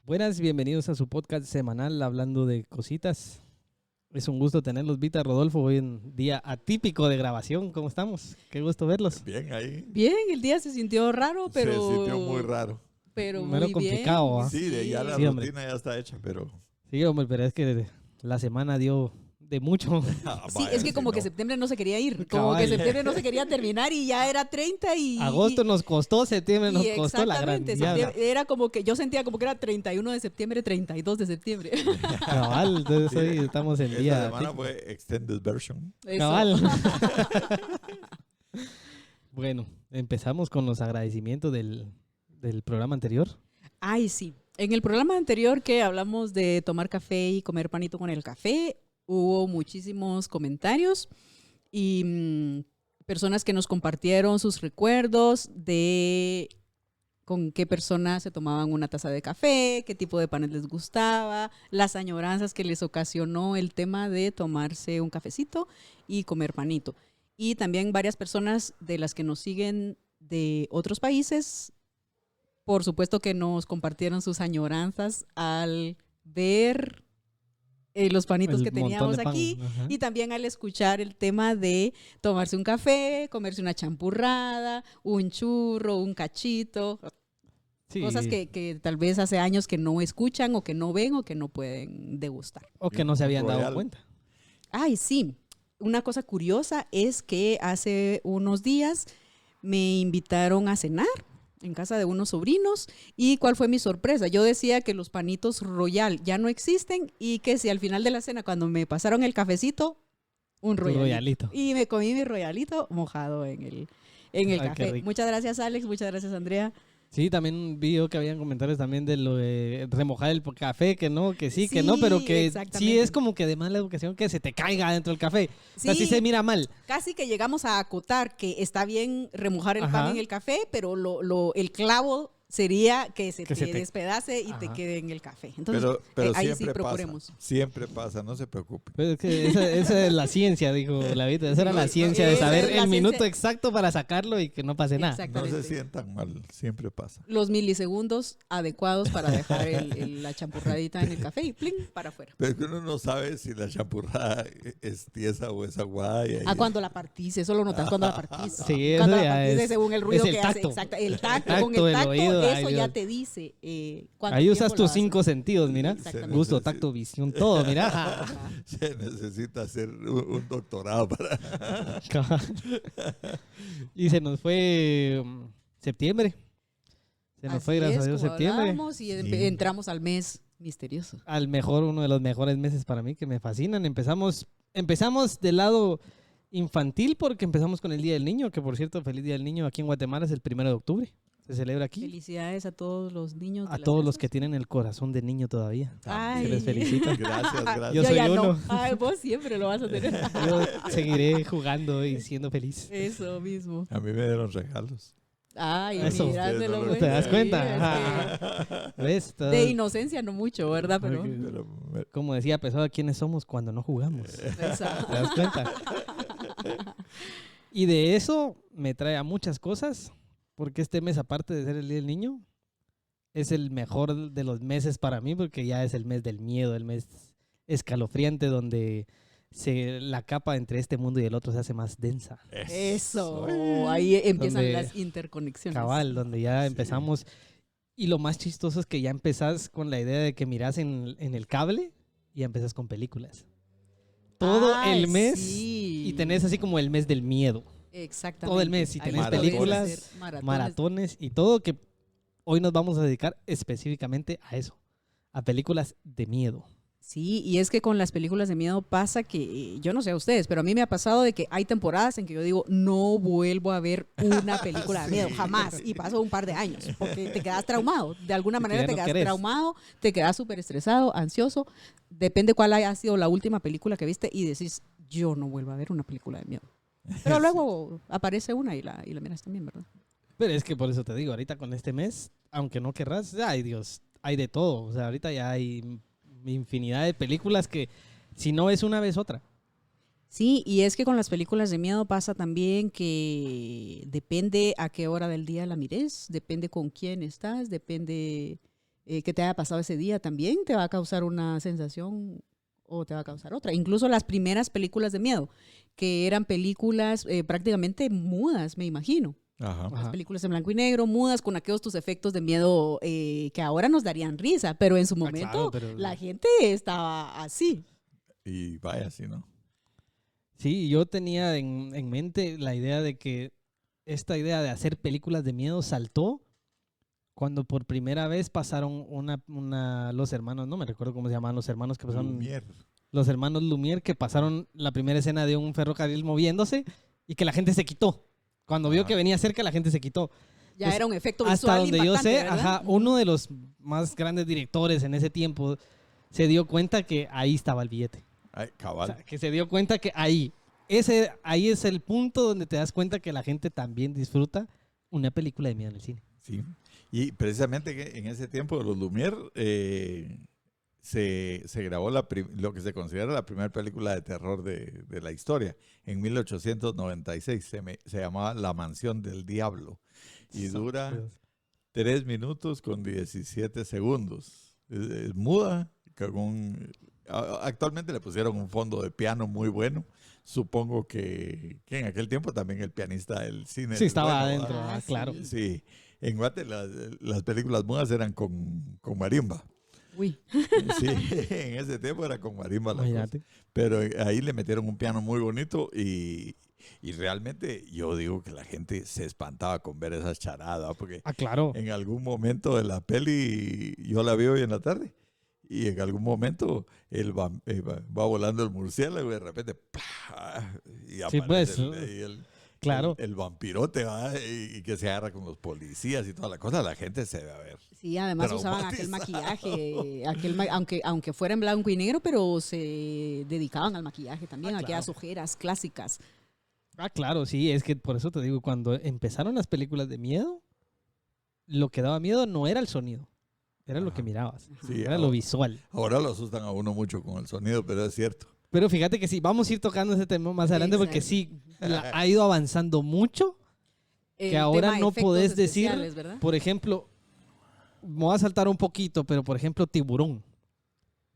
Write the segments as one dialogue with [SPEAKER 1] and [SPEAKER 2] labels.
[SPEAKER 1] Buenas, bienvenidos a su podcast semanal hablando de cositas. Es un gusto tenerlos, Vita, Rodolfo, hoy en día atípico de grabación. ¿Cómo estamos? Qué gusto verlos.
[SPEAKER 2] Bien ahí.
[SPEAKER 3] Bien, el día se sintió raro, pero...
[SPEAKER 2] Se sintió muy raro.
[SPEAKER 3] Pero
[SPEAKER 1] Mero
[SPEAKER 3] muy
[SPEAKER 1] complicado,
[SPEAKER 3] bien.
[SPEAKER 1] ¿ah?
[SPEAKER 2] Sí, de ya la
[SPEAKER 1] Sí,
[SPEAKER 2] rutina
[SPEAKER 1] hombre.
[SPEAKER 2] ya está hecha, pero...
[SPEAKER 1] Sí, hombre, pero es que la semana dio de mucho.
[SPEAKER 3] Sí, es que como que septiembre no se quería ir, como
[SPEAKER 1] Cabal.
[SPEAKER 3] que septiembre no se quería terminar y ya era 30 y...
[SPEAKER 1] Agosto nos costó, septiembre nos costó la gran
[SPEAKER 3] exactamente,
[SPEAKER 1] diabla.
[SPEAKER 3] era como que yo sentía como que era 31 de septiembre, 32 de septiembre.
[SPEAKER 1] Cabal, entonces hoy estamos en
[SPEAKER 2] Esta
[SPEAKER 1] día
[SPEAKER 2] semana
[SPEAKER 1] atípico.
[SPEAKER 2] fue extended version.
[SPEAKER 3] Eso.
[SPEAKER 1] Cabal. Bueno, empezamos con los agradecimientos del programa anterior.
[SPEAKER 3] Ay, sí. En el programa anterior que hablamos de tomar café y comer panito con el café, hubo muchísimos comentarios y personas que nos compartieron sus recuerdos de con qué personas se tomaban una taza de café, qué tipo de panes les gustaba, las añoranzas que les ocasionó el tema de tomarse un cafecito y comer panito. Y también varias personas de las que nos siguen de otros países, por supuesto que nos compartieron sus añoranzas al ver los panitos
[SPEAKER 1] El
[SPEAKER 3] que
[SPEAKER 1] montón
[SPEAKER 3] teníamos
[SPEAKER 1] de pan,
[SPEAKER 3] aquí
[SPEAKER 1] ajá.
[SPEAKER 3] y también al escuchar el tema de tomarse un café, comerse una champurrada, un churro, un cachito,
[SPEAKER 1] Sí.
[SPEAKER 3] cosas que tal vez hace años que no escuchan o que no ven o que no pueden degustar.
[SPEAKER 1] O que no se habían dado
[SPEAKER 2] Royal.
[SPEAKER 1] cuenta.
[SPEAKER 3] Ay, sí. Una cosa curiosa es que hace unos días me invitaron a cenar en casa de unos sobrinos. ¿Y cuál fue mi sorpresa? Yo decía que los panitos Royal ya no existen y que si al final de la cena, cuando me pasaron el cafecito, un
[SPEAKER 1] Tu
[SPEAKER 3] Royalito.
[SPEAKER 1] Royalito.
[SPEAKER 3] Y me comí mi Royalito mojado en el
[SPEAKER 1] Ay, qué
[SPEAKER 3] café.
[SPEAKER 1] rico.
[SPEAKER 3] Muchas gracias, Alex. Muchas gracias, Andrea.
[SPEAKER 1] Sí, también vi yo que habían comentarios también de lo de remojar el café, que no, que sí, que no, pero que sí
[SPEAKER 3] exactamente.
[SPEAKER 1] es como que de mala educación que se te caiga dentro del café. O sea, sí
[SPEAKER 3] Sí.
[SPEAKER 1] se mira mal.
[SPEAKER 3] Casi que llegamos a acotar que está bien remojar el
[SPEAKER 1] Ajá.
[SPEAKER 3] pan en el café, pero el clavo sería que se
[SPEAKER 1] Que
[SPEAKER 3] te
[SPEAKER 1] se te-
[SPEAKER 3] despedace y te
[SPEAKER 1] Ajá.
[SPEAKER 3] quede en el café. Entonces,
[SPEAKER 2] Pero
[SPEAKER 3] ahí sí
[SPEAKER 2] siempre
[SPEAKER 3] procuremos.
[SPEAKER 2] pasa. Siempre pasa, no se preocupe.
[SPEAKER 1] Pero es que esa es la ciencia, dijo la Vita. Esa era la
[SPEAKER 2] No,
[SPEAKER 1] ciencia de
[SPEAKER 3] esa
[SPEAKER 1] saber
[SPEAKER 3] es la
[SPEAKER 1] el minuto
[SPEAKER 3] ciencia.
[SPEAKER 1] exacto para sacarlo y que no pase nada.
[SPEAKER 2] No
[SPEAKER 3] Exactamente.
[SPEAKER 2] se sientan mal, siempre pasa.
[SPEAKER 3] Los milisegundos adecuados para dejar la champurradita en el café y ¡pling! Para afuera.
[SPEAKER 2] Pero es que uno no sabe si la champurrada es tiesa o es aguada. Y ahí
[SPEAKER 3] Cuando la partís, eso lo notas cuando la partís.
[SPEAKER 1] Sí, eso
[SPEAKER 3] Cuando la
[SPEAKER 1] ya
[SPEAKER 3] partís,
[SPEAKER 1] es-
[SPEAKER 3] según el ruido
[SPEAKER 1] es el
[SPEAKER 3] que
[SPEAKER 1] tacto.
[SPEAKER 3] hace. Exacto, el tacto.
[SPEAKER 1] Tacto
[SPEAKER 3] Con el
[SPEAKER 1] del
[SPEAKER 3] tacto,
[SPEAKER 1] oído, ay,
[SPEAKER 3] eso
[SPEAKER 1] Dios.
[SPEAKER 3] ya te dice cuánto
[SPEAKER 1] Ahí usas
[SPEAKER 3] tiempo lo
[SPEAKER 1] tus
[SPEAKER 3] haces.
[SPEAKER 1] 5 sentidos, mira.
[SPEAKER 3] Exactamente.
[SPEAKER 1] Gusto, tacto, visión, todo, mira.
[SPEAKER 2] se necesita hacer un doctorado para...
[SPEAKER 1] Y se nos fue septiembre. Se nos
[SPEAKER 3] Así
[SPEAKER 1] fue, gracias a
[SPEAKER 3] es,
[SPEAKER 1] Dios,
[SPEAKER 3] como
[SPEAKER 1] septiembre.
[SPEAKER 3] hablábamos, y
[SPEAKER 2] Sí.
[SPEAKER 3] entramos al mes misterioso.
[SPEAKER 1] Uno de los mejores meses para mí, que me fascinan. Empezamos del lado infantil porque empezamos con el Día del Niño, que por cierto, feliz Día del Niño aquí en Guatemala es el 1 de octubre. Se celebra aquí.
[SPEAKER 3] Felicidades a todos los niños.
[SPEAKER 1] A
[SPEAKER 3] de las
[SPEAKER 1] todos los
[SPEAKER 3] casas.
[SPEAKER 1] que tienen el corazón de niño todavía.
[SPEAKER 3] Ay.
[SPEAKER 1] Se les felicita.
[SPEAKER 2] Gracias, gracias.
[SPEAKER 1] Yo soy
[SPEAKER 3] ya
[SPEAKER 1] uno.
[SPEAKER 3] No. Ay, vos siempre lo vas a tener.
[SPEAKER 1] Yo seguiré jugando y siendo feliz.
[SPEAKER 3] Eso mismo.
[SPEAKER 2] A mí me dieron regalos.
[SPEAKER 3] Ay,
[SPEAKER 1] Eso.
[SPEAKER 3] mirándolo,
[SPEAKER 2] Ustedes no lo
[SPEAKER 3] güey.
[SPEAKER 1] ¿Te das
[SPEAKER 3] Sí,
[SPEAKER 1] cuenta?
[SPEAKER 3] es
[SPEAKER 1] Ajá. ¿Ves? Todo-
[SPEAKER 3] de inocencia no mucho, ¿verdad? Pero
[SPEAKER 2] Pero
[SPEAKER 1] Como decía Pessoa, ¿quiénes somos cuando no jugamos?
[SPEAKER 3] esa-
[SPEAKER 1] ¿Te das cuenta? Y de eso me trae a muchas cosas, porque este mes, aparte de ser el Día del Niño, es el mejor de los meses para mí, porque ya es el mes del miedo, el mes escalofriante, donde la capa entre este mundo y el otro se hace más densa.
[SPEAKER 3] Eso. Ahí empiezan
[SPEAKER 1] Donde-
[SPEAKER 3] las interconexiones.
[SPEAKER 1] Cabal, donde ya
[SPEAKER 2] Sí.
[SPEAKER 1] empezamos. Y lo más chistoso es que ya empezás con la idea de que mirás en el cable y ya empezás con películas. Todo
[SPEAKER 3] Ay,
[SPEAKER 1] el mes
[SPEAKER 3] sí.
[SPEAKER 1] y tenés así como el mes del miedo.
[SPEAKER 3] Exactamente.
[SPEAKER 1] todo el mes, y
[SPEAKER 3] Ahí
[SPEAKER 2] tenés
[SPEAKER 3] podés
[SPEAKER 1] películas,
[SPEAKER 3] hacer maratones.
[SPEAKER 1] Maratones y todo, que hoy nos vamos a dedicar específicamente a eso, a películas de miedo.
[SPEAKER 3] Sí, y es que con las películas de miedo pasa que, yo no sé a ustedes, pero a mí me ha pasado de que hay temporadas en que yo digo, no vuelvo a ver una película de miedo, jamás. Y paso un par de años, porque te quedas traumado. De alguna
[SPEAKER 1] Y que
[SPEAKER 3] manera
[SPEAKER 1] ya
[SPEAKER 3] te
[SPEAKER 1] no
[SPEAKER 3] quedas
[SPEAKER 1] querés.
[SPEAKER 3] traumado, te quedas súper estresado, ansioso. Depende cuál haya sido la última película que viste y decís, yo no vuelvo a ver una película de miedo. Pero luego aparece una y la miras también, ¿verdad?
[SPEAKER 1] Pero es que por eso te digo, ahorita con este mes, aunque no querrás, ay Dios, hay de todo. O sea, ahorita ya hay infinidad de películas que si no es una vez otra.
[SPEAKER 3] Sí, y es que con las películas de miedo pasa también que depende a qué hora del día la mires, depende con quién estás, depende que te haya pasado ese día también te va a causar una sensación o te va a causar otra. Incluso las primeras películas de miedo, que eran películas prácticamente mudas, me imagino.
[SPEAKER 2] Ajá.
[SPEAKER 3] Las películas en blanco y negro, mudas, con aquellos tus efectos de miedo que ahora nos darían risa, pero en su momento
[SPEAKER 1] claro, pero-
[SPEAKER 3] la gente estaba así.
[SPEAKER 2] Y vaya, sí, ¿no?
[SPEAKER 1] Sí, yo tenía en mente la idea de que esta idea de hacer películas de miedo saltó cuando por primera vez pasaron los hermanos, no me recuerdo cómo se llamaban los hermanos que pasaron,
[SPEAKER 2] Lumière.
[SPEAKER 1] los hermanos Lumière que pasaron la primera escena de un ferrocarril moviéndose y que la gente se quitó. Cuando vio
[SPEAKER 2] Ajá.
[SPEAKER 1] que venía cerca, la gente se quitó.
[SPEAKER 3] Ya
[SPEAKER 1] Pues,
[SPEAKER 3] era un efecto
[SPEAKER 1] Hasta
[SPEAKER 3] visual
[SPEAKER 1] donde yo
[SPEAKER 3] impactante,
[SPEAKER 1] sé,
[SPEAKER 3] ¿verdad?
[SPEAKER 1] ajá, uno de los más grandes directores en ese tiempo se dio cuenta que ahí estaba el billete.
[SPEAKER 2] Ay,
[SPEAKER 1] O
[SPEAKER 2] cabal.
[SPEAKER 1] sea, que se dio cuenta que ahí es el punto donde te das cuenta que la gente también disfruta una película de miedo en el cine.
[SPEAKER 2] Sí. Y precisamente en ese tiempo de los Lumière se grabó lo que se considera la primera película de terror de la historia. En 1896 se llamaba La Mansión del Diablo y dura 3 minutos con 17 segundos. Es muda. Actualmente le pusieron un fondo de piano muy bueno. Supongo que en aquel tiempo también el pianista del cine.
[SPEAKER 1] Sí,
[SPEAKER 2] es
[SPEAKER 1] estaba
[SPEAKER 2] bueno,
[SPEAKER 1] adentro,
[SPEAKER 2] ¿verdad?
[SPEAKER 1] claro.
[SPEAKER 2] Sí, en Guate las películas mudas eran con marimba.
[SPEAKER 3] Uy,
[SPEAKER 2] Sí, en ese tiempo era con marimba la cosa.
[SPEAKER 1] Imagínate.
[SPEAKER 2] Pero ahí le metieron un piano muy bonito y realmente yo digo que la gente se espantaba con ver esas charadas, porque
[SPEAKER 1] Ah, claro.
[SPEAKER 2] en algún momento de la peli, yo la vi hoy en la tarde, y en algún momento va volando el murciélago y de repente ¡plá! Y
[SPEAKER 1] Sí, pues,
[SPEAKER 2] aparece
[SPEAKER 1] claro.
[SPEAKER 2] el vampirote, ¿va? Y que se agarra con los policías y toda la cosa. La gente se va a ver.
[SPEAKER 3] sí, además usaban aquel maquillaje, aunque fuera en blanco y negro, pero se dedicaban al maquillaje también, a aquellas ojeras clásicas.
[SPEAKER 1] Ah, claro, sí, es que por eso te digo, cuando empezaron las películas de miedo, lo que daba miedo no era el sonido, era lo que mirabas,
[SPEAKER 2] Sí,
[SPEAKER 1] era lo visual.
[SPEAKER 2] ahora lo asustan a uno mucho con el sonido, pero es cierto.
[SPEAKER 1] Pero fíjate que sí, vamos a ir tocando ese tema más adelante porque sí, ha ido avanzando mucho,
[SPEAKER 3] El
[SPEAKER 1] que ahora
[SPEAKER 3] tema
[SPEAKER 1] no
[SPEAKER 3] efectos
[SPEAKER 1] podés decir,
[SPEAKER 3] especiales, ¿verdad?
[SPEAKER 1] por ejemplo, me voy a saltar un poquito, pero por ejemplo, Tiburón.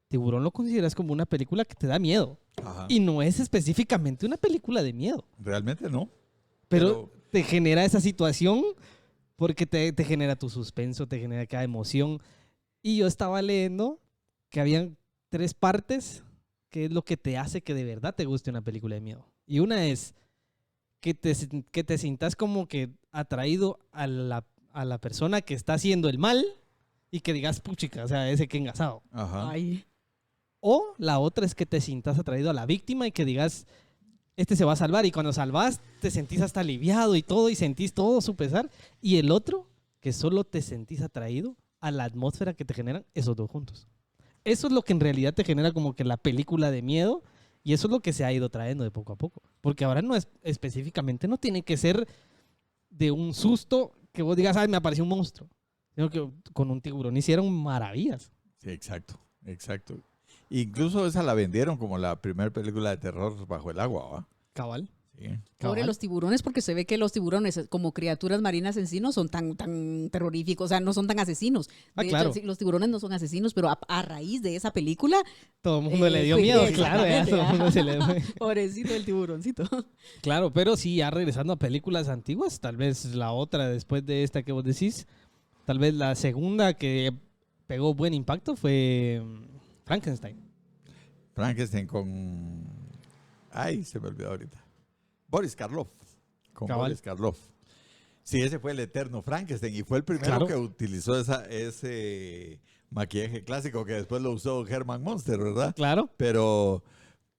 [SPEAKER 1] Tiburón lo consideras como una película que te da miedo.
[SPEAKER 2] Ajá.
[SPEAKER 1] Y no es específicamente una película de miedo.
[SPEAKER 2] Realmente no.
[SPEAKER 1] Pero te genera esa situación porque te genera tu suspenso, te genera cada emoción. Y yo estaba leyendo que habían 3 partes que es lo que te hace que de verdad te guste una película de miedo. Y una es que te sientas como que atraído a la persona que está haciendo el mal y que digas, puchica, o sea, ese que engasado.
[SPEAKER 2] Ajá.
[SPEAKER 3] Ay,
[SPEAKER 1] O la otra es que te sientas atraído a la víctima y que digas, este se va a salvar. Y cuando salvas, te sentís hasta aliviado y todo, y sentís todo su pesar. Y el otro, que solo te sentís atraído a la atmósfera que te generan esos dos juntos. Eso es lo que en realidad te genera como que la película de miedo. Y eso es lo que se ha ido trayendo de poco a poco. Porque ahora no es específicamente, no tiene que ser de un susto que vos digas, ay, me apareció un monstruo. Sino que con un tiburón hicieron maravillas.
[SPEAKER 2] Sí, exacto, exacto. Incluso esa la vendieron como la primera película de terror bajo el agua, ¿va?
[SPEAKER 1] Cabal.
[SPEAKER 2] Sí.
[SPEAKER 3] pobre los tiburones, porque se ve que los tiburones, como criaturas marinas en sí, no son tan terroríficos, o sea, no son tan asesinos.
[SPEAKER 1] Ah,
[SPEAKER 3] De
[SPEAKER 1] claro.
[SPEAKER 3] hecho, los tiburones no son asesinos, pero a raíz de esa película,
[SPEAKER 1] Todo el mundo le dio
[SPEAKER 3] fue-
[SPEAKER 1] miedo, claro.
[SPEAKER 3] exactamente,
[SPEAKER 1] Ya, todo el mundo se le fue.
[SPEAKER 3] pobrecito el tiburoncito.
[SPEAKER 1] Claro, pero sí, ya regresando a películas antiguas, tal vez la otra después de esta que vos decís, tal vez la segunda que pegó buen impacto fue Frankenstein.
[SPEAKER 2] Frankenstein con... Ay, se me olvidó ahorita. Boris Karloff. Con
[SPEAKER 1] Cabal.
[SPEAKER 2] Boris Karloff. Sí, ese fue el eterno Frankenstein y fue el primero
[SPEAKER 1] Claro.
[SPEAKER 2] que utilizó ese maquillaje clásico que después lo usó Herman Munster, ¿verdad?
[SPEAKER 1] Claro.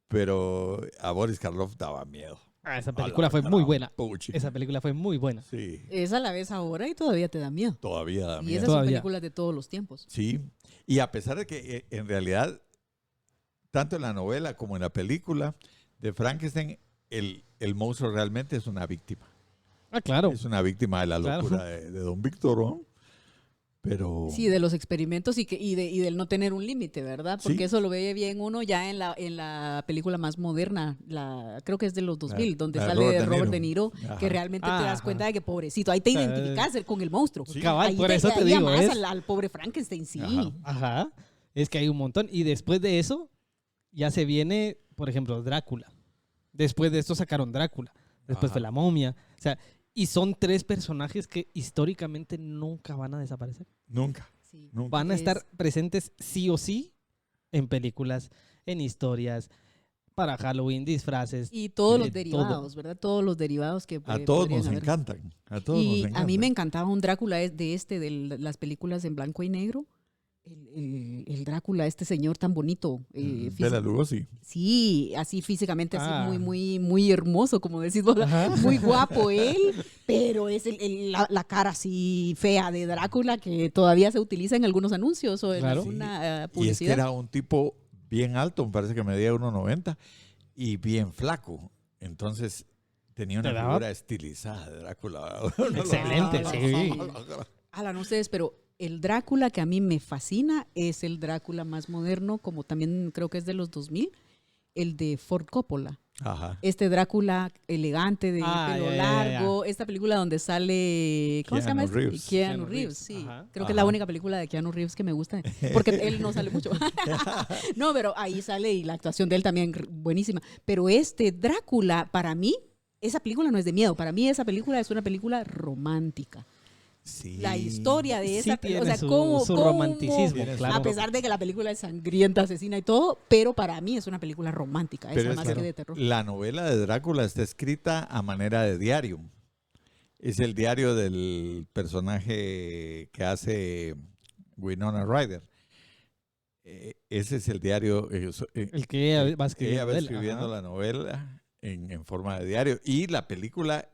[SPEAKER 2] Pero a Boris Karloff daba miedo.
[SPEAKER 1] Ah, esa película fue muy buena.
[SPEAKER 2] Puchi.
[SPEAKER 1] Esa película fue muy buena.
[SPEAKER 2] Sí,
[SPEAKER 3] Esa la ves ahora y todavía te da miedo.
[SPEAKER 2] todavía da
[SPEAKER 3] Y
[SPEAKER 2] miedo.
[SPEAKER 3] esas son
[SPEAKER 1] Todavía.
[SPEAKER 3] películas de todos los tiempos.
[SPEAKER 2] Sí, y a pesar de que en realidad, tanto en la novela como en la película de Frankenstein, el monstruo realmente es una víctima.
[SPEAKER 1] Ah, claro.
[SPEAKER 2] Es una víctima de la
[SPEAKER 1] Claro.
[SPEAKER 2] locura de don Víctor, ¿no? Pero
[SPEAKER 3] Sí, de los experimentos y del no tener un límite, ¿verdad? Porque
[SPEAKER 2] Sí.
[SPEAKER 3] eso lo ve bien uno ya en la película más moderna, creo que es de los 2000, donde
[SPEAKER 2] la de
[SPEAKER 3] sale
[SPEAKER 2] Robert
[SPEAKER 3] Robert
[SPEAKER 2] De
[SPEAKER 3] De Niro,
[SPEAKER 2] Ajá.
[SPEAKER 3] que realmente te das
[SPEAKER 1] Ajá.
[SPEAKER 3] cuenta de que pobrecito, ahí te
[SPEAKER 1] O sea,
[SPEAKER 3] identificas con el monstruo.
[SPEAKER 2] Sí.
[SPEAKER 1] Cabal,
[SPEAKER 3] Ahí
[SPEAKER 1] por eso te
[SPEAKER 3] ahí
[SPEAKER 1] digo,
[SPEAKER 3] amás
[SPEAKER 1] es...
[SPEAKER 3] al pobre Frankenstein, sí.
[SPEAKER 2] Ajá.
[SPEAKER 1] Ajá, es que hay un montón. Y después de eso, ya se viene, por ejemplo, Drácula. Después de esto sacaron Drácula. Después
[SPEAKER 2] Ajá.
[SPEAKER 1] fue la momia. O sea, y son 3 personajes que históricamente nunca van a desaparecer.
[SPEAKER 2] Nunca.
[SPEAKER 3] Sí.
[SPEAKER 2] Nunca.
[SPEAKER 1] Van a
[SPEAKER 3] Es-
[SPEAKER 1] estar presentes sí o sí en películas, en historias, para Halloween, disfraces.
[SPEAKER 3] Y todos los
[SPEAKER 1] todo.
[SPEAKER 3] derivados, ¿verdad? Todos los derivados que
[SPEAKER 2] A todos
[SPEAKER 3] podrían
[SPEAKER 2] nos
[SPEAKER 3] haber.
[SPEAKER 2] encantan. A todos nos
[SPEAKER 3] Y
[SPEAKER 2] encantan.
[SPEAKER 3] a mí me encantaba un Drácula de las películas en blanco y negro. El Drácula, este señor tan bonito.
[SPEAKER 2] Bela Lugosi.
[SPEAKER 3] Sí, así físicamente, así
[SPEAKER 1] Ah.
[SPEAKER 3] muy hermoso, como decís vos.
[SPEAKER 1] Ajá.
[SPEAKER 3] Muy guapo él, pero es la cara así fea de Drácula que todavía se utiliza en algunos anuncios o en
[SPEAKER 1] Claro.
[SPEAKER 3] alguna
[SPEAKER 2] Y es que
[SPEAKER 3] publicidad.
[SPEAKER 2] era un tipo bien alto, me parece que medía 1,90 y bien flaco. Entonces tenía una
[SPEAKER 1] ¿Te daba?
[SPEAKER 2] figura estilizada de Drácula.
[SPEAKER 1] Excelente, sí.
[SPEAKER 3] Alan, ustedes, pero el Drácula que a mí me fascina es el Drácula más moderno, como también creo que es de los 2000, el de Ford Coppola.
[SPEAKER 2] Ajá.
[SPEAKER 3] Este Drácula elegante, de pelo
[SPEAKER 1] ya,
[SPEAKER 3] largo. Esta película donde sale. ¿Cómo se llama?
[SPEAKER 2] Keanu Reeves.
[SPEAKER 3] Keanu Reeves, sí.
[SPEAKER 1] Ajá.
[SPEAKER 3] Creo que es la
[SPEAKER 2] Ajá.
[SPEAKER 3] única película de Keanu Reeves que me gusta. Porque él no sale mucho. No, pero ahí sale y la actuación de él también buenísima. Pero este Drácula, para mí, esa película no es de miedo. Para mí, esa película es una película romántica.
[SPEAKER 2] Sí.
[SPEAKER 3] La historia de
[SPEAKER 1] Sí
[SPEAKER 3] esa película. O
[SPEAKER 1] tiene
[SPEAKER 3] sea, cómo.
[SPEAKER 1] su
[SPEAKER 3] cómo-
[SPEAKER 1] romanticismo,
[SPEAKER 2] Tiene su
[SPEAKER 1] claro.
[SPEAKER 3] A pesar de que la película es sangrienta, asesina y todo, pero para mí es una película romántica,
[SPEAKER 2] Pero
[SPEAKER 3] esa
[SPEAKER 2] es
[SPEAKER 3] más
[SPEAKER 2] que
[SPEAKER 3] que de terror.
[SPEAKER 2] la novela de Drácula está escrita a manera de diario. Es el diario del personaje que hace Winona Ryder. Ese es el diario.
[SPEAKER 1] El que ella va escribiendo.
[SPEAKER 2] Ella va
[SPEAKER 1] él,
[SPEAKER 2] escribiendo
[SPEAKER 1] ajá.
[SPEAKER 2] la novela en forma de diario. Y la película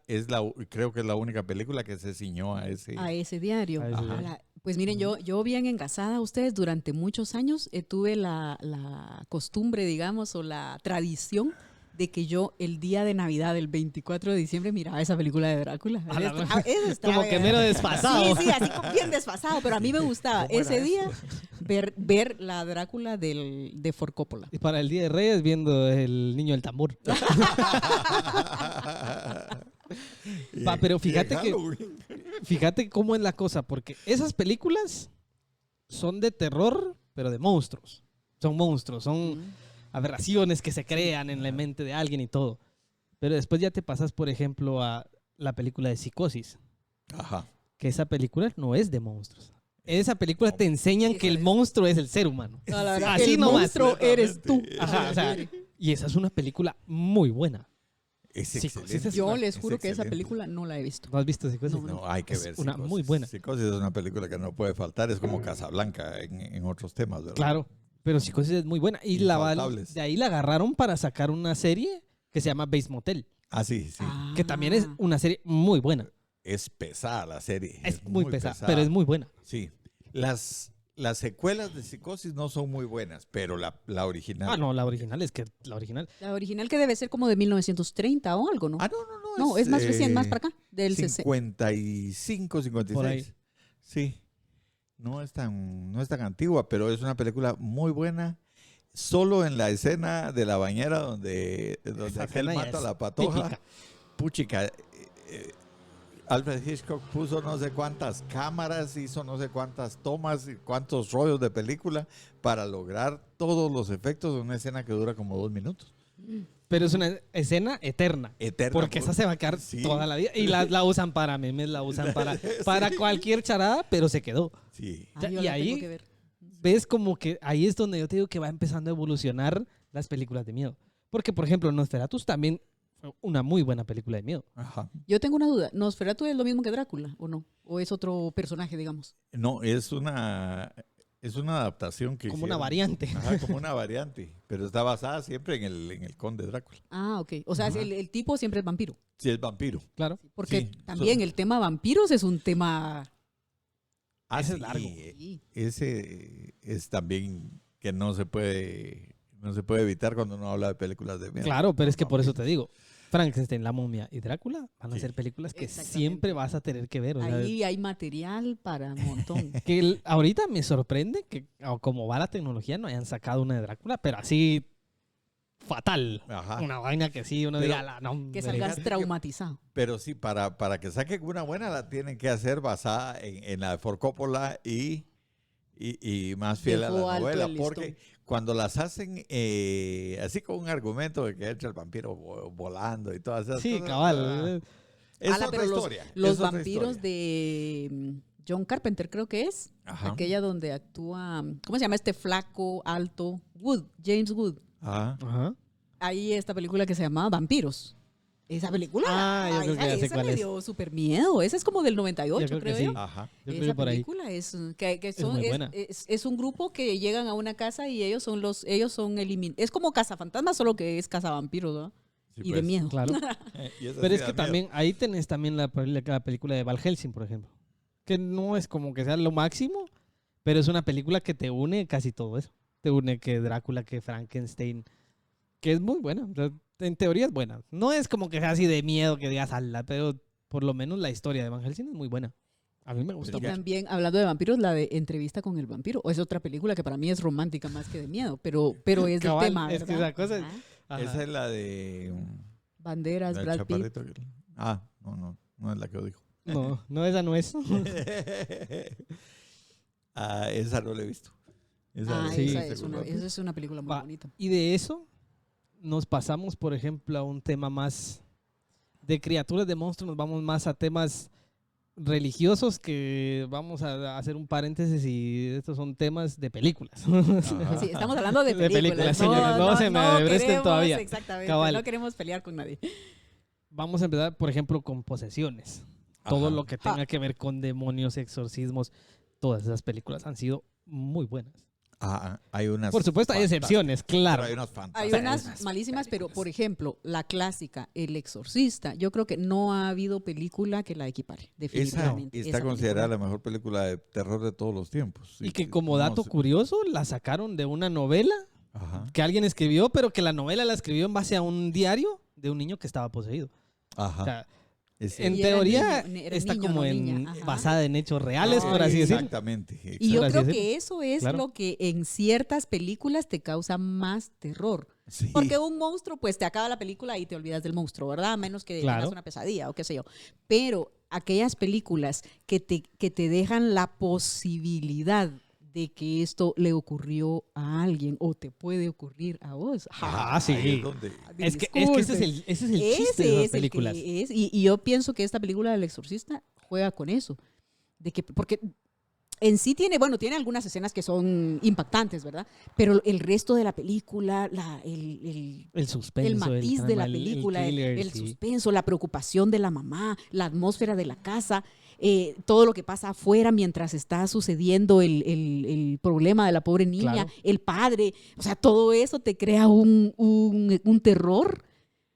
[SPEAKER 2] creo que es la única película que se ciñó a ese.
[SPEAKER 3] A ese diario.
[SPEAKER 1] A ese
[SPEAKER 2] diario.
[SPEAKER 3] Pues miren, yo bien engasada a ustedes durante muchos años tuve la costumbre, digamos, o la tradición de que yo el día de Navidad, el 24 de diciembre, miraba esa película de Drácula.
[SPEAKER 1] A la
[SPEAKER 3] Eso estaba-
[SPEAKER 1] Como que mero desfasado.
[SPEAKER 3] Sí, sí, así como bien desfasado, pero a mí me gustaba
[SPEAKER 2] ¿Cómo era
[SPEAKER 3] ese
[SPEAKER 2] eso?
[SPEAKER 3] día ver la Drácula de Ford Coppola.
[SPEAKER 1] Y para el Día de Reyes viendo el niño del tambor. Va, pero fíjate que- Fíjate cómo es la cosa, porque esas películas son de terror, pero de monstruos. Son monstruos, son aberraciones que se crean en la mente de alguien y todo. Pero después ya te pasas, por ejemplo, a la película de Psicosis,
[SPEAKER 2] Ajá.
[SPEAKER 1] que esa película no es de monstruos. En esa película te enseñan
[SPEAKER 3] Esa
[SPEAKER 1] que el
[SPEAKER 3] es.
[SPEAKER 1] monstruo es el ser humano.
[SPEAKER 3] No, la verdad,
[SPEAKER 1] Así
[SPEAKER 3] el
[SPEAKER 1] nomás.
[SPEAKER 3] monstruo eres tú.
[SPEAKER 1] Ajá, o sea, y esa es una película muy buena.
[SPEAKER 2] Es
[SPEAKER 1] Psicosis
[SPEAKER 2] excelente.
[SPEAKER 1] es
[SPEAKER 3] Yo
[SPEAKER 1] una-
[SPEAKER 3] les
[SPEAKER 2] es
[SPEAKER 3] juro que esa
[SPEAKER 2] excelente.
[SPEAKER 3] película no la he visto.
[SPEAKER 1] ¿No has visto Psicosis?
[SPEAKER 3] No,
[SPEAKER 2] No, hay que
[SPEAKER 1] Es
[SPEAKER 2] ver.
[SPEAKER 1] una
[SPEAKER 2] Psicosis.
[SPEAKER 1] muy buena.
[SPEAKER 2] Psicosis es una película que no puede faltar. Es como Casablanca en otros temas, ¿verdad?
[SPEAKER 1] Claro, pero Psicosis es muy buena. Y
[SPEAKER 2] Infaltables.
[SPEAKER 1] de ahí la agarraron para sacar una serie que se llama Bates Motel,
[SPEAKER 2] Ah, sí, sí.
[SPEAKER 1] que también es
[SPEAKER 3] Ah.
[SPEAKER 1] una serie muy buena.
[SPEAKER 2] Es pesada la serie.
[SPEAKER 1] Es muy pesada, pero es muy buena.
[SPEAKER 2] Sí. Las secuelas de Psicosis no son muy buenas, pero la original.
[SPEAKER 1] Ah, no, la original es que la original.
[SPEAKER 3] La original que debe ser como de 1930 o algo, ¿no?
[SPEAKER 2] Ah, no.
[SPEAKER 3] No, es más reciente, más para acá. Del
[SPEAKER 2] 55, 56.
[SPEAKER 1] Por ahí.
[SPEAKER 2] Sí. No es tan antigua, pero es una película muy buena. Solo en la escena de la bañera donde
[SPEAKER 1] Esa
[SPEAKER 2] aquel
[SPEAKER 1] escena ya
[SPEAKER 2] mata a
[SPEAKER 1] es
[SPEAKER 2] la patoja.
[SPEAKER 1] típica.
[SPEAKER 2] Puchica. Alfred Hitchcock puso no sé cuántas cámaras, hizo no sé cuántas tomas y cuántos rollos de película para lograr todos los efectos de una escena que dura como 2 minutos.
[SPEAKER 1] Pero es una escena eterna.
[SPEAKER 2] Eterna.
[SPEAKER 1] Porque esa se va a quedar
[SPEAKER 2] Sí.
[SPEAKER 1] toda la vida. Y la usan para memes, la usan para cualquier charada, pero se quedó.
[SPEAKER 2] Sí.
[SPEAKER 3] Ah, yo
[SPEAKER 1] y
[SPEAKER 3] la
[SPEAKER 1] ahí-
[SPEAKER 3] tengo que ver.
[SPEAKER 1] Ves como que ahí es donde yo te digo que va empezando a evolucionar las películas de miedo. Porque, por ejemplo, Nosferatu también fue una muy buena película de miedo.
[SPEAKER 2] Ajá.
[SPEAKER 3] Yo tengo una duda. ¿Nosferatu es lo mismo que Drácula o no? ¿O es otro personaje, digamos?
[SPEAKER 2] No, es una adaptación que
[SPEAKER 1] Como una
[SPEAKER 2] hicieron.
[SPEAKER 1] variante.
[SPEAKER 2] Ajá, como una variante, pero está basada siempre en el Conde Drácula.
[SPEAKER 3] Ah, ok. O sea,
[SPEAKER 2] Ajá.
[SPEAKER 3] el tipo siempre es vampiro.
[SPEAKER 2] Sí, es vampiro.
[SPEAKER 1] Claro.
[SPEAKER 3] Porque
[SPEAKER 2] Sí,
[SPEAKER 3] también
[SPEAKER 2] so-
[SPEAKER 3] el tema vampiros es un tema...
[SPEAKER 1] Ese
[SPEAKER 2] sí,
[SPEAKER 1] es largo.
[SPEAKER 3] Sí.
[SPEAKER 2] Ese es también que no se puede evitar cuando uno habla de películas de miedo.
[SPEAKER 1] Claro, pero es que por eso te digo. Frankenstein, La Momia y Drácula van a
[SPEAKER 2] Sí.
[SPEAKER 1] ser películas que
[SPEAKER 3] Exactamente.
[SPEAKER 1] siempre vas a tener que ver. O sea,
[SPEAKER 3] Ahí hay material para un montón.
[SPEAKER 1] que ahorita me sorprende que, como va la tecnología, no hayan sacado una de Drácula, pero así fatal.
[SPEAKER 2] Ajá.
[SPEAKER 1] Una vaina que sí, uno
[SPEAKER 2] Pero
[SPEAKER 1] diga, "La, no,
[SPEAKER 3] Que
[SPEAKER 1] hombre".
[SPEAKER 3] salgas
[SPEAKER 2] Fíjate que-
[SPEAKER 3] traumatizado.
[SPEAKER 2] Pero sí, para que saquen una buena la tienen que hacer basada en la de Ford Coppola y más fiel a
[SPEAKER 3] Dejó
[SPEAKER 2] la
[SPEAKER 3] alto
[SPEAKER 2] novela.
[SPEAKER 3] el
[SPEAKER 2] Porque
[SPEAKER 3] listón.
[SPEAKER 2] cuando las hacen así con un argumento de que entra el vampiro volando y todas esas
[SPEAKER 1] Sí,
[SPEAKER 2] cosas.
[SPEAKER 1] cabal.
[SPEAKER 2] Es
[SPEAKER 3] Ala,
[SPEAKER 2] otra
[SPEAKER 3] pero
[SPEAKER 2] historia.
[SPEAKER 3] los
[SPEAKER 2] es otra
[SPEAKER 3] vampiros
[SPEAKER 2] historia.
[SPEAKER 3] de John Carpenter, creo que es.
[SPEAKER 2] Ajá.
[SPEAKER 3] Aquella donde actúa, ¿cómo se llama este flaco, alto? Wood, James Wood.
[SPEAKER 2] Ajá.
[SPEAKER 1] Ajá.
[SPEAKER 3] Hay esta película que se llama Vampiros. Esa película,
[SPEAKER 1] Yo creo que ya sé
[SPEAKER 3] esa
[SPEAKER 1] cuál
[SPEAKER 3] me
[SPEAKER 1] es.
[SPEAKER 3] dio súper miedo. Esa es como del 98,
[SPEAKER 1] Yo creo que
[SPEAKER 3] creo
[SPEAKER 1] sí.
[SPEAKER 3] yo.
[SPEAKER 2] Ajá.
[SPEAKER 1] Yo creo
[SPEAKER 3] Esa
[SPEAKER 1] que por ahí.
[SPEAKER 3] película es que son,
[SPEAKER 1] muy buena.
[SPEAKER 3] es un grupo que llegan a una casa y ellos son es como cazafantasmas, solo que es cazavampiros, ¿no?
[SPEAKER 2] Sí,
[SPEAKER 3] Y de
[SPEAKER 2] pues.
[SPEAKER 3] miedo.
[SPEAKER 1] Claro.
[SPEAKER 2] Y esa
[SPEAKER 1] Pero
[SPEAKER 2] sí
[SPEAKER 1] es
[SPEAKER 2] da
[SPEAKER 1] que
[SPEAKER 2] miedo.
[SPEAKER 1] también, ahí tenés también la película de Van Helsing, por ejemplo. Que no es como que sea lo máximo, pero es una película que te une casi todo eso. Te une que Drácula, que Frankenstein, que es muy buena. O sea, en teoría es buena. No es como que sea así de miedo que digas ala, pero por lo menos la historia de Van Helsing es muy buena. A mí me gustó
[SPEAKER 3] Y
[SPEAKER 2] ya.
[SPEAKER 1] mucho.
[SPEAKER 3] también, hablando de vampiros, la de Entrevista con el vampiro. Es otra película que para mí es romántica más que de miedo, pero es del
[SPEAKER 1] Cabal,
[SPEAKER 3] tema,
[SPEAKER 1] es que
[SPEAKER 3] ¿verdad?
[SPEAKER 1] esa cosa es-
[SPEAKER 3] Ajá.
[SPEAKER 1] Ajá.
[SPEAKER 2] Esa es la de.
[SPEAKER 3] Banderas,
[SPEAKER 2] La del
[SPEAKER 3] Brad Pitt.
[SPEAKER 2] chaparrito. No es la que dijo.
[SPEAKER 1] No, no, esa no es.
[SPEAKER 2] Esa no la he visto. Esa
[SPEAKER 1] Sí.
[SPEAKER 3] Esa es una película muy
[SPEAKER 1] Va.
[SPEAKER 3] bonita.
[SPEAKER 1] Y de eso nos pasamos, por ejemplo, a un tema más de criaturas de monstruos, nos vamos más a temas religiosos que vamos a hacer un paréntesis y estos son temas de películas.
[SPEAKER 2] Ajá.
[SPEAKER 3] Sí, estamos hablando de
[SPEAKER 1] De
[SPEAKER 3] películas.
[SPEAKER 1] películas, señores, no se me abresten
[SPEAKER 3] queremos,
[SPEAKER 1] todavía.
[SPEAKER 3] Exactamente,
[SPEAKER 1] Cabal.
[SPEAKER 3] no queremos pelear con nadie.
[SPEAKER 1] Vamos a empezar, por ejemplo, con posesiones. Todo
[SPEAKER 2] Ajá.
[SPEAKER 1] lo que tenga que ver con demonios, exorcismos, todas esas películas han sido muy buenas.
[SPEAKER 2] Hay unas.
[SPEAKER 1] Por supuesto, hay
[SPEAKER 2] fantásticas,
[SPEAKER 1] excepciones, claro.
[SPEAKER 2] pero hay unas
[SPEAKER 3] Hay
[SPEAKER 2] fantásticas.
[SPEAKER 3] unas malísimas, pero por ejemplo, la clásica, El Exorcista, yo creo que no ha habido película que la equipare,
[SPEAKER 2] Esa
[SPEAKER 3] definitivamente.
[SPEAKER 2] está
[SPEAKER 3] Esa
[SPEAKER 2] considerada
[SPEAKER 3] película.
[SPEAKER 2] la mejor película de terror de todos los tiempos.
[SPEAKER 1] Y que como dato curioso, la sacaron de una novela
[SPEAKER 2] Ajá.
[SPEAKER 1] que alguien escribió, pero que la novela la escribió en base a un diario de un niño que estaba poseído.
[SPEAKER 2] Ajá.
[SPEAKER 1] O sea,
[SPEAKER 2] Es
[SPEAKER 1] en
[SPEAKER 3] Y era
[SPEAKER 1] teoría
[SPEAKER 3] niño, era
[SPEAKER 1] está
[SPEAKER 3] niño,
[SPEAKER 1] como
[SPEAKER 3] no
[SPEAKER 1] en
[SPEAKER 3] niña, ajá.
[SPEAKER 1] basada en hechos reales,
[SPEAKER 3] Ay,
[SPEAKER 1] por así decirlo.
[SPEAKER 2] Exactamente.
[SPEAKER 3] Y yo
[SPEAKER 1] Por así
[SPEAKER 3] creo
[SPEAKER 1] decirlo.
[SPEAKER 3] que eso es
[SPEAKER 1] Claro.
[SPEAKER 3] lo que en ciertas películas te causa más terror.
[SPEAKER 2] Sí.
[SPEAKER 3] Porque un monstruo, pues te acaba la película y te olvidas del monstruo, ¿verdad? A menos que
[SPEAKER 1] Claro.
[SPEAKER 3] tengas una pesadilla o qué sé yo. Pero aquellas películas que te dejan la posibilidad de que esto le ocurrió a alguien o te puede ocurrir a vos.
[SPEAKER 1] Ah, sí.
[SPEAKER 2] Ahí es donde-
[SPEAKER 1] Es que ese es el chiste de
[SPEAKER 3] Ese
[SPEAKER 1] esas
[SPEAKER 3] es el
[SPEAKER 1] películas.
[SPEAKER 3] que es. Y yo pienso que esta película del Exorcista juega con eso. Porque en sí tiene algunas escenas que son impactantes, ¿verdad? Pero el resto de la película,
[SPEAKER 1] El suspenso.
[SPEAKER 3] el matiz de la
[SPEAKER 1] trama,
[SPEAKER 3] película,
[SPEAKER 1] thriller,
[SPEAKER 3] el
[SPEAKER 1] sí.
[SPEAKER 3] suspenso, la preocupación de la mamá, la atmósfera de la casa, todo lo que pasa afuera mientras está sucediendo el problema de la pobre niña,
[SPEAKER 1] Claro.
[SPEAKER 3] el padre, o sea, todo eso te crea un terror,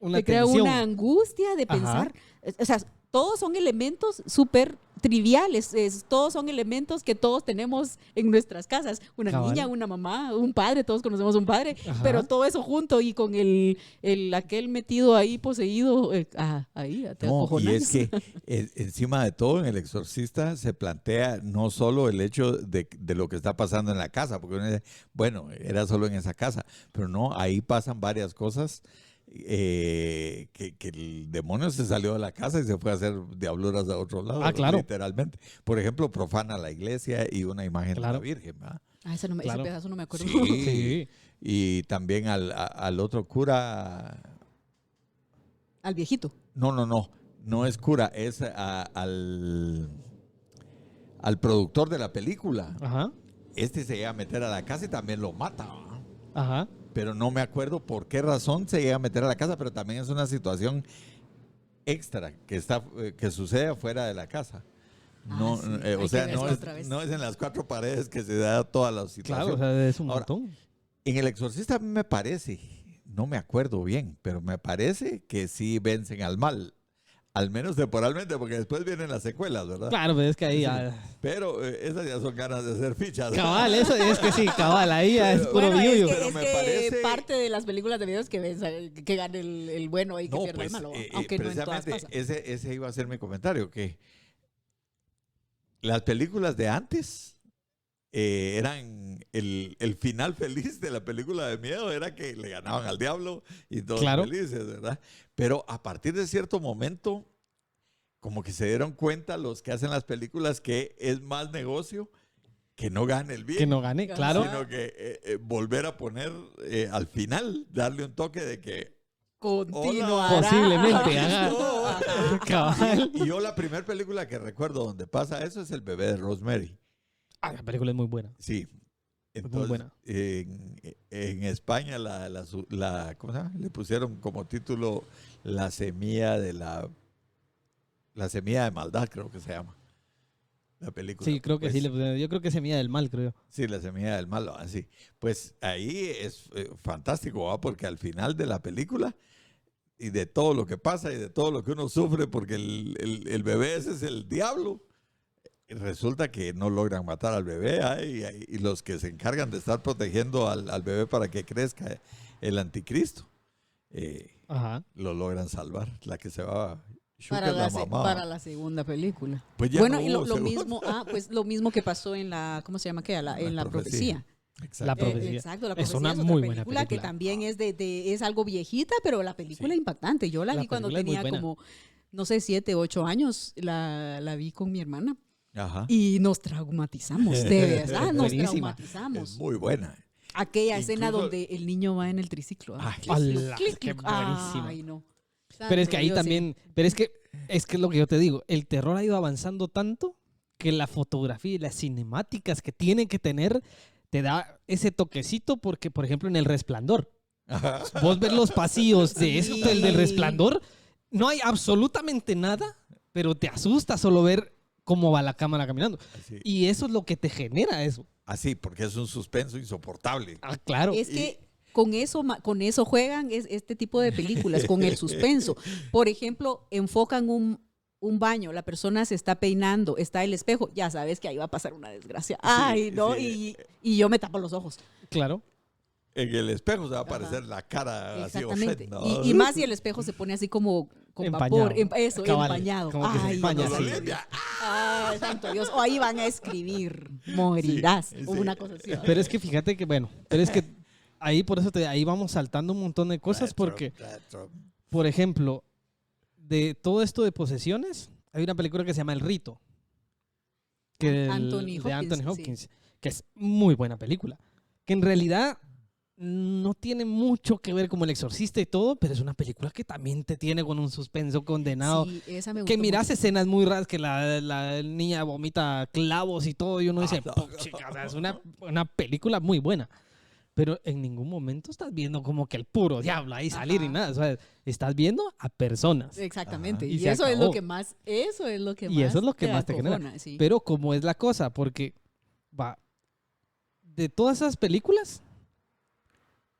[SPEAKER 1] Una
[SPEAKER 3] te crea
[SPEAKER 1] tensión.
[SPEAKER 3] una angustia de
[SPEAKER 1] Ajá.
[SPEAKER 3] pensar, o sea, todos son elementos súper triviales, todos son elementos que todos tenemos en nuestras casas, una
[SPEAKER 1] Cabal.
[SPEAKER 3] niña, una mamá, un padre, todos conocemos un padre,
[SPEAKER 1] Ajá.
[SPEAKER 3] pero todo eso junto y con aquel metido ahí poseído, ahí te
[SPEAKER 2] No, y
[SPEAKER 3] acojonas.
[SPEAKER 2] es que encima de todo en El Exorcista se plantea no solo el hecho de lo que está pasando en la casa, porque uno dice, bueno, era solo en esa casa, pero no, ahí pasan varias cosas que el demonio se salió de la casa y se fue a hacer diabluras a otro lado,
[SPEAKER 1] Claro.
[SPEAKER 2] literalmente. Por ejemplo, profana la iglesia y una imagen
[SPEAKER 1] Claro.
[SPEAKER 2] de la Virgen, ¿verdad?
[SPEAKER 3] Ese
[SPEAKER 1] Claro.
[SPEAKER 3] pedazo no me acuerdo.
[SPEAKER 2] Sí.
[SPEAKER 1] Sí.
[SPEAKER 2] Y también al otro cura.
[SPEAKER 3] Al viejito.
[SPEAKER 2] No es cura, es al productor de la película.
[SPEAKER 1] Ajá.
[SPEAKER 2] Este se llega a meter a la casa y también lo mata, ¿va?
[SPEAKER 1] Ajá.
[SPEAKER 2] Pero no me acuerdo por qué razón se llega a meter a la casa, pero también es una situación extra que sucede afuera de la casa. No,
[SPEAKER 3] sí.
[SPEAKER 2] o
[SPEAKER 3] Hay
[SPEAKER 2] sea,
[SPEAKER 3] que verla otra vez.
[SPEAKER 2] no es en las cuatro paredes que se da toda la
[SPEAKER 1] Claro,
[SPEAKER 2] situación.
[SPEAKER 1] o sea, es un
[SPEAKER 2] Ahora,
[SPEAKER 1] montón.
[SPEAKER 2] En El Exorcista a mí me parece, no me acuerdo bien, pero me parece que sí vencen al mal. Al menos temporalmente, porque después vienen las secuelas, ¿verdad?
[SPEAKER 1] Claro, pero es que ahí
[SPEAKER 2] Sí.
[SPEAKER 1] ya...
[SPEAKER 2] Pero esas ya son ganas de hacer fichas.
[SPEAKER 1] Cabal, eso es que sí, cabal, ahí ya es
[SPEAKER 2] Pero-
[SPEAKER 1] puro
[SPEAKER 3] Bueno,
[SPEAKER 1] billuyo.
[SPEAKER 2] Pero
[SPEAKER 3] es
[SPEAKER 2] me
[SPEAKER 3] que
[SPEAKER 2] parece-
[SPEAKER 3] parte de las películas de videos que gane el bueno y que
[SPEAKER 2] No,
[SPEAKER 3] pierda
[SPEAKER 2] pues,
[SPEAKER 3] el malo, aunque no en todas
[SPEAKER 2] precisamente
[SPEAKER 3] pasa.
[SPEAKER 2] ese iba a ser mi comentario, que las películas de antes eran el final feliz de la película de miedo, era que le ganaban al diablo y todos
[SPEAKER 1] Claro.
[SPEAKER 2] felices, ¿verdad? Pero a partir de cierto momento, como que se dieron cuenta los que hacen las películas que es más negocio que no gane el bien.
[SPEAKER 1] Que no gane, claro.
[SPEAKER 2] Sino que volver a poner al final, darle un toque de que
[SPEAKER 3] Continuará.
[SPEAKER 1] Posiblemente, ajá.
[SPEAKER 3] Ajá.
[SPEAKER 1] Cabal.
[SPEAKER 2] Y yo la primera película que recuerdo donde pasa eso es El bebé de Rosemary.
[SPEAKER 1] Ah, la película es muy buena.
[SPEAKER 2] Sí.
[SPEAKER 1] muy
[SPEAKER 2] Entonces,
[SPEAKER 1] buena.
[SPEAKER 2] en España ¿cómo se llama? Le pusieron como título La semilla de maldad, creo que se llama. La película.
[SPEAKER 1] Sí, creo que
[SPEAKER 2] Pues,
[SPEAKER 1] sí. Yo creo que es Semilla del Mal, creo yo.
[SPEAKER 2] Sí, La semilla del mal, así. Pues ahí es fantástico, ¿va? Porque al final de la película y de todo lo que pasa y de todo lo que uno sufre, porque el bebé ese es el diablo, resulta que no logran matar al bebé, y los que se encargan de estar protegiendo al bebé para que crezca el anticristo,
[SPEAKER 1] Ajá.
[SPEAKER 2] lo logran salvar. La que se va... Shuka
[SPEAKER 3] Para
[SPEAKER 2] es la
[SPEAKER 3] la,
[SPEAKER 2] mamá.
[SPEAKER 3] para la segunda película.
[SPEAKER 2] Pues ya
[SPEAKER 3] Bueno,
[SPEAKER 2] no
[SPEAKER 3] y
[SPEAKER 2] hubo
[SPEAKER 3] lo
[SPEAKER 2] segunda.
[SPEAKER 3] mismo, pues lo mismo que pasó en la, ¿cómo se llama? ¿Qué? En la profecía.
[SPEAKER 2] Exacto.
[SPEAKER 1] La profecía.
[SPEAKER 3] Exacto, la
[SPEAKER 1] Es
[SPEAKER 3] profecía
[SPEAKER 1] una
[SPEAKER 3] otra
[SPEAKER 1] muy buena
[SPEAKER 3] película que
[SPEAKER 1] película.
[SPEAKER 3] también es algo viejita, pero la película
[SPEAKER 2] Sí.
[SPEAKER 3] es impactante. Yo la
[SPEAKER 1] La
[SPEAKER 3] vi cuando
[SPEAKER 1] película es muy
[SPEAKER 3] tenía
[SPEAKER 1] buena.
[SPEAKER 3] como, no sé, 7, 8 años. La vi con mi hermana
[SPEAKER 2] Ajá.
[SPEAKER 3] y nos traumatizamos, de verdad, nos
[SPEAKER 1] Buenísima.
[SPEAKER 3] traumatizamos.
[SPEAKER 2] Es muy buena.
[SPEAKER 3] Aquella escena
[SPEAKER 2] Incluso-
[SPEAKER 3] donde el niño va en el triciclo.
[SPEAKER 2] Ay,
[SPEAKER 1] ¡Hala!
[SPEAKER 3] Clic,
[SPEAKER 1] ¡Qué
[SPEAKER 3] clic.
[SPEAKER 1] buenísima!
[SPEAKER 3] Ay, no.
[SPEAKER 1] Pero es que
[SPEAKER 3] Santo
[SPEAKER 1] ahí
[SPEAKER 3] Dios, sí.
[SPEAKER 1] también, pero es que es lo que yo te digo, el terror ha ido avanzando tanto que la fotografía y las cinemáticas que tiene que tener te da ese toquecito porque, por ejemplo, en El Resplandor,
[SPEAKER 2] Ajá.
[SPEAKER 1] vos ves los pasillos de eso,
[SPEAKER 3] Sí.
[SPEAKER 1] del Resplandor, no hay absolutamente nada, pero te asusta solo ver cómo va la cámara caminando.
[SPEAKER 2] Así.
[SPEAKER 1] Y eso es lo que te genera eso.
[SPEAKER 2] Así, porque es un suspenso insoportable.
[SPEAKER 1] Ah, claro.
[SPEAKER 3] Es que con eso juegan este tipo de películas, con el suspenso. Por ejemplo, enfocan un baño, la persona se está peinando, está el espejo, ya sabes que ahí va a pasar una desgracia. Ay, no,
[SPEAKER 2] sí.
[SPEAKER 3] y yo me tapo los ojos.
[SPEAKER 1] Claro.
[SPEAKER 2] En el espejo se va a
[SPEAKER 3] Ajá.
[SPEAKER 2] aparecer la cara así
[SPEAKER 3] Exactamente.
[SPEAKER 2] horrenda.
[SPEAKER 3] Y más si el espejo se pone así como con
[SPEAKER 1] Empañado.
[SPEAKER 3] vapor, eso,
[SPEAKER 1] Cabal,
[SPEAKER 3] empañado.
[SPEAKER 1] como que se
[SPEAKER 3] Ay,
[SPEAKER 1] empaña
[SPEAKER 3] no,
[SPEAKER 1] así.
[SPEAKER 3] no, no. Ay, santo Dios. O ahí van a escribir, morirás,
[SPEAKER 2] Sí,
[SPEAKER 3] o
[SPEAKER 2] sí.
[SPEAKER 3] una cosa así. ¿verdad?
[SPEAKER 1] Pero es que fíjate que, bueno, pero es que ahí por eso ahí vamos saltando un montón de cosas porque, por ejemplo, de todo esto de posesiones, hay una película que se llama El Rito.
[SPEAKER 3] Anthony
[SPEAKER 1] de Anthony
[SPEAKER 3] Hopkins,
[SPEAKER 1] Hopkins, que es muy buena película. Que en realidad no tiene mucho que ver como El Exorcista y todo, pero es una película que también te tiene con un suspenso condenado.
[SPEAKER 3] Sí, esa me
[SPEAKER 1] Que
[SPEAKER 3] gustó
[SPEAKER 1] miras
[SPEAKER 3] mucho.
[SPEAKER 1] escenas muy raras que la niña vomita clavos y todo y uno dice,
[SPEAKER 2] no.
[SPEAKER 1] "Puchica", o sea, es una película muy buena. Pero en ningún momento estás viendo como que el puro diablo ahí salir y
[SPEAKER 3] Ajá.
[SPEAKER 1] nada. O sea, estás viendo a personas.
[SPEAKER 3] Exactamente.
[SPEAKER 1] Ajá.
[SPEAKER 3] Y,
[SPEAKER 1] Y se
[SPEAKER 3] eso es
[SPEAKER 1] acabó.
[SPEAKER 3] lo que más, eso es lo que más.
[SPEAKER 1] Y eso es lo que más te genera.
[SPEAKER 3] acojona, sí.
[SPEAKER 1] Pero como es la cosa, porque va, de todas esas películas,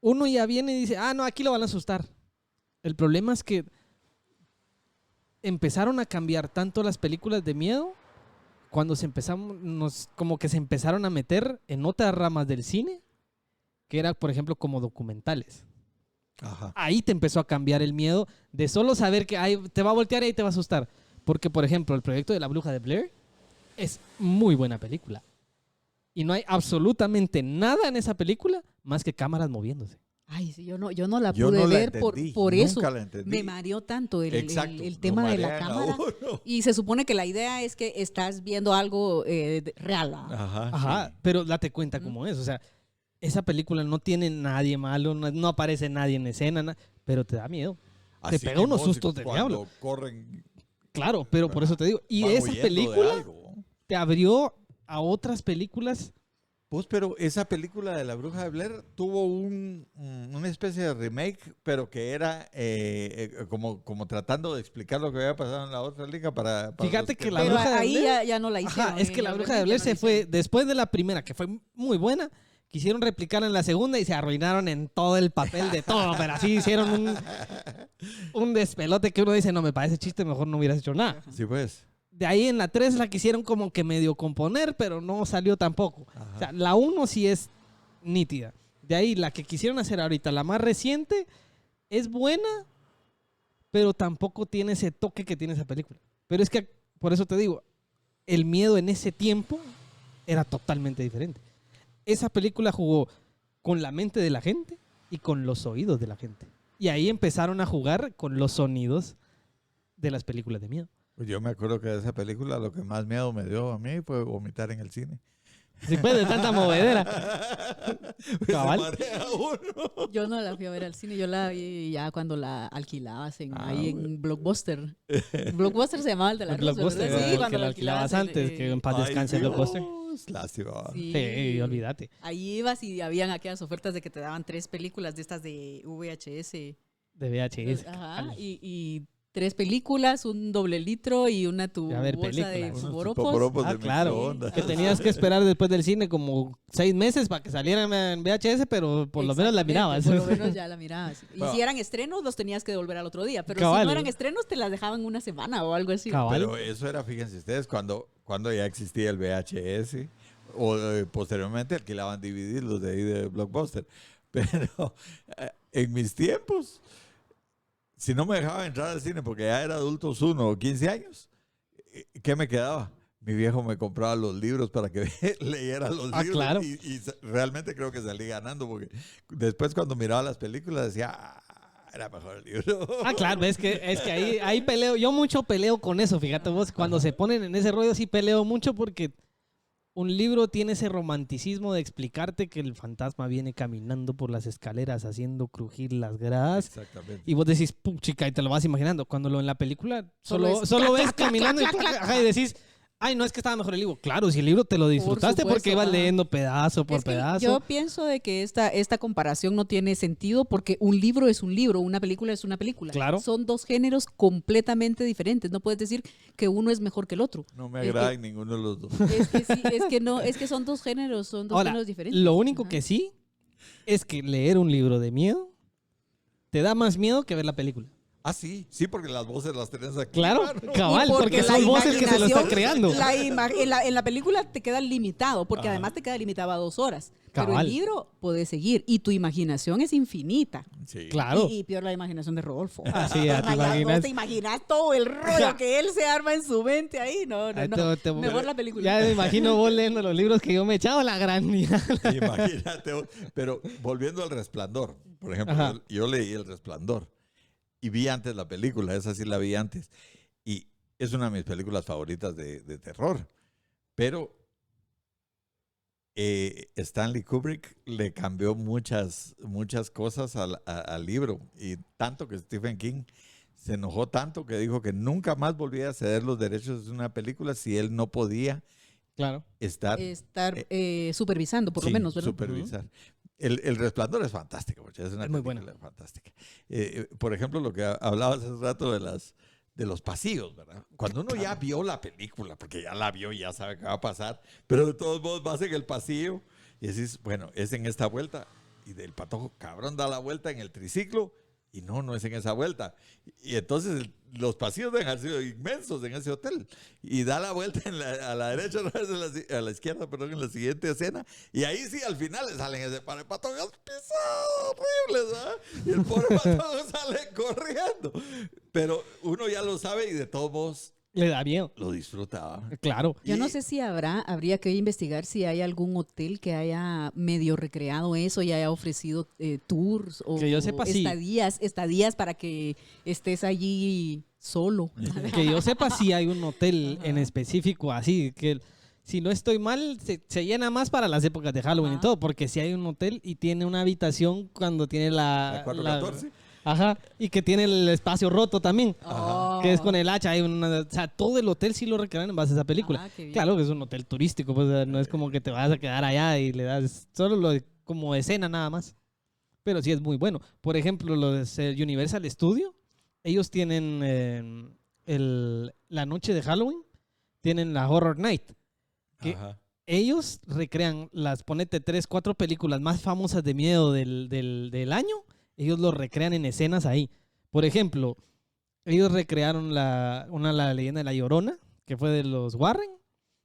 [SPEAKER 1] uno ya viene y dice, ah, no, aquí lo van a asustar. El problema es que empezaron a cambiar tanto las películas de miedo cuando como que se empezaron a meter en otras ramas del cine, que era, por ejemplo, como documentales.
[SPEAKER 2] Ajá.
[SPEAKER 1] Ahí te empezó a cambiar el miedo de solo saber que ahí te va a voltear y ahí te va a asustar. Porque, por ejemplo, el proyecto de La Bruja de Blair es muy buena película. Y no hay absolutamente nada en esa película más que cámaras moviéndose.
[SPEAKER 3] Ay, sí, yo no la
[SPEAKER 2] Yo
[SPEAKER 3] pude
[SPEAKER 2] no la
[SPEAKER 3] ver
[SPEAKER 2] entendí,
[SPEAKER 3] por eso.
[SPEAKER 2] nunca la entendí.
[SPEAKER 3] Me mareó tanto el
[SPEAKER 2] Exacto,
[SPEAKER 3] el
[SPEAKER 2] lo
[SPEAKER 3] tema de la
[SPEAKER 2] marean a
[SPEAKER 3] cámara.
[SPEAKER 2] uno.
[SPEAKER 3] Y se supone que la idea es que estás viendo algo real.
[SPEAKER 2] Ajá.
[SPEAKER 1] Ajá,
[SPEAKER 2] sí.
[SPEAKER 1] pero date cuenta
[SPEAKER 3] Ujú.
[SPEAKER 1] cómo es. O sea, esa película no tiene nadie malo, no aparece nadie en escena, pero te da miedo. Te
[SPEAKER 2] Así
[SPEAKER 1] pega unos
[SPEAKER 2] mismo,
[SPEAKER 1] sustos de
[SPEAKER 2] cuando
[SPEAKER 1] diablo.
[SPEAKER 2] corren,
[SPEAKER 1] Claro, pero por eso te digo. Y
[SPEAKER 2] van
[SPEAKER 1] esa
[SPEAKER 2] huyendo de
[SPEAKER 1] película
[SPEAKER 2] algo.
[SPEAKER 1] te abrió a otras películas.
[SPEAKER 2] Pues, pero esa película de La Bruja de Blair tuvo una especie de remake, pero que era como tratando de explicar lo que había pasado en la otra liga para
[SPEAKER 1] Fíjate
[SPEAKER 2] los
[SPEAKER 1] que La
[SPEAKER 3] Pero
[SPEAKER 1] Bruja de
[SPEAKER 3] ahí
[SPEAKER 1] Blair-
[SPEAKER 3] ya no la hicieron.
[SPEAKER 1] Ajá, es que
[SPEAKER 3] en
[SPEAKER 1] La
[SPEAKER 3] el
[SPEAKER 1] Bruja de
[SPEAKER 3] remake
[SPEAKER 1] Blair
[SPEAKER 3] ya no
[SPEAKER 1] se
[SPEAKER 3] la
[SPEAKER 1] fue
[SPEAKER 3] hicieron.
[SPEAKER 1] después de la primera, que fue muy buena, quisieron replicar en la segunda y se arruinaron en todo el papel de todo, pero así hicieron un despelote que uno dice, no, me parece chiste, mejor no hubieras hecho nada.
[SPEAKER 2] Sí, pues.
[SPEAKER 1] De ahí en la 3 la quisieron como que medio componer, pero no salió tampoco.
[SPEAKER 2] Ajá.
[SPEAKER 1] O sea, la 1 sí es nítida. De ahí la que quisieron hacer ahorita, la más reciente, es buena, pero tampoco tiene ese toque que tiene esa película. Pero es que, por eso te digo, el miedo en ese tiempo era totalmente diferente. Esa película jugó con la mente de la gente y con los oídos de la gente. Y ahí empezaron a jugar con los sonidos de las películas de miedo.
[SPEAKER 2] Pues yo me acuerdo que de esa película lo que más miedo me dio a mí fue vomitar en el cine.
[SPEAKER 1] Sí, pues, de tanta movedera. Cabal.
[SPEAKER 2] Se marea uno.
[SPEAKER 3] Yo no la fui a ver al cine, yo la vi ya cuando la alquilabas ahí
[SPEAKER 2] bueno.
[SPEAKER 3] en Blockbuster. Blockbuster se llamaba el de la
[SPEAKER 1] El
[SPEAKER 3] Rosa,
[SPEAKER 1] Blockbuster,
[SPEAKER 3] ¿verdad? Sí,
[SPEAKER 1] el
[SPEAKER 3] cuando
[SPEAKER 1] que lo alquilabas antes, que en paz descanse el
[SPEAKER 2] Dios,
[SPEAKER 1] Blockbuster.
[SPEAKER 2] Lástima.
[SPEAKER 1] Sí, olvídate.
[SPEAKER 3] Ahí ibas y habían aquellas ofertas de que te daban 3 películas de estas de VHS.
[SPEAKER 1] De VHS.
[SPEAKER 3] Ajá, y 3 películas, un doble litro y una tu
[SPEAKER 1] A ver,
[SPEAKER 3] bolsa de
[SPEAKER 1] películas.
[SPEAKER 3] poporopos.
[SPEAKER 2] Poporopos
[SPEAKER 1] Ah,
[SPEAKER 2] de
[SPEAKER 1] claro.
[SPEAKER 2] microondas.
[SPEAKER 1] Que tenías que esperar después del cine como 6 meses para que salieran en VHS, pero por lo menos la mirabas.
[SPEAKER 3] Por lo menos ya la mirabas. Y
[SPEAKER 2] Bueno.
[SPEAKER 3] si eran estrenos, los tenías que devolver al otro día. Pero
[SPEAKER 1] Cabal.
[SPEAKER 3] si no eran estrenos, te las dejaban una semana o algo así.
[SPEAKER 1] Cabal.
[SPEAKER 2] Pero eso era, fíjense ustedes, cuando ya existía el VHS o posteriormente alquilaban DVD los de ahí de Blockbuster. Pero en mis tiempos, si no me dejaban entrar al cine porque ya era adultos 1 o 15 años, ¿qué me quedaba? Mi viejo me compraba los libros para que leyera los libros.
[SPEAKER 1] Claro.
[SPEAKER 2] Y realmente creo que salí ganando porque después cuando miraba las películas decía, era mejor el libro.
[SPEAKER 1] Ah, claro, es que ahí peleo. Yo mucho peleo con eso, fíjate vos. Cuando se ponen en ese rollo sí peleo mucho porque un libro tiene ese romanticismo de explicarte que el fantasma viene caminando por las escaleras haciendo crujir las gradas.
[SPEAKER 2] Exactamente.
[SPEAKER 1] Y vos decís, chica, y te lo vas imaginando. Cuando en la película
[SPEAKER 3] Solo
[SPEAKER 1] solo
[SPEAKER 3] es
[SPEAKER 1] ves
[SPEAKER 3] clac, clac,
[SPEAKER 1] caminando
[SPEAKER 3] clac,
[SPEAKER 1] y,
[SPEAKER 3] clac, clac.
[SPEAKER 1] ajá, y decís, ay, no, es que estaba mejor el libro. Claro, si el libro te lo disfrutaste
[SPEAKER 3] supuesto,
[SPEAKER 1] porque ibas
[SPEAKER 3] ajá.
[SPEAKER 1] leyendo pedazo por
[SPEAKER 3] Es que
[SPEAKER 1] pedazo.
[SPEAKER 3] yo pienso de que esta comparación no tiene sentido porque un libro es un libro, una película es una película.
[SPEAKER 1] Claro.
[SPEAKER 3] Son 2 géneros completamente diferentes. No puedes decir que uno es mejor que el otro.
[SPEAKER 2] No me
[SPEAKER 3] Es
[SPEAKER 2] agrada
[SPEAKER 3] que-
[SPEAKER 2] en ninguno de los dos.
[SPEAKER 3] Es que sí, es que no, es que son 2 géneros, son 2
[SPEAKER 1] Ahora,
[SPEAKER 3] géneros diferentes.
[SPEAKER 1] lo único
[SPEAKER 3] Ajá.
[SPEAKER 1] que sí es que leer un libro de miedo te da más miedo que ver la película.
[SPEAKER 2] Ah, sí, porque las voces las tenés aquí.
[SPEAKER 1] Claro, cabal,
[SPEAKER 3] Y
[SPEAKER 1] porque
[SPEAKER 3] la
[SPEAKER 1] son voces que se lo están
[SPEAKER 3] imaginación,
[SPEAKER 1] creando.
[SPEAKER 3] en la película te queda limitado, porque
[SPEAKER 2] Ajá.
[SPEAKER 3] además te queda limitado a 2 horas. Pero
[SPEAKER 1] Cabal.
[SPEAKER 3] el libro puede seguir y tu imaginación es infinita.
[SPEAKER 2] Sí.
[SPEAKER 1] Claro.
[SPEAKER 3] Y peor la imaginación de Rodolfo.
[SPEAKER 1] Así, ya te
[SPEAKER 3] Vaya,
[SPEAKER 1] imaginas.
[SPEAKER 3] ¿no te imaginas todo el rollo que él se arma en su mente ahí? No.
[SPEAKER 1] Ahí
[SPEAKER 3] Mejor la película.
[SPEAKER 1] Ya me imagino vos leyendo los libros que yo me echaba la gran mía.
[SPEAKER 2] Imagínate. Pero volviendo al Resplandor, por ejemplo,
[SPEAKER 1] Ajá.
[SPEAKER 2] yo leí El Resplandor y vi antes la película, esa sí la vi antes. Y es una de mis películas favoritas de terror. Pero Stanley Kubrick le cambió muchas cosas al libro. Y tanto que Stephen King se enojó tanto que dijo que nunca más volvía a ceder los derechos de una película si él no podía
[SPEAKER 1] Claro.
[SPEAKER 2] estar
[SPEAKER 3] Supervisando, por lo
[SPEAKER 2] sí,
[SPEAKER 3] menos, ¿verdad?
[SPEAKER 2] supervisar. El Resplandor es fantástico, porque es una
[SPEAKER 1] Es muy
[SPEAKER 2] película fantástica. Por ejemplo, lo que hablabas hace rato de los pasillos, ¿verdad? Cuando uno ya vio la película, porque ya la vio y ya sabe qué va a pasar, pero de todos modos vas en el pasillo y decís, bueno, es en esta vuelta, y del patojo, cabrón, da la vuelta en el triciclo, y no es en esa vuelta. Y entonces los pasillos deben haber sido inmensos en ese hotel. Y da la vuelta a la derecha, a la izquierda, perdón, en la siguiente escena. Y ahí sí, al final le salen ese par de patojos pisados horribles, ¿verdad? Y el pobre patojo sale corriendo. Pero uno ya lo sabe y de todos modos
[SPEAKER 1] Le da miedo.
[SPEAKER 2] lo disfruta. ¿verdad?
[SPEAKER 1] Claro.
[SPEAKER 3] Yo
[SPEAKER 2] Y-
[SPEAKER 3] no sé si habría que investigar si hay algún hotel que haya medio recreado eso y haya ofrecido tours o
[SPEAKER 1] Que yo sepa, sí.
[SPEAKER 3] estadías para que estés allí solo.
[SPEAKER 1] Que yo sepa si hay un hotel en específico así, que si no estoy mal, se llena más para las épocas de Halloween y
[SPEAKER 3] Ajá.
[SPEAKER 1] todo, porque si hay un hotel y tiene una habitación cuando tiene
[SPEAKER 2] La 414.
[SPEAKER 1] Ajá, y que tiene el espacio roto también.
[SPEAKER 3] Oh.
[SPEAKER 1] Que es con el hacha, o sea, todo el hotel sí lo recrean en base a esa película.
[SPEAKER 3] Ah, qué bien.
[SPEAKER 1] Claro que es un hotel turístico, pues o sea, no es como que te vas a quedar allá y le das solo como escena nada más. Pero sí es muy bueno. Por ejemplo, los Universal Studio, ellos tienen la noche de Halloween, tienen la Horror Night. ¿Qué?
[SPEAKER 2] Ajá.
[SPEAKER 1] ellos recrean ponete 3, 4 películas más famosas de miedo del año, ellos lo recrean en escenas ahí. Por ejemplo, ellos recrearon la leyenda de La Llorona, que fue de los Warren.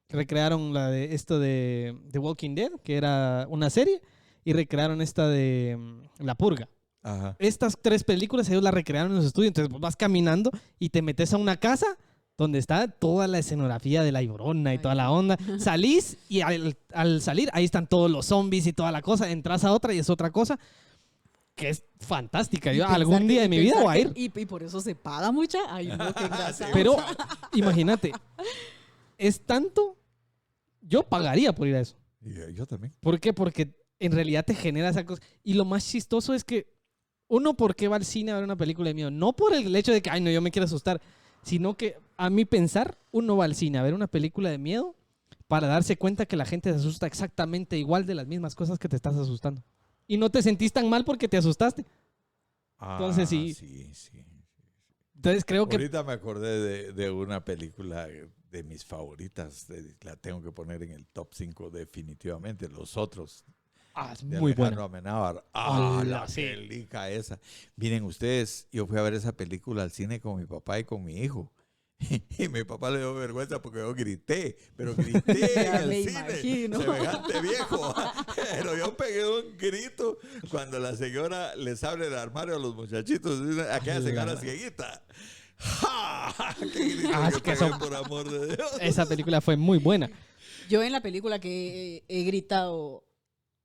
[SPEAKER 1] Recrearon la de esto de The Walking Dead, que era una serie, y recrearon esta de La Purga.
[SPEAKER 2] Ajá.
[SPEAKER 1] Estas 3 películas ellos las recrearon en los estudios. Entonces vos vas caminando y te metes a una casa donde está toda la escenografía de La Llorona y toda la onda. Salís y al salir ahí están todos los zombies y toda la cosa. Entras a otra y es otra cosa que es fantástica. Yo algún día de mi vida voy a ir.
[SPEAKER 3] Y por eso se paga mucha. Ay, no, qué engrasado.
[SPEAKER 1] Pero imagínate, es tanto, yo pagaría por ir a eso.
[SPEAKER 2] Yo también.
[SPEAKER 1] ¿Por qué? Porque en realidad te genera esa cosa. Y lo más chistoso es que uno, ¿por qué va al cine a ver una película de miedo? No por el hecho de que, ay, no, yo me quiero asustar, sino que a mi pensar, uno va al cine a ver una película de miedo para darse cuenta que la gente se asusta exactamente igual de las mismas cosas que te estás asustando. Y no te sentís tan mal porque te asustaste. Entonces sí.
[SPEAKER 2] Sí, sí.
[SPEAKER 1] Entonces creo que...
[SPEAKER 2] Ahorita me acordé de una película de mis favoritas. La tengo que poner en el top 5 definitivamente. Los Otros.
[SPEAKER 1] es
[SPEAKER 2] De
[SPEAKER 1] muy
[SPEAKER 2] Alejandro
[SPEAKER 1] buena.
[SPEAKER 2] Amenábar.
[SPEAKER 1] Hola,
[SPEAKER 2] La
[SPEAKER 1] sí.
[SPEAKER 2] pelica esa. Miren ustedes, yo fui a ver esa película al cine con mi papá y con mi hijo. Y mi papá le dio vergüenza porque yo grité, pero grité
[SPEAKER 3] Ya
[SPEAKER 2] en
[SPEAKER 3] me
[SPEAKER 2] el cine,
[SPEAKER 3] imagino.
[SPEAKER 2] semejante viejo. Pero yo pegué un grito cuando la señora les abre el armario a los muchachitos, aquella señora cieguita. ¡Ja! ¡Qué grito
[SPEAKER 1] Ah,
[SPEAKER 2] yo
[SPEAKER 1] es que
[SPEAKER 2] pegué,
[SPEAKER 1] son-
[SPEAKER 2] por amor de Dios!
[SPEAKER 1] Esa película fue muy buena.
[SPEAKER 3] Yo en la película que he gritado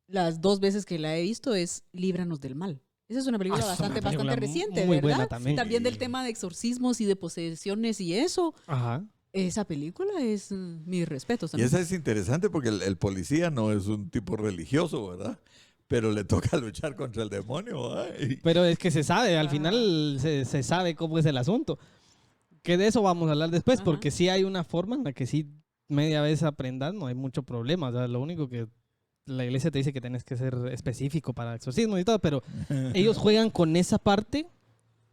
[SPEAKER 3] las 2 veces que la he visto es Líbranos del Mal. Esa es una película
[SPEAKER 1] Es una
[SPEAKER 3] bastante
[SPEAKER 1] película
[SPEAKER 3] reciente,
[SPEAKER 1] muy
[SPEAKER 3] ¿verdad?
[SPEAKER 1] buena también.
[SPEAKER 3] También del tema de exorcismos y de posesiones y eso.
[SPEAKER 1] Ajá.
[SPEAKER 3] Esa película es mis respetos
[SPEAKER 2] Y
[SPEAKER 3] también.
[SPEAKER 2] esa es interesante porque el policía no es un tipo religioso, ¿verdad? Pero le toca luchar contra el demonio. Ay.
[SPEAKER 1] Pero es que se sabe, al
[SPEAKER 3] Ah.
[SPEAKER 1] final se sabe cómo es el asunto. Que de eso vamos a hablar después,
[SPEAKER 3] Ajá.
[SPEAKER 1] porque sí hay una forma en la que sí media vez aprendas, no hay mucho problema. O sea, lo único que la iglesia te dice que tienes que ser específico para exorcismo y todo, pero ellos juegan con esa parte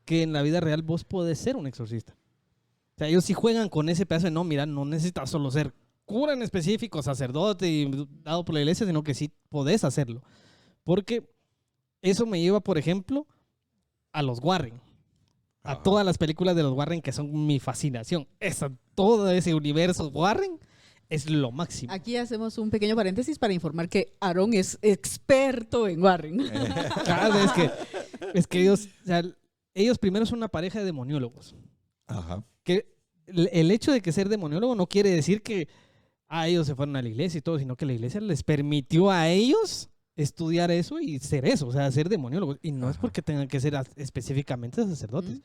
[SPEAKER 1] que en la vida real vos podés ser un exorcista. O sea, ellos sí juegan con ese pedazo de no, mira, no necesitas solo ser cura en específico, sacerdote y dado por la iglesia, sino que sí podés hacerlo. Porque eso me lleva, por ejemplo, a los Warren. A
[SPEAKER 2] Ajá.
[SPEAKER 1] todas las películas de los Warren que son mi fascinación. Todo ese universo Warren es lo máximo.
[SPEAKER 3] Aquí hacemos un pequeño paréntesis para informar que Aaron es experto en Warren.
[SPEAKER 1] Claro, es que ellos, o sea, ellos primero son una pareja de demoniólogos.
[SPEAKER 2] Ajá.
[SPEAKER 1] Que el hecho de que ser demoniólogo no quiere decir que ellos se fueron a la iglesia y todo, sino que la iglesia les permitió a ellos estudiar eso y ser eso, o sea, ser demoniólogos. Y no es
[SPEAKER 2] Ajá.
[SPEAKER 1] porque tengan que ser específicamente sacerdotes.
[SPEAKER 3] Ujú.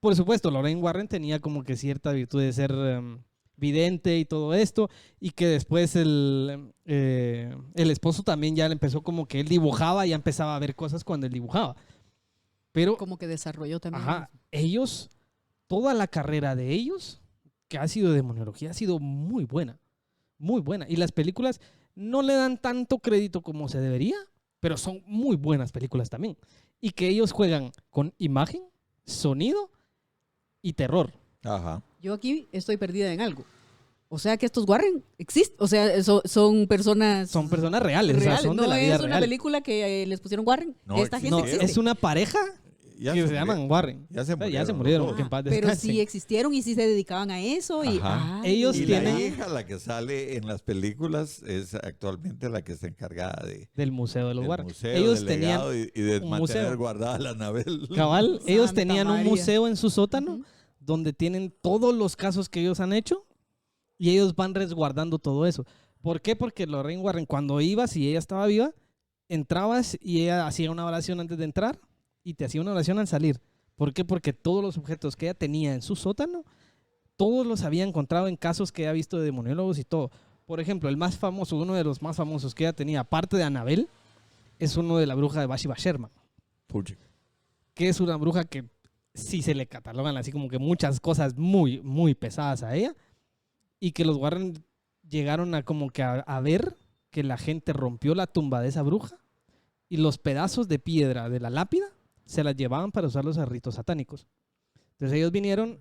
[SPEAKER 1] Por supuesto, Lorraine Warren tenía como que cierta virtud de ser vidente y todo esto, y que después el esposo también ya le empezó como que él dibujaba, ya empezaba a ver cosas cuando él dibujaba. Pero,
[SPEAKER 3] Como que desarrolló también.
[SPEAKER 1] ajá, ellos, toda la carrera de ellos, que ha sido de demoniología, ha sido muy buena, muy buena. Y las películas no le dan tanto crédito como se debería, pero son muy buenas películas también. Y que ellos juegan con imagen, sonido y terror.
[SPEAKER 2] Ajá.
[SPEAKER 3] Yo aquí estoy perdida en algo. O sea que estos Warren existen. O sea, son personas.
[SPEAKER 1] Son personas reales, o sea,
[SPEAKER 3] reales.
[SPEAKER 1] son
[SPEAKER 3] No
[SPEAKER 1] de la
[SPEAKER 3] es
[SPEAKER 1] vida
[SPEAKER 3] una
[SPEAKER 1] real.
[SPEAKER 3] película que les pusieron Warren.
[SPEAKER 2] No,
[SPEAKER 3] Esta gente
[SPEAKER 1] No,
[SPEAKER 3] existe.
[SPEAKER 1] es una pareja
[SPEAKER 2] Ya
[SPEAKER 1] que se
[SPEAKER 2] murieron.
[SPEAKER 1] llaman Warren.
[SPEAKER 2] Ya se
[SPEAKER 1] O sea, ya
[SPEAKER 2] murieron
[SPEAKER 1] se
[SPEAKER 2] los
[SPEAKER 1] murieron,
[SPEAKER 2] dos.
[SPEAKER 1] que en paz
[SPEAKER 3] Pero
[SPEAKER 1] descansen.
[SPEAKER 3] sí existieron y sí se dedicaban a eso. Y,
[SPEAKER 2] Ajá.
[SPEAKER 1] Ellos
[SPEAKER 2] Y
[SPEAKER 1] tienen-
[SPEAKER 2] la hija, la que sale en las películas, es actualmente la que está encargada
[SPEAKER 1] Del Museo de los
[SPEAKER 2] del
[SPEAKER 1] Warren.
[SPEAKER 2] museo,
[SPEAKER 1] Ellos
[SPEAKER 2] del
[SPEAKER 1] tenían,
[SPEAKER 2] legado y de
[SPEAKER 1] un
[SPEAKER 2] mantener
[SPEAKER 1] museo.
[SPEAKER 2] guardada la Anabel.
[SPEAKER 1] cabal, ellos
[SPEAKER 3] Santa
[SPEAKER 1] tenían un
[SPEAKER 3] María.
[SPEAKER 1] museo en su sótano
[SPEAKER 3] Ujú.
[SPEAKER 1] donde tienen todos los casos que ellos han hecho y ellos van resguardando todo eso. ¿Por qué? Porque Lorraine Warren, cuando ibas y ella estaba viva, entrabas y ella hacía una oración antes de entrar y te hacía una oración al salir. ¿Por qué? Porque todos los objetos que ella tenía en su sótano, todos los había encontrado en casos que ha visto de demoniólogos y todo. Por ejemplo, el más famoso, uno de los más famosos que ella tenía, aparte de Annabelle, es uno de la bruja de Bathsheba Sherman,
[SPEAKER 2] Puchi.
[SPEAKER 1] que es una bruja que sí se le catalogan así como que muchas cosas muy, muy pesadas a ella, y que los Warren llegaron a como que a ver que la gente rompió la tumba de esa bruja y los pedazos de piedra de la lápida se las llevaban para usarlos a ritos satánicos. Entonces ellos vinieron,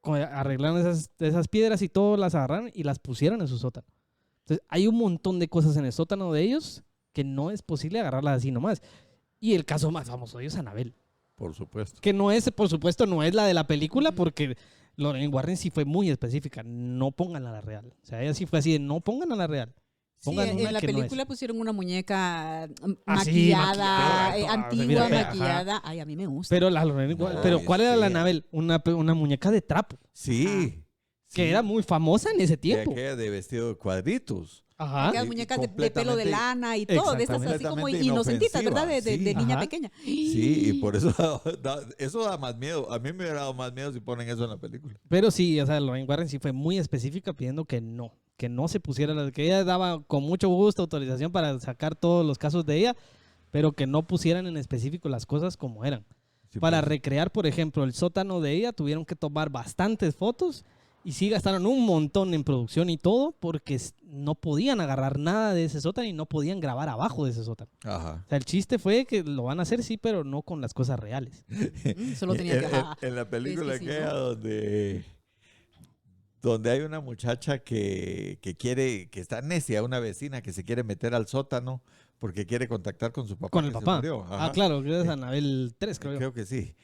[SPEAKER 1] arreglaron esas piedras y todo, las agarraron y las pusieron en su sótano. Entonces, hay un montón de cosas en el sótano de ellos que no es posible agarrarlas así nomás. Y el caso más famoso de ellos es Annabelle.
[SPEAKER 2] Por supuesto.
[SPEAKER 1] Que no es, por supuesto, no es la de la película, porque Lorraine Warren sí fue muy específica. No pongan a la real. O sea, ella sí fue así de no pongan a la real.
[SPEAKER 3] Sí,
[SPEAKER 1] Pongan una
[SPEAKER 3] en la
[SPEAKER 1] que no es.
[SPEAKER 3] película pusieron una muñeca
[SPEAKER 1] Así,
[SPEAKER 3] maquillada,
[SPEAKER 1] maquillada,
[SPEAKER 3] antigua,
[SPEAKER 1] mira, ajá.
[SPEAKER 3] maquillada. Ay, a mí me gusta.
[SPEAKER 1] Pero la Lorraine Warren,
[SPEAKER 2] No,
[SPEAKER 1] pero
[SPEAKER 2] es
[SPEAKER 1] ¿cuál era la
[SPEAKER 2] fea.
[SPEAKER 1] Annabelle? Una muñeca de trapo,
[SPEAKER 2] Sí.
[SPEAKER 1] que
[SPEAKER 2] sí.
[SPEAKER 1] era muy famosa en ese
[SPEAKER 2] De
[SPEAKER 1] tiempo.
[SPEAKER 2] aquella de vestido de cuadritos.
[SPEAKER 1] Ajá.
[SPEAKER 3] Aquellas
[SPEAKER 2] Y
[SPEAKER 3] muñecas de pelo de
[SPEAKER 2] completamente-
[SPEAKER 3] lana y todo, de estas así como
[SPEAKER 2] Completamente
[SPEAKER 3] inocentitas, ¿verdad?
[SPEAKER 2] inofensiva,
[SPEAKER 3] De
[SPEAKER 2] sí.
[SPEAKER 3] niña
[SPEAKER 1] Ajá.
[SPEAKER 3] pequeña.
[SPEAKER 2] Sí, y por eso eso da más miedo. A mí me hubiera dado más miedo si ponen eso en la película.
[SPEAKER 1] Pero sí, o sea, Lorraine Warren sí fue muy específica pidiendo que no se pusiera, que ella daba con mucho gusto autorización para sacar todos los casos de ella, pero que no pusieran en específico las cosas como eran.
[SPEAKER 2] Sí,
[SPEAKER 1] Para
[SPEAKER 2] pues.
[SPEAKER 1] recrear, por ejemplo, el sótano de ella, tuvieron que tomar bastantes fotos y sí gastaron un montón en producción y todo, porque no podían agarrar nada de ese sótano y no podían grabar abajo de ese sótano.
[SPEAKER 2] Ajá.
[SPEAKER 1] O sea, el chiste fue que lo van a hacer, sí, pero no con las cosas reales.
[SPEAKER 3] Solo tenía que...
[SPEAKER 2] En la película
[SPEAKER 3] Es que sí,
[SPEAKER 2] aquella
[SPEAKER 3] ¿no?
[SPEAKER 2] donde hay una muchacha que está necia, una vecina que se quiere meter al sótano porque quiere contactar con su papá.
[SPEAKER 1] Con el
[SPEAKER 2] que se
[SPEAKER 1] papá.
[SPEAKER 2] murió.
[SPEAKER 1] Ah,
[SPEAKER 2] Ajá.
[SPEAKER 1] claro, que es Anabel 3, creo yo.
[SPEAKER 2] Creo que sí.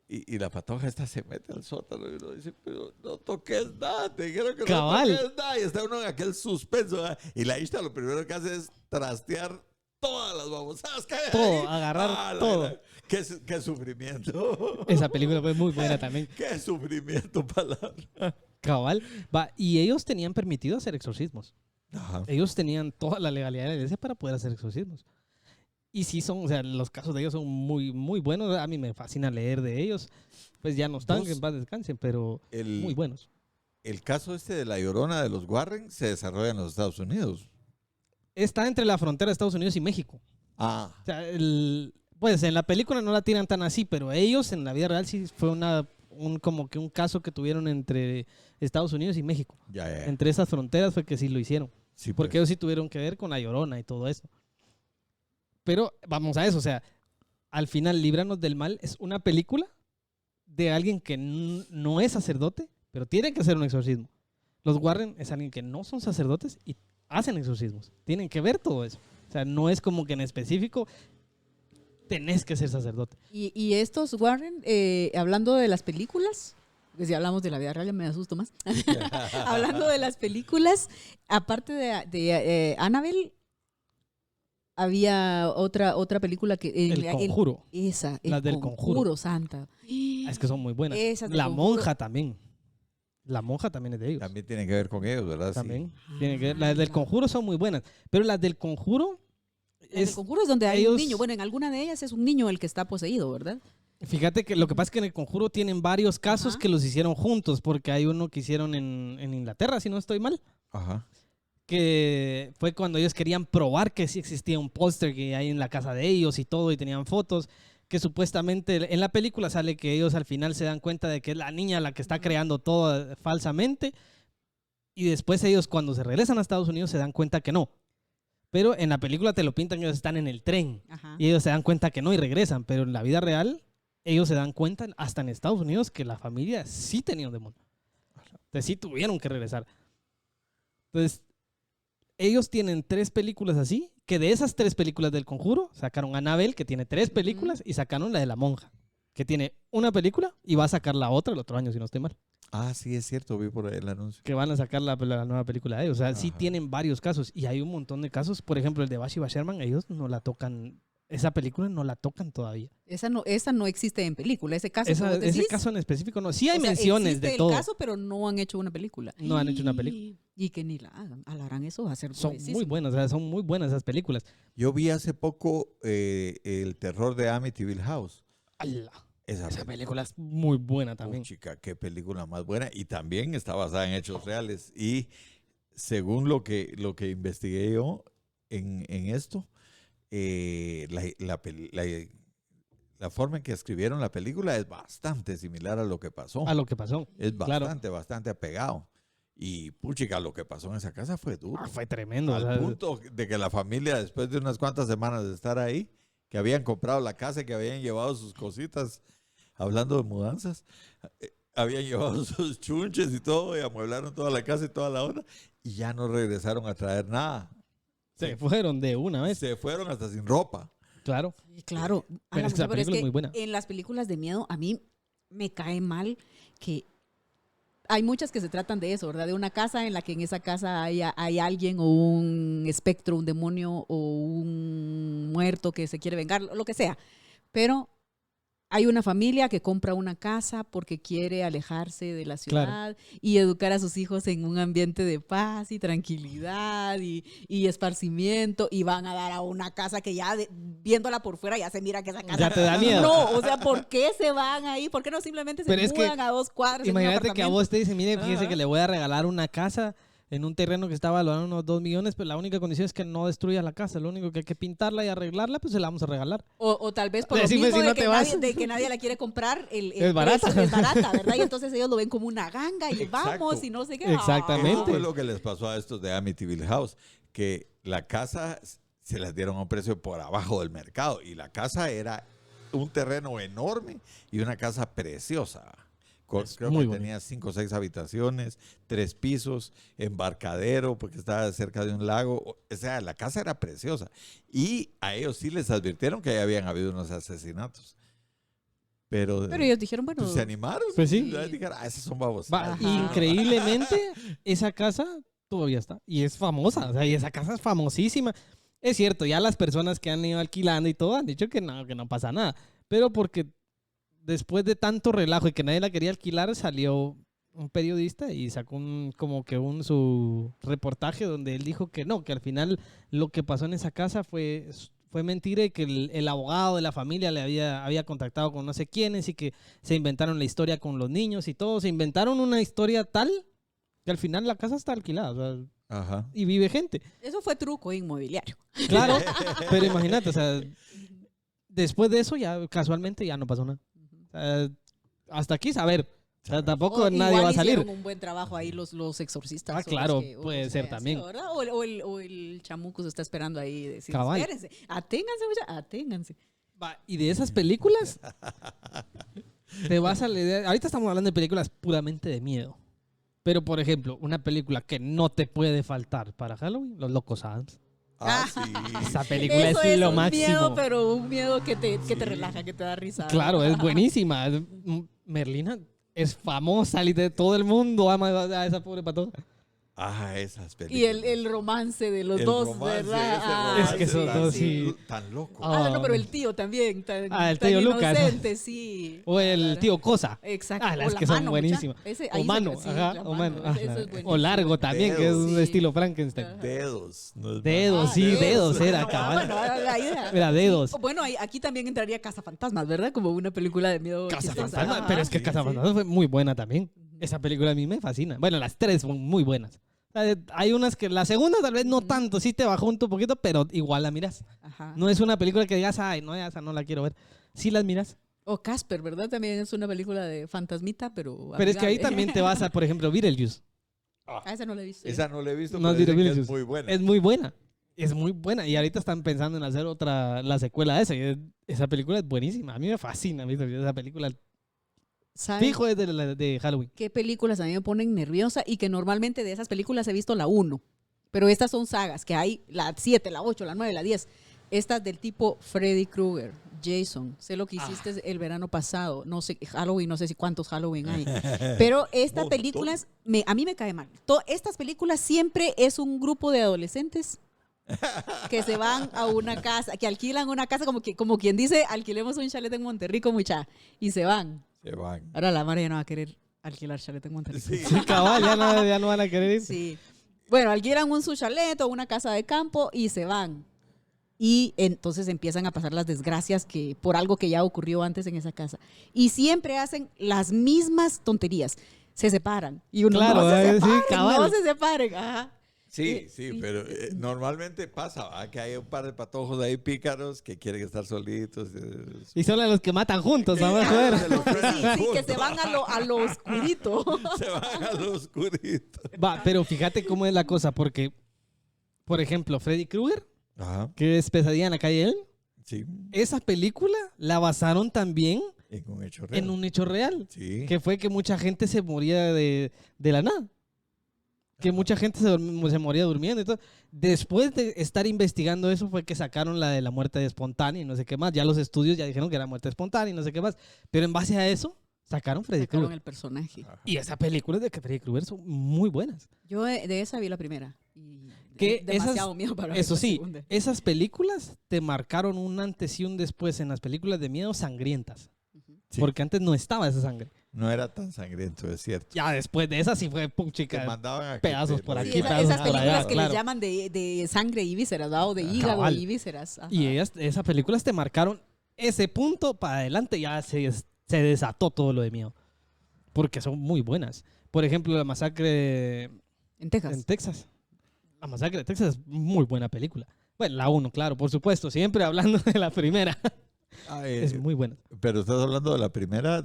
[SPEAKER 2] Y la patoja esta se mete al sótano y uno dice, pero no toques nada, te dijeron que
[SPEAKER 1] Cabal.
[SPEAKER 2] no toques nada. Y está uno en aquel suspenso. ¿Verdad? Y la Ishta lo primero que hace es trastear todas las babosadas que hay
[SPEAKER 1] Todo,
[SPEAKER 2] ahí.
[SPEAKER 1] agarrar
[SPEAKER 2] la
[SPEAKER 1] todo.
[SPEAKER 2] gran- Qué sufrimiento.
[SPEAKER 1] Esa película fue muy buena también.
[SPEAKER 2] Qué sufrimiento, palabra.
[SPEAKER 1] Cabal. Va, y ellos tenían permitido hacer exorcismos.
[SPEAKER 2] Ajá.
[SPEAKER 1] Ellos tenían toda la legalidad de la iglesia para poder hacer exorcismos. Y sí son, o sea, los casos de ellos son muy, muy buenos. A mí me fascina leer de ellos. Pues ya no están,
[SPEAKER 2] Vos-
[SPEAKER 1] que en paz descansen, pero muy buenos.
[SPEAKER 2] El caso este de la Llorona de los Warren se desarrolla en los Estados Unidos.
[SPEAKER 1] Está entre la frontera de Estados Unidos y México.
[SPEAKER 2] Ah,
[SPEAKER 1] O sea, pues en la película no la tiran tan así, pero ellos en la vida real sí fue como que un caso que tuvieron entre Estados Unidos y México.
[SPEAKER 2] ya.
[SPEAKER 1] Entre esas fronteras fue que sí lo hicieron.
[SPEAKER 2] Sí,
[SPEAKER 1] Porque
[SPEAKER 2] pues.
[SPEAKER 1] ellos sí tuvieron que ver con la Llorona y todo eso. Pero vamos a eso, o sea, al final, Líbranos del Mal es una película de alguien que no es sacerdote, pero tiene que hacer un exorcismo. Los Warren es alguien que no son sacerdotes y hacen exorcismos. Tienen que ver todo eso. O sea, no es como que en específico tenés que ser sacerdote.
[SPEAKER 3] Y estos Warren, hablando de las películas, que si hablamos de la vida real ya me asusto más. Hablando de las películas, aparte de Annabelle, había otra película que...
[SPEAKER 1] El Conjuro.
[SPEAKER 3] esa, el
[SPEAKER 1] Las del Conjuro.
[SPEAKER 3] Santa.
[SPEAKER 1] Ah, es que son muy buenas.
[SPEAKER 3] Esas del
[SPEAKER 1] La
[SPEAKER 3] Conjuro.
[SPEAKER 1] Monja también. La Monja también es de ellos.
[SPEAKER 2] También tiene que ver con ellos, ¿verdad? Sí.
[SPEAKER 1] También. Tienen que ver. Las del Conjuro son muy buenas. Pero las del Conjuro
[SPEAKER 3] Las del Conjuro es donde hay
[SPEAKER 1] ellos-
[SPEAKER 3] un niño. Bueno, en alguna de ellas es un niño el que está poseído, ¿verdad?
[SPEAKER 1] Fíjate que lo que pasa es que en el Conjuro tienen varios casos
[SPEAKER 3] Ajá.
[SPEAKER 1] que los hicieron juntos, porque hay uno que hicieron en Inglaterra, si no estoy mal,
[SPEAKER 2] Ajá.
[SPEAKER 1] que fue cuando ellos querían probar que sí existía un póster que hay en la casa de ellos y todo, y tenían fotos, que supuestamente en la película sale que ellos al final se dan cuenta de que es la niña la que está creando todo falsamente, y después ellos cuando se regresan a Estados Unidos se dan cuenta que no. Pero en la película te lo pintan, ellos están en el tren.
[SPEAKER 3] Ajá.
[SPEAKER 1] Y ellos se dan cuenta que no y regresan, pero en la vida real ellos se dan cuenta hasta en Estados Unidos que la familia sí tenía un demonio. Entonces sí tuvieron que regresar. Entonces, ellos tienen 3 películas así, que de esas 3 películas del Conjuro sacaron Annabelle, que tiene 3 películas, y sacaron la de la monja, que tiene una película y va a sacar la otra el otro año, si no estoy mal.
[SPEAKER 2] Ah, sí, es cierto, vi por ahí el anuncio.
[SPEAKER 1] Que van a sacar la nueva película de ellos. O sea, sí
[SPEAKER 2] Ajá.
[SPEAKER 1] tienen varios casos. Y hay un montón de casos. Por ejemplo, el de Bathsheba Sherman, ellos no la tocan. Esa película no la tocan todavía.
[SPEAKER 3] Esa no existe en película, ese caso. que
[SPEAKER 1] Ese
[SPEAKER 3] vos decís.
[SPEAKER 1] caso en específico no. Sí hay
[SPEAKER 3] O sea,
[SPEAKER 1] menciones
[SPEAKER 3] existe
[SPEAKER 1] de
[SPEAKER 3] el
[SPEAKER 1] todo.
[SPEAKER 3] caso, pero no han hecho una película.
[SPEAKER 1] No han hecho una película.
[SPEAKER 3] Y que ni la hagan. Harán eso, va a ser
[SPEAKER 1] Son
[SPEAKER 3] buenísimo.
[SPEAKER 1] muy buenas. O sea, son muy buenas esas películas.
[SPEAKER 2] Yo vi hace poco el terror de Amityville House.
[SPEAKER 1] ¡Ala!
[SPEAKER 2] Esa
[SPEAKER 1] Esa película es muy buena también.
[SPEAKER 2] Chica, qué película más buena. Y también está basada en hechos reales. Y según lo que investigué yo en esto, la forma en que escribieron la película es bastante similar a lo que pasó.
[SPEAKER 1] A lo que pasó.
[SPEAKER 2] Es
[SPEAKER 1] claro.
[SPEAKER 2] bastante apegado. Y puchica, lo que pasó en esa casa fue duro.
[SPEAKER 1] Ah, fue tremendo. o
[SPEAKER 2] Al
[SPEAKER 1] sea,
[SPEAKER 2] punto de que la familia, después de unas cuantas semanas de estar ahí, que habían comprado la casa, que habían llevado sus cositas, hablando de mudanzas, habían llevado sus chunches y todo, y amueblaron toda la casa y toda la onda, y ya no regresaron a traer nada.
[SPEAKER 1] Se fueron de una vez.
[SPEAKER 2] Se fueron hasta sin ropa.
[SPEAKER 1] Claro.
[SPEAKER 3] Y claro,
[SPEAKER 1] Pero esta película es muy buena.
[SPEAKER 3] en las películas de miedo a mí me cae mal que hay muchas que se tratan de eso, ¿verdad? De una casa en la que en esa casa hay alguien o un espectro, un demonio o un muerto que se quiere vengar, lo que sea. Pero hay una familia que compra una casa porque quiere alejarse de la ciudad y educar a sus hijos en un ambiente de paz y tranquilidad y esparcimiento, y van a dar a una casa que ya viéndola por fuera ya se mira que esa casa
[SPEAKER 1] Ya te da miedo.
[SPEAKER 3] No, o sea, ¿por qué se van ahí? ¿Por qué no simplemente se
[SPEAKER 1] Pero es que
[SPEAKER 3] mudan a 2 cuadras?
[SPEAKER 1] Imagínate que a vos te dicen, mire, fíjese
[SPEAKER 3] Ajá.
[SPEAKER 1] que le voy a regalar una casa en un terreno que está valorado unos 2 millones, pero la única condición es que no destruyas la casa. Lo único que hay que pintarla y arreglarla, pues se la vamos a regalar.
[SPEAKER 3] O tal vez por lo
[SPEAKER 1] Decime
[SPEAKER 3] mismo
[SPEAKER 1] si no
[SPEAKER 3] de,
[SPEAKER 1] te vas.
[SPEAKER 3] de que nadie la quiere comprar, el
[SPEAKER 1] Es barata.
[SPEAKER 3] precio es barata, ¿verdad? Y entonces ellos lo ven como una ganga y
[SPEAKER 2] Exacto.
[SPEAKER 3] vamos y no sé qué.
[SPEAKER 1] Exactamente.
[SPEAKER 2] Eso fue lo que les pasó a estos de Amityville House, que la casa se las dieron a un precio por abajo del mercado y la casa era un terreno enorme y una casa preciosa. Creo
[SPEAKER 1] muy
[SPEAKER 2] que
[SPEAKER 1] bonito.
[SPEAKER 2] tenía 5 o 6 habitaciones, 3 pisos, embarcadero porque estaba cerca de un lago. O sea, la casa era preciosa. Y a ellos sí les advirtieron que ya habían habido unos asesinatos. Pero
[SPEAKER 3] ellos dijeron, bueno,
[SPEAKER 2] pues, se animaron.
[SPEAKER 1] Pues sí.
[SPEAKER 2] Ya dijeron, esas son babos.
[SPEAKER 1] Va,
[SPEAKER 3] Ajá.
[SPEAKER 1] increíblemente, esa casa todavía está. Y es famosa. O sea, y esa casa es famosísima. Es cierto, ya las personas que han ido alquilando y todo han dicho que no pasa nada. Pero porque después de tanto relajo y que nadie la quería alquilar, salió un periodista y sacó su reportaje donde él dijo que no, que al final lo que pasó en esa casa fue mentira y que el abogado de la familia le había contactado con no sé quiénes y que se inventaron la historia con los niños y todo. Se inventaron una historia tal que al final la casa está alquilada, o sea,
[SPEAKER 2] Ajá.
[SPEAKER 1] y vive gente.
[SPEAKER 3] eso fue truco inmobiliario.
[SPEAKER 1] Claro, pero imagínate, o sea, después de eso ya casualmente ya no pasó nada. O sea, hasta aquí saber. O sea, tampoco
[SPEAKER 3] O
[SPEAKER 1] nadie
[SPEAKER 3] igual
[SPEAKER 1] va a salir.
[SPEAKER 3] hicieron un buen trabajo ahí los exorcistas.
[SPEAKER 1] Ah,
[SPEAKER 3] o los
[SPEAKER 1] claro,
[SPEAKER 3] que- o
[SPEAKER 1] puede
[SPEAKER 3] los
[SPEAKER 1] ser
[SPEAKER 3] que
[SPEAKER 1] también.
[SPEAKER 3] hacen, ¿verdad? O el chamuco se está esperando ahí y decir,
[SPEAKER 1] Cabal.
[SPEAKER 3] espérense, aténganse, muchachos, aténganse.
[SPEAKER 1] Va, y de esas películas, te vas a la idea. Ahorita estamos hablando de películas puramente de miedo. Pero, por ejemplo, una película que no te puede faltar para Halloween, Los Locos Adams.
[SPEAKER 2] Ah, sí.
[SPEAKER 1] Esa película
[SPEAKER 3] Eso
[SPEAKER 1] es lo
[SPEAKER 3] un
[SPEAKER 1] máximo.
[SPEAKER 3] miedo, pero un miedo que te
[SPEAKER 2] Sí.
[SPEAKER 3] relaja, que te da risa.
[SPEAKER 1] Claro, es buenísima. Merlina es famosa, todo el mundo ama a esa pobre patota.
[SPEAKER 2] Ah, esas películas.
[SPEAKER 3] Y el romance de los
[SPEAKER 2] El
[SPEAKER 3] dos,
[SPEAKER 2] romance,
[SPEAKER 3] ¿verdad?
[SPEAKER 2] ese
[SPEAKER 3] Ah,
[SPEAKER 1] Es que esos
[SPEAKER 2] tan-
[SPEAKER 1] dos sí.
[SPEAKER 2] Tan loco.
[SPEAKER 1] Ah.
[SPEAKER 3] no, pero el tío también. Tan,
[SPEAKER 1] El
[SPEAKER 3] tan
[SPEAKER 1] tío Lucas.
[SPEAKER 3] inocente, sí.
[SPEAKER 1] O el tío Cosa.
[SPEAKER 3] Exacto.
[SPEAKER 1] Ah,
[SPEAKER 3] O
[SPEAKER 1] las
[SPEAKER 3] la
[SPEAKER 1] que son
[SPEAKER 3] mano,
[SPEAKER 1] buenísimas.
[SPEAKER 3] mucha. Ese,
[SPEAKER 1] O
[SPEAKER 3] ahí
[SPEAKER 1] mano,
[SPEAKER 3] sí,
[SPEAKER 1] ajá,
[SPEAKER 3] la
[SPEAKER 1] o mano.
[SPEAKER 3] ese
[SPEAKER 1] ajá.
[SPEAKER 3] es
[SPEAKER 1] O
[SPEAKER 3] buenísimo.
[SPEAKER 1] largo también, que es un
[SPEAKER 3] Sí.
[SPEAKER 1] estilo Frankenstein.
[SPEAKER 3] Ajá.
[SPEAKER 2] Dedos. No es
[SPEAKER 1] Dedos,
[SPEAKER 2] más.
[SPEAKER 1] sí,
[SPEAKER 3] dedos.
[SPEAKER 1] dedos era,
[SPEAKER 3] Ah,
[SPEAKER 1] cabal.
[SPEAKER 3] bueno, la idea.
[SPEAKER 1] Era dedos.
[SPEAKER 3] Sí. Bueno, aquí también entraría Cazafantasmas, ¿verdad? Como una película de miedo. chistosa.
[SPEAKER 1] Cazafantasmas,
[SPEAKER 3] Ajá.
[SPEAKER 1] pero es que
[SPEAKER 2] Sí,
[SPEAKER 1] Cazafantasmas fue muy buena también. Esa película a mí me fascina. Bueno, las tres son muy buenas. O sea, hay unas que la segunda tal vez no tanto, sí te bajó un poquito, pero igual la miras.
[SPEAKER 3] Ajá.
[SPEAKER 1] No es una película que digas, ay, no, esa no la quiero ver. Sí las miras.
[SPEAKER 3] O Casper, ¿verdad? También es una película de fantasmita, pero.
[SPEAKER 1] Pero es que ahí
[SPEAKER 3] amigable.
[SPEAKER 1] también te vas a, por ejemplo, Beetlejuice.
[SPEAKER 3] Ah, esa no la he visto.
[SPEAKER 2] Esa no la he visto,
[SPEAKER 1] No
[SPEAKER 2] pero
[SPEAKER 1] has
[SPEAKER 2] dicen
[SPEAKER 1] visto
[SPEAKER 2] que es
[SPEAKER 1] Beetlejuice.
[SPEAKER 2] muy buena.
[SPEAKER 1] Es muy buena. Es muy buena. Y ahorita están pensando en hacer la secuela de esa. Esa película es buenísima. A mí me fascina Beetlejuice, esa película.
[SPEAKER 3] ¿Saben
[SPEAKER 1] Fijo es de Halloween.
[SPEAKER 3] qué películas a mí me ponen nerviosa? Y que normalmente de esas películas he visto la 1. Pero estas son sagas, que hay la 7, la 8, la 9, la 10. Estas del tipo Freddy Krueger, Jason. Sé lo que hiciste el verano pasado. No sé, Halloween, no sé si cuántos Halloween hay. Pero estas
[SPEAKER 2] Montón.
[SPEAKER 3] películas, a mí me cae mal. Estas películas siempre es un grupo de adolescentes que se van a una casa, que alquilan una casa, como quien dice, alquilemos un chalet en Monterrico, mucha, y se van.
[SPEAKER 2] Se van.
[SPEAKER 3] Ahora la Mara ya no va a querer alquilar chalet en Monterrico.
[SPEAKER 2] Sí.
[SPEAKER 1] Sí, cabal, ya no van a querer ir.
[SPEAKER 3] Sí. Bueno, alquilan su chalet o una casa de campo y se van. Y entonces empiezan a pasar las desgracias por algo que ya ocurrió antes en esa casa. Y siempre hacen las mismas tonterías. Se separan. Y uno
[SPEAKER 1] Claro,
[SPEAKER 3] no se
[SPEAKER 1] sí,
[SPEAKER 3] separen,
[SPEAKER 1] cabal.
[SPEAKER 3] no se separen. Ajá.
[SPEAKER 2] Sí,
[SPEAKER 3] Sí.
[SPEAKER 2] sí, pero normalmente pasa, ¿va? Que hay un par de patojos ahí pícaros que quieren estar solitos.
[SPEAKER 1] Y son los que matan juntos, vamos a
[SPEAKER 2] Se
[SPEAKER 1] ver.
[SPEAKER 2] los frenan
[SPEAKER 3] Sí, que
[SPEAKER 2] juntos.
[SPEAKER 3] se van a lo oscurito.
[SPEAKER 2] Se van a lo oscurito.
[SPEAKER 1] Va, pero fíjate cómo es la cosa, porque, por ejemplo, Freddy Krueger,
[SPEAKER 2] Ajá,
[SPEAKER 1] que es Pesadilla en la calle Elm,
[SPEAKER 2] sí.
[SPEAKER 1] esa película la basaron también
[SPEAKER 2] En un hecho real.
[SPEAKER 1] en un hecho real,
[SPEAKER 2] Sí.
[SPEAKER 1] que fue que mucha gente se moría de la nada. que mucha gente se moría durmiendo y todo. Después de estar investigando eso fue que sacaron la de la muerte espontánea y no sé qué más. Ya los estudios ya dijeron que era muerte espontánea y no sé qué más. Pero en base a eso sacaron Freddy
[SPEAKER 3] Sacaron
[SPEAKER 1] Krueger.
[SPEAKER 3] el personaje.
[SPEAKER 1] Y esas películas de Freddy Krueger son muy buenas.
[SPEAKER 3] Yo de esa vi la primera. Y
[SPEAKER 1] Que
[SPEAKER 3] demasiado
[SPEAKER 1] esas-
[SPEAKER 3] miedo para ver
[SPEAKER 1] Eso
[SPEAKER 3] la
[SPEAKER 1] sí,
[SPEAKER 3] segunda.
[SPEAKER 1] esas películas te marcaron un antes y un después en las películas de miedo sangrientas.
[SPEAKER 2] Sí.
[SPEAKER 1] Porque antes no estaba esa sangre.
[SPEAKER 2] No era tan sangriento, es cierto.
[SPEAKER 1] Ya después de esa sí fue
[SPEAKER 2] Te
[SPEAKER 1] puchica.
[SPEAKER 2] mandaban a que
[SPEAKER 1] pedazos
[SPEAKER 2] te
[SPEAKER 1] por
[SPEAKER 2] lo
[SPEAKER 1] aquí,
[SPEAKER 3] Sí,
[SPEAKER 2] dieran.
[SPEAKER 1] pedazos
[SPEAKER 3] esas
[SPEAKER 1] por
[SPEAKER 3] películas
[SPEAKER 1] allá,
[SPEAKER 3] que
[SPEAKER 1] claro.
[SPEAKER 3] les llaman de sangre y vísceras, ¿verdad? O de hígado
[SPEAKER 1] Cabal.
[SPEAKER 3] y vísceras. Ajá.
[SPEAKER 1] Y esas películas te marcaron ese punto para adelante, ya se desató todo lo de miedo. Porque son muy buenas. Por ejemplo, La Masacre
[SPEAKER 3] En Texas.
[SPEAKER 1] en Texas. La Masacre de Texas es muy buena película. Bueno, la 1, claro, por supuesto. Siempre hablando de la primera.
[SPEAKER 2] Ah,
[SPEAKER 1] Es muy buena.
[SPEAKER 2] pero estás hablando de la primera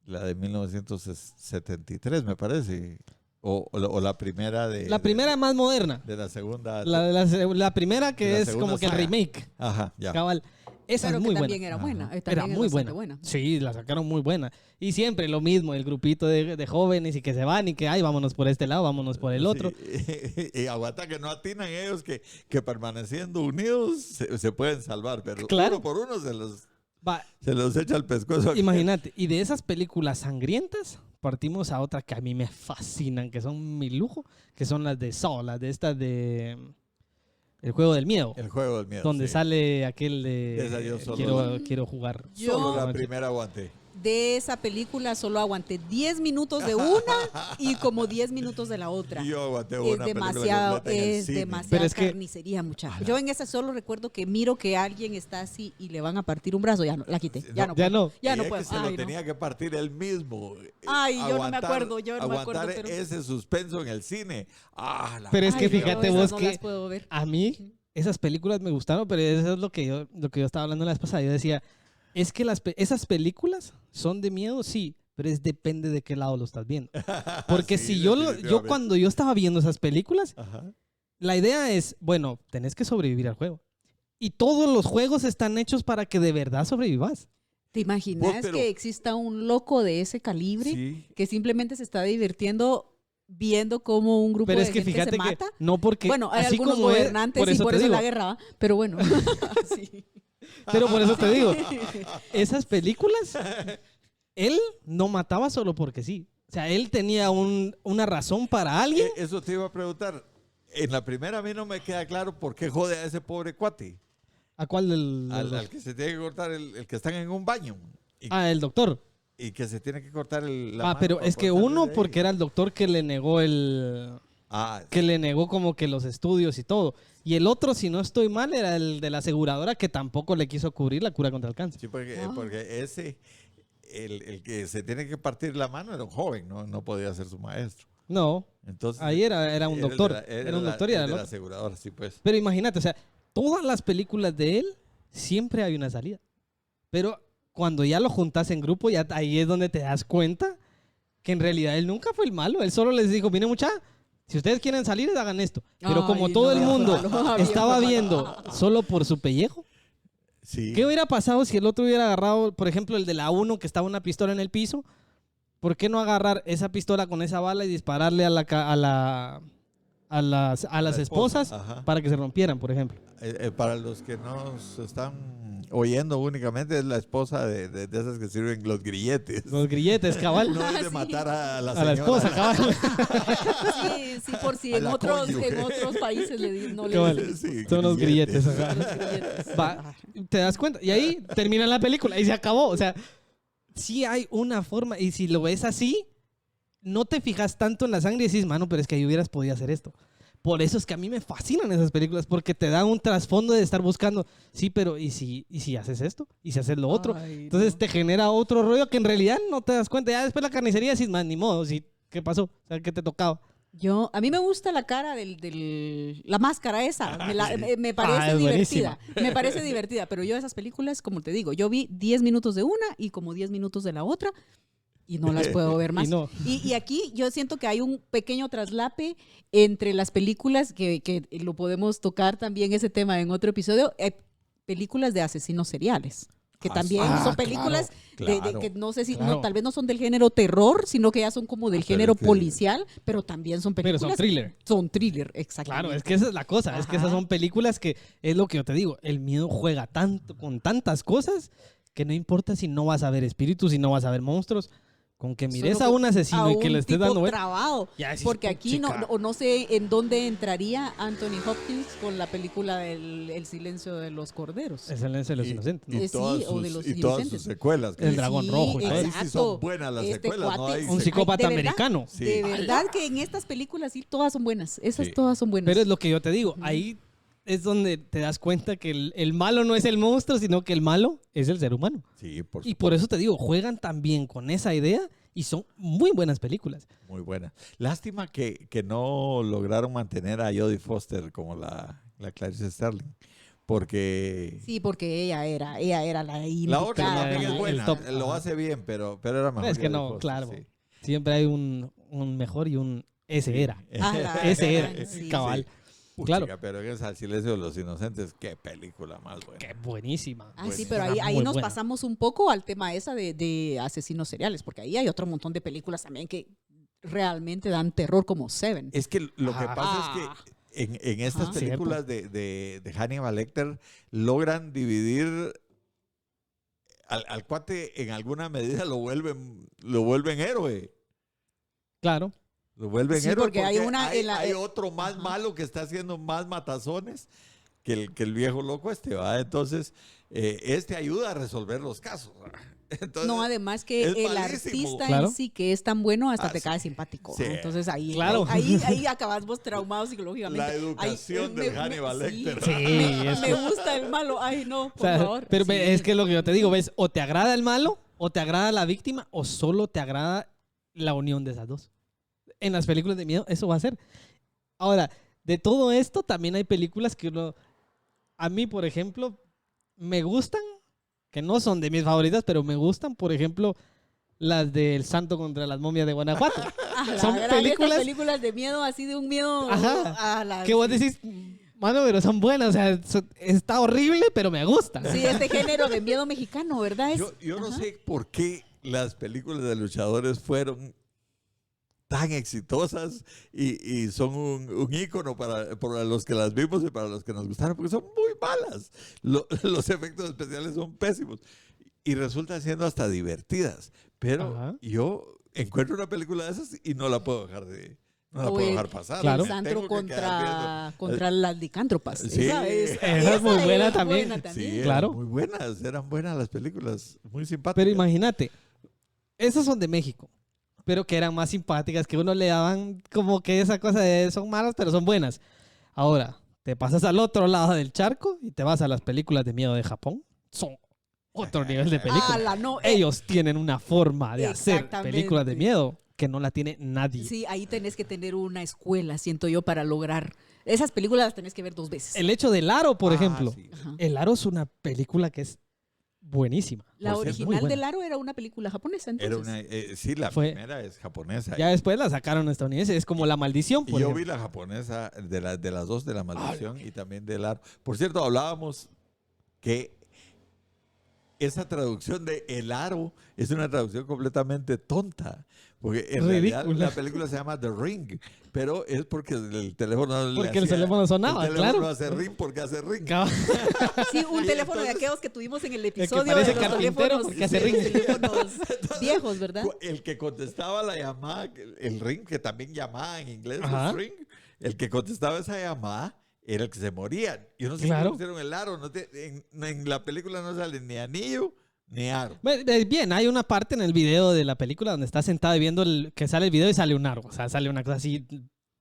[SPEAKER 2] la de 1973, me parece. O la primera de...
[SPEAKER 1] La primera más moderna.
[SPEAKER 2] De la segunda.
[SPEAKER 1] La primera que
[SPEAKER 2] de la
[SPEAKER 1] es
[SPEAKER 2] segunda
[SPEAKER 1] como que el
[SPEAKER 2] saga.
[SPEAKER 1] remake.
[SPEAKER 2] Ajá, ya.
[SPEAKER 1] Cabal. Esa
[SPEAKER 3] Pero
[SPEAKER 1] es
[SPEAKER 3] que
[SPEAKER 1] muy
[SPEAKER 3] también
[SPEAKER 1] buena.
[SPEAKER 3] era
[SPEAKER 2] Ajá.
[SPEAKER 3] buena.
[SPEAKER 1] Era
[SPEAKER 3] También
[SPEAKER 1] muy
[SPEAKER 3] es bastante
[SPEAKER 1] buena.
[SPEAKER 3] buena.
[SPEAKER 1] Sí, la sacaron muy buena. Y siempre lo mismo, el grupito de jóvenes y que se van y que, ay, vámonos por este lado, vámonos por el otro.
[SPEAKER 2] Sí. Y aguanta que no atinan ellos que permaneciendo unidos se pueden salvar, pero
[SPEAKER 1] Claro.
[SPEAKER 2] uno por uno se
[SPEAKER 1] Va,
[SPEAKER 2] los echa al pescuezo.
[SPEAKER 1] imagínate, y de esas películas sangrientas partimos a otra que a mí me fascinan, que son mi lujo, que son las de Saw, las de estas de El Juego del Miedo,
[SPEAKER 2] El juego del miedo.
[SPEAKER 1] donde
[SPEAKER 2] sí.
[SPEAKER 1] sale aquel
[SPEAKER 2] Esa yo
[SPEAKER 1] de
[SPEAKER 2] solo
[SPEAKER 1] quiero jugar.
[SPEAKER 3] Yo-
[SPEAKER 2] Solo la primera aguanté.
[SPEAKER 3] De esa película solo aguanté 10 minutos de una y como 10 minutos de la otra.
[SPEAKER 2] Y yo aguanté
[SPEAKER 3] Es
[SPEAKER 2] una película
[SPEAKER 3] demasiado,
[SPEAKER 2] completa en el
[SPEAKER 3] es
[SPEAKER 2] cine.
[SPEAKER 3] demasiada
[SPEAKER 1] Pero es que-
[SPEAKER 3] carnicería, muchachos. Yo en esa solo recuerdo que miro que alguien está así y le van a partir un brazo. Ya no, la quité. Ya no,
[SPEAKER 1] Ya
[SPEAKER 3] puedo.
[SPEAKER 1] no.
[SPEAKER 3] Ya
[SPEAKER 2] Y
[SPEAKER 3] no
[SPEAKER 2] es
[SPEAKER 3] puedo.
[SPEAKER 2] que se
[SPEAKER 3] Ay,
[SPEAKER 2] lo
[SPEAKER 3] no.
[SPEAKER 2] tenía que partir él mismo.
[SPEAKER 3] Ay, yo no me
[SPEAKER 2] Aguantar-
[SPEAKER 3] acuerdo, yo no me
[SPEAKER 2] aguantar
[SPEAKER 3] acuerdo, pero-
[SPEAKER 2] ese suspenso en el cine. Ah, la
[SPEAKER 1] Pero es que
[SPEAKER 3] Ay, no,
[SPEAKER 1] fíjate
[SPEAKER 3] esas
[SPEAKER 1] vos
[SPEAKER 3] no
[SPEAKER 1] que
[SPEAKER 3] las puedo ver.
[SPEAKER 1] a mí esas películas me gustaron, pero eso es lo que yo estaba hablando la vez pasada. Yo decía, es que esas películas son de miedo, sí, pero depende de qué lado lo estás viendo. Porque
[SPEAKER 2] Sí,
[SPEAKER 1] si yo
[SPEAKER 2] definitivamente.
[SPEAKER 1] cuando yo estaba viendo esas películas,
[SPEAKER 2] Ajá.
[SPEAKER 1] la idea es, bueno, tenés que sobrevivir al juego. Y todos los juegos están hechos para que de verdad sobrevivas.
[SPEAKER 3] ¿Te imaginas
[SPEAKER 2] pero-
[SPEAKER 3] que exista un loco de ese calibre
[SPEAKER 2] Sí.
[SPEAKER 3] que simplemente se está divirtiendo viendo cómo un grupo
[SPEAKER 1] Pero
[SPEAKER 3] de
[SPEAKER 1] es que
[SPEAKER 3] gente
[SPEAKER 1] fíjate
[SPEAKER 3] se
[SPEAKER 1] que
[SPEAKER 3] mata?
[SPEAKER 1] no porque
[SPEAKER 3] Bueno, hay
[SPEAKER 1] así
[SPEAKER 3] algunos
[SPEAKER 1] como es,
[SPEAKER 3] gobernantes y por
[SPEAKER 1] te
[SPEAKER 3] eso
[SPEAKER 1] digo,
[SPEAKER 3] la guerra, ¿va? Pero bueno. Sí.
[SPEAKER 1] pero por eso te digo, esas películas, él no mataba solo porque sí. O sea, él tenía una razón para alguien.
[SPEAKER 2] Eso te iba a preguntar. En la primera a mí no me queda claro por qué jode a ese pobre cuate.
[SPEAKER 1] ¿A cuál del
[SPEAKER 2] Al que se tiene que cortar, el que están en un baño. Y,
[SPEAKER 1] el doctor.
[SPEAKER 2] y que se tiene que cortar la mano
[SPEAKER 1] Pero
[SPEAKER 2] para
[SPEAKER 1] es que
[SPEAKER 2] poder salir
[SPEAKER 1] uno
[SPEAKER 2] de ahí.
[SPEAKER 1] porque era el doctor que le negó que le negó como que los estudios y todo. Y el otro, si no estoy mal, era el de la aseguradora que tampoco le quiso cubrir la cura contra el cáncer.
[SPEAKER 2] Sí, porque,
[SPEAKER 3] Ah.
[SPEAKER 2] porque el que se tiene que partir la mano era un joven, no podía ser su maestro.
[SPEAKER 1] No,
[SPEAKER 2] Entonces,
[SPEAKER 1] ahí era un
[SPEAKER 2] el de
[SPEAKER 1] doctor.
[SPEAKER 2] la-
[SPEAKER 1] Era un doctor y
[SPEAKER 2] el
[SPEAKER 1] era el
[SPEAKER 2] de la
[SPEAKER 1] otro.
[SPEAKER 2] aseguradora, sí, pues.
[SPEAKER 1] Pero imagínate, o sea, todas las películas de él siempre hay una salida. Pero cuando ya lo juntas en grupo, ya ahí es donde te das cuenta que en realidad él nunca fue el malo. Él solo les dijo, miren mucha, si ustedes quieren salir, hagan esto. Pero
[SPEAKER 3] Ay,
[SPEAKER 1] como todo
[SPEAKER 3] no,
[SPEAKER 1] el
[SPEAKER 3] bien
[SPEAKER 1] mundo
[SPEAKER 3] malo, bien
[SPEAKER 1] estaba
[SPEAKER 3] malo.
[SPEAKER 1] viendo solo por su pellejo,
[SPEAKER 2] Sí.
[SPEAKER 1] ¿qué hubiera pasado si el otro hubiera agarrado, por ejemplo, el de la 1 que estaba una pistola en el piso? ¿Por qué no agarrar esa pistola con esa bala y dispararle a las esposas
[SPEAKER 2] Ajá.
[SPEAKER 1] para que se rompieran, por ejemplo?
[SPEAKER 2] Para los que nos están oyendo únicamente, es la esposa de esas que sirven los grilletes.
[SPEAKER 1] Los grilletes, cabal.
[SPEAKER 2] No es de
[SPEAKER 3] Sí.
[SPEAKER 2] matar a la
[SPEAKER 1] A
[SPEAKER 2] señora.
[SPEAKER 1] la esposa, cabal.
[SPEAKER 3] Sí, sí, por si
[SPEAKER 2] A
[SPEAKER 3] en
[SPEAKER 2] la
[SPEAKER 3] otros,
[SPEAKER 2] cónyuge.
[SPEAKER 3] en otros países no le
[SPEAKER 1] Cabal.
[SPEAKER 3] dicen
[SPEAKER 2] Sí,
[SPEAKER 1] Son los grilletes. ajá.
[SPEAKER 3] los grilletes.
[SPEAKER 1] Va, te das cuenta. Y ahí termina la película y se acabó. O sea, sí hay una forma. Y si lo ves así, no te fijas tanto en la sangre y decís, mano, pero es que ahí hubieras podido hacer esto. Por eso es que a mí me fascinan esas películas, porque te dan un trasfondo de estar buscando, sí, pero ¿y si haces esto? ¿Y si haces lo otro?
[SPEAKER 3] Ay,
[SPEAKER 1] Entonces
[SPEAKER 3] no.
[SPEAKER 1] te genera otro rollo que en realidad no te das cuenta. Ya después la carnicería decís, man, ni modo, sí, ¿qué pasó? O sea, ¿qué te tocaba?
[SPEAKER 3] A mí me gusta la cara la máscara esa, me parece
[SPEAKER 1] es
[SPEAKER 3] divertida,
[SPEAKER 1] buenísima.
[SPEAKER 3] me parece divertida, pero yo esas películas, como te digo, yo vi 10 minutos de una y como 10 minutos de la otra y no las puedo ver más.
[SPEAKER 1] Y no.
[SPEAKER 3] Y aquí yo siento que hay un pequeño traslape entre las películas, que lo podemos tocar también ese tema en otro episodio, películas de asesinos seriales. que también son películas
[SPEAKER 2] claro.
[SPEAKER 3] que no sé si
[SPEAKER 1] Claro.
[SPEAKER 3] tal vez no son del género terror, sino que ya son como del género
[SPEAKER 2] que-
[SPEAKER 3] policial, pero también son
[SPEAKER 1] Pero
[SPEAKER 3] películas.
[SPEAKER 1] son thriller.
[SPEAKER 3] Son thriller, exactamente.
[SPEAKER 1] Claro, es que esa es la cosa, es que esas
[SPEAKER 3] Ajá.
[SPEAKER 1] son películas que, es lo que yo te digo, el miedo juega tanto con tantas cosas que no importa si no vas a ver espíritus, si no vas a ver monstruos, con que mires
[SPEAKER 3] Solo
[SPEAKER 1] a un asesino y que
[SPEAKER 3] un
[SPEAKER 1] le estés
[SPEAKER 3] tipo
[SPEAKER 1] dando vuelta.
[SPEAKER 3] trabado.
[SPEAKER 1] Ya decís,
[SPEAKER 3] Porque aquí
[SPEAKER 1] "Puchica".
[SPEAKER 3] no sé en dónde entraría Anthony Hopkins con la película El silencio de los corderos.
[SPEAKER 1] Es el de los inocentes, ¿no?
[SPEAKER 3] Sí,
[SPEAKER 2] todas
[SPEAKER 3] o de
[SPEAKER 2] sus-
[SPEAKER 3] los
[SPEAKER 2] y todas
[SPEAKER 3] inocentes.
[SPEAKER 2] sus secuelas.
[SPEAKER 1] El dragón rojo y todo
[SPEAKER 2] Ahí
[SPEAKER 1] eso.
[SPEAKER 2] sí son buenas las secuelas, ¿no? Ahí
[SPEAKER 1] Un
[SPEAKER 2] se-
[SPEAKER 1] psicópata
[SPEAKER 3] de verdad,
[SPEAKER 1] americano.
[SPEAKER 2] Sí.
[SPEAKER 3] De verdad que en estas películas sí todas son buenas. Esas
[SPEAKER 2] Sí.
[SPEAKER 3] todas son buenas.
[SPEAKER 1] Pero es lo que yo te digo, ahí es donde te das cuenta que el malo no es el monstruo, sino que el malo es el ser humano.
[SPEAKER 2] Sí, por
[SPEAKER 1] Y por eso te digo, juegan también con esa idea y son muy buenas películas.
[SPEAKER 2] Muy buena. Lástima que no lograron mantener a Jodie Foster como la Clarice Starling. Porque
[SPEAKER 3] Sí, porque ella era la
[SPEAKER 2] la otra
[SPEAKER 3] indicada.
[SPEAKER 2] también
[SPEAKER 1] el
[SPEAKER 2] es buena.
[SPEAKER 1] top.
[SPEAKER 2] Lo
[SPEAKER 1] Ajá.
[SPEAKER 2] hace bien, pero era mejor.
[SPEAKER 1] Es que
[SPEAKER 2] Jodie
[SPEAKER 1] no,
[SPEAKER 2] Foster,
[SPEAKER 1] claro.
[SPEAKER 2] sí.
[SPEAKER 1] Siempre hay un mejor y un ese era.
[SPEAKER 3] Ah, la
[SPEAKER 1] Ese era,
[SPEAKER 3] gran, sí.
[SPEAKER 1] cabal.
[SPEAKER 2] Puchica,
[SPEAKER 1] Claro.
[SPEAKER 2] pero en esa Al silencio de los inocentes, qué película más buena.
[SPEAKER 1] Qué buenísima.
[SPEAKER 3] Ah, sí,
[SPEAKER 2] Buenísima.
[SPEAKER 3] pero ahí
[SPEAKER 1] Muy
[SPEAKER 3] nos
[SPEAKER 1] buena.
[SPEAKER 3] pasamos un poco al tema esa de asesinos seriales, porque ahí hay otro montón de películas también que realmente dan terror como Seven.
[SPEAKER 2] Es que lo que
[SPEAKER 1] Ah.
[SPEAKER 2] pasa es que en estas
[SPEAKER 3] Ajá.
[SPEAKER 2] películas de Hannibal Lecter logran dividir al cuate en alguna medida lo vuelven héroe.
[SPEAKER 1] Claro.
[SPEAKER 2] Lo vuelven
[SPEAKER 3] Sí,
[SPEAKER 2] héroe
[SPEAKER 3] porque hay una-
[SPEAKER 2] hay otro más
[SPEAKER 3] Ajá.
[SPEAKER 2] malo que está haciendo más matazones que el viejo loco ¿va? Entonces, este ayuda a resolver los casos. ¿va? Entonces,
[SPEAKER 3] No, además que
[SPEAKER 2] es
[SPEAKER 3] el
[SPEAKER 2] malísimo.
[SPEAKER 3] artista
[SPEAKER 1] Claro.
[SPEAKER 3] en sí que es tan bueno hasta
[SPEAKER 2] Ah,
[SPEAKER 3] te
[SPEAKER 2] sí.
[SPEAKER 3] cae simpático.
[SPEAKER 2] Sí.
[SPEAKER 3] ¿no? Entonces ahí,
[SPEAKER 1] Claro.
[SPEAKER 3] ahí acabas vos traumado psicológicamente.
[SPEAKER 2] La educación
[SPEAKER 3] Ahí,
[SPEAKER 2] de Hannibal Lecter.
[SPEAKER 1] Sí,
[SPEAKER 3] me,
[SPEAKER 1] es
[SPEAKER 3] me
[SPEAKER 1] que-
[SPEAKER 3] gusta el malo. Ay, no,
[SPEAKER 1] O
[SPEAKER 3] por
[SPEAKER 1] sea,
[SPEAKER 3] favor.
[SPEAKER 1] pero
[SPEAKER 3] Sí.
[SPEAKER 1] es que lo que yo te digo, ves, o te agrada el malo, o te agrada la víctima, o solo te agrada la unión de esas dos. En las películas de miedo, eso va a ser. Ahora, de todo esto, también hay películas que uno. A mí, por ejemplo, me gustan, que no son de mis favoritas, pero me gustan, por ejemplo, las del Santo contra las momias de Guanajuato.
[SPEAKER 3] A la
[SPEAKER 1] son
[SPEAKER 3] gran,
[SPEAKER 1] películas-
[SPEAKER 3] estas películas de miedo, así de un miedo
[SPEAKER 1] Ajá.
[SPEAKER 3] a la...
[SPEAKER 1] Que vos decís, mano, pero son buenas, o sea, está horrible, pero me gusta.
[SPEAKER 3] Sí, este género de miedo mexicano, ¿verdad?
[SPEAKER 2] Yo no
[SPEAKER 3] Ajá.
[SPEAKER 2] sé por qué las películas de luchadores fueron tan exitosas y son un ícono para los que las vimos y para los que nos gustaron, porque son muy malas. Los efectos especiales son pésimos y resultan siendo hasta divertidas. Pero
[SPEAKER 1] Ajá.
[SPEAKER 2] yo encuentro una película de esas y no la puedo dejar pasar.
[SPEAKER 1] Claro.
[SPEAKER 2] Me
[SPEAKER 3] Sandro
[SPEAKER 2] tengo que quedar
[SPEAKER 3] contra las licántropas.
[SPEAKER 2] Sí.
[SPEAKER 3] Esa
[SPEAKER 1] Esa es muy buena también.
[SPEAKER 2] viendo. Sí,
[SPEAKER 3] también.
[SPEAKER 1] Claro.
[SPEAKER 2] eran muy buenas, eran buenas las películas, muy simpáticas.
[SPEAKER 1] Pero imagínate, esas son de México, pero que eran más simpáticas, que uno le daban como que esa cosa de son malas, pero son buenas. Ahora, te pasas al otro lado del charco y te vas a las películas de miedo de Japón. Son otro nivel de película.
[SPEAKER 3] Ala, no,
[SPEAKER 1] Ellos tienen una forma de hacer
[SPEAKER 3] Exactamente.
[SPEAKER 1] películas de miedo que no la tiene nadie.
[SPEAKER 3] Sí, ahí tenés que tener una escuela, siento yo, para lograr. Esas películas las tenés que ver 2 veces.
[SPEAKER 1] El hecho del Aro, por
[SPEAKER 2] Ah,
[SPEAKER 1] ejemplo.
[SPEAKER 2] sí.
[SPEAKER 3] Ajá.
[SPEAKER 1] El Aro es una película que es buenísima.
[SPEAKER 3] La
[SPEAKER 1] Por cierto, muy
[SPEAKER 3] original
[SPEAKER 1] buena.
[SPEAKER 3] del Aro era una película japonesa, entonces.
[SPEAKER 2] Era una, sí, la
[SPEAKER 1] Fue-
[SPEAKER 2] primera es japonesa.
[SPEAKER 1] Ya después la sacaron estadounidense. Es como La Maldición,
[SPEAKER 2] Y
[SPEAKER 1] por
[SPEAKER 2] yo
[SPEAKER 1] ejemplo.
[SPEAKER 2] vi la japonesa de las dos, de La Maldición y también del Aro. Por cierto, hablábamos que esa traducción de El Aro es una traducción completamente tonta. Porque en realidad
[SPEAKER 1] Ridícula.
[SPEAKER 2] la película se llama The Ring, pero es porque el teléfono le
[SPEAKER 1] Porque el
[SPEAKER 2] hacía-
[SPEAKER 1] teléfono sonaba,
[SPEAKER 2] el teléfono
[SPEAKER 1] claro.
[SPEAKER 2] hace ring porque hace ring.
[SPEAKER 1] Cabal.
[SPEAKER 3] Sí, un
[SPEAKER 2] Y
[SPEAKER 3] teléfono de
[SPEAKER 2] entonces-
[SPEAKER 3] aquellos que tuvimos en el
[SPEAKER 1] que
[SPEAKER 3] episodio
[SPEAKER 1] parece
[SPEAKER 3] de los
[SPEAKER 1] carpintero
[SPEAKER 3] teléfonos,
[SPEAKER 1] porque hace
[SPEAKER 3] sí,
[SPEAKER 1] ring.
[SPEAKER 3] teléfonos viejos, ¿verdad?
[SPEAKER 2] El que contestaba la llamada, el ring, que también llamaba en inglés,
[SPEAKER 1] Ajá.
[SPEAKER 2] es ring, el que contestaba esa llamada era el que se moría. Yo no sé
[SPEAKER 1] Claro.
[SPEAKER 2] si pusieron el aro. En la película no sale ni anillo ni aro.
[SPEAKER 1] Bien, hay una parte en el video de la película donde está sentado y viendo que sale el video y sale un árbol. O sea, sale una cosa así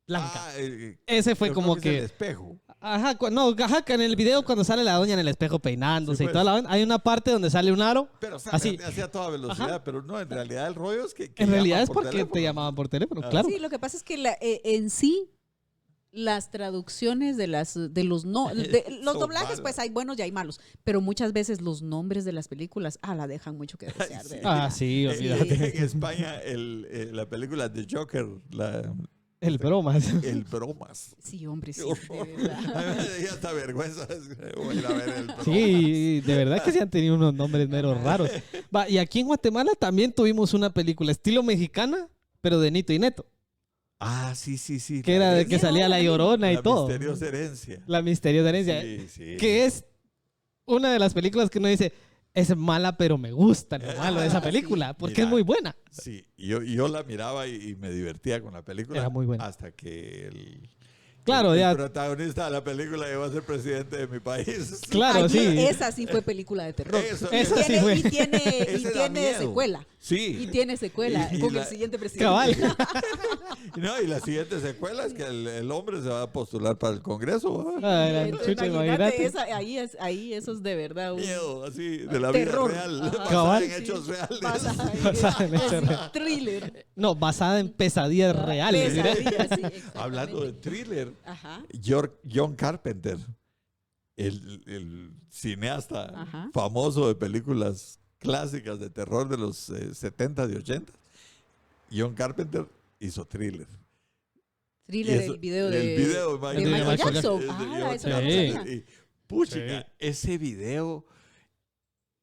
[SPEAKER 1] blanca.
[SPEAKER 2] Ah,
[SPEAKER 1] Ese fue
[SPEAKER 2] yo
[SPEAKER 1] como
[SPEAKER 2] creo es el
[SPEAKER 1] que...
[SPEAKER 2] espejo.
[SPEAKER 1] Ajá, que en el video cuando sale la doña en el espejo peinándose
[SPEAKER 2] Sí,
[SPEAKER 1] y
[SPEAKER 2] pues.
[SPEAKER 1] toda la vaina, hay una parte donde sale un aro.
[SPEAKER 2] Pero
[SPEAKER 1] Así.
[SPEAKER 2] hacía a toda velocidad,
[SPEAKER 1] Ajá.
[SPEAKER 2] pero no, en realidad el rollo es que
[SPEAKER 1] En realidad
[SPEAKER 2] llaman
[SPEAKER 1] es
[SPEAKER 2] por
[SPEAKER 1] porque
[SPEAKER 2] teléfono.
[SPEAKER 1] te llamaban por teléfono,
[SPEAKER 2] Ah.
[SPEAKER 1] claro.
[SPEAKER 3] Sí, lo que pasa es que en sí las traducciones de los
[SPEAKER 2] Son
[SPEAKER 3] doblajes,
[SPEAKER 2] malas.
[SPEAKER 3] pues hay buenos y hay malos, pero muchas veces los nombres de las películas la dejan mucho que desear.
[SPEAKER 2] Sí.
[SPEAKER 3] de verdad.
[SPEAKER 1] Ah, sí,
[SPEAKER 2] En
[SPEAKER 1] olvídate.
[SPEAKER 2] España la película de Joker,
[SPEAKER 1] El bromas.
[SPEAKER 2] El bromas.
[SPEAKER 3] Sí, hombre, sí.
[SPEAKER 2] Qué horror.
[SPEAKER 3] De verdad.
[SPEAKER 2] Me dio hasta vergüenza ir a ver el bromas.
[SPEAKER 1] Sí, de verdad que se han tenido unos nombres meros raros. Va, y aquí en Guatemala también tuvimos una película estilo mexicana, pero de Nito y Neto.
[SPEAKER 2] Ah, sí, sí, sí.
[SPEAKER 1] Que era de que salía La Llorona y todo.
[SPEAKER 2] La misteriosa herencia.
[SPEAKER 1] La misteriosa herencia.
[SPEAKER 2] Sí, sí.
[SPEAKER 1] Que es una de las películas que uno dice, es mala, pero me gusta lo malo de esa película, porque
[SPEAKER 2] Mira,
[SPEAKER 1] es muy buena.
[SPEAKER 2] Sí, yo la miraba y me divertía con la película.
[SPEAKER 1] Era muy buena.
[SPEAKER 2] Hasta que
[SPEAKER 1] Claro,
[SPEAKER 2] el
[SPEAKER 1] ya.
[SPEAKER 2] protagonista de la película llegó a ser presidente de mi país.
[SPEAKER 1] Claro,
[SPEAKER 3] Allí,
[SPEAKER 1] sí.
[SPEAKER 3] Esa sí fue película de terror.
[SPEAKER 1] Eso sí fue.
[SPEAKER 3] Y tiene
[SPEAKER 2] Ese da miedo.
[SPEAKER 3] secuela.
[SPEAKER 2] Sí.
[SPEAKER 3] Y tiene secuela
[SPEAKER 2] Y
[SPEAKER 3] con
[SPEAKER 2] la-
[SPEAKER 3] el siguiente presidente.
[SPEAKER 1] Cabal.
[SPEAKER 2] No, y la siguiente secuela es que el hombre se va a postular para el Congreso. ¿verdad?
[SPEAKER 1] Ah, era
[SPEAKER 3] Entonces,
[SPEAKER 1] chucha,
[SPEAKER 3] imagínate,
[SPEAKER 1] imagínate.
[SPEAKER 3] ahí eso es de verdad.
[SPEAKER 2] Miedo, así, de la
[SPEAKER 3] terror.
[SPEAKER 2] vida real.
[SPEAKER 3] Ajá.
[SPEAKER 2] Basada
[SPEAKER 1] Cabal.
[SPEAKER 2] en hechos reales.
[SPEAKER 1] Basada en hechos
[SPEAKER 3] es
[SPEAKER 1] reales.
[SPEAKER 3] thriller.
[SPEAKER 1] No, basada en pesadillas reales. mira.
[SPEAKER 3] Pesadilla, sí, exactamente.
[SPEAKER 2] Hablando de thriller,
[SPEAKER 3] Ajá.
[SPEAKER 2] John Carpenter, el cineasta
[SPEAKER 3] Ajá.
[SPEAKER 2] famoso de películas clásicas de terror de los 70 y 80, John Carpenter hizo thriller.
[SPEAKER 3] Thriller,
[SPEAKER 2] Y eso-
[SPEAKER 3] el video
[SPEAKER 2] el
[SPEAKER 3] de,
[SPEAKER 2] video
[SPEAKER 3] de
[SPEAKER 2] de
[SPEAKER 3] Michael
[SPEAKER 1] Michael
[SPEAKER 3] Jackson.
[SPEAKER 2] Es de
[SPEAKER 3] Ah,
[SPEAKER 2] John
[SPEAKER 3] eso no
[SPEAKER 1] Carpenter.
[SPEAKER 3] sabía.
[SPEAKER 2] Y, puchica, ese video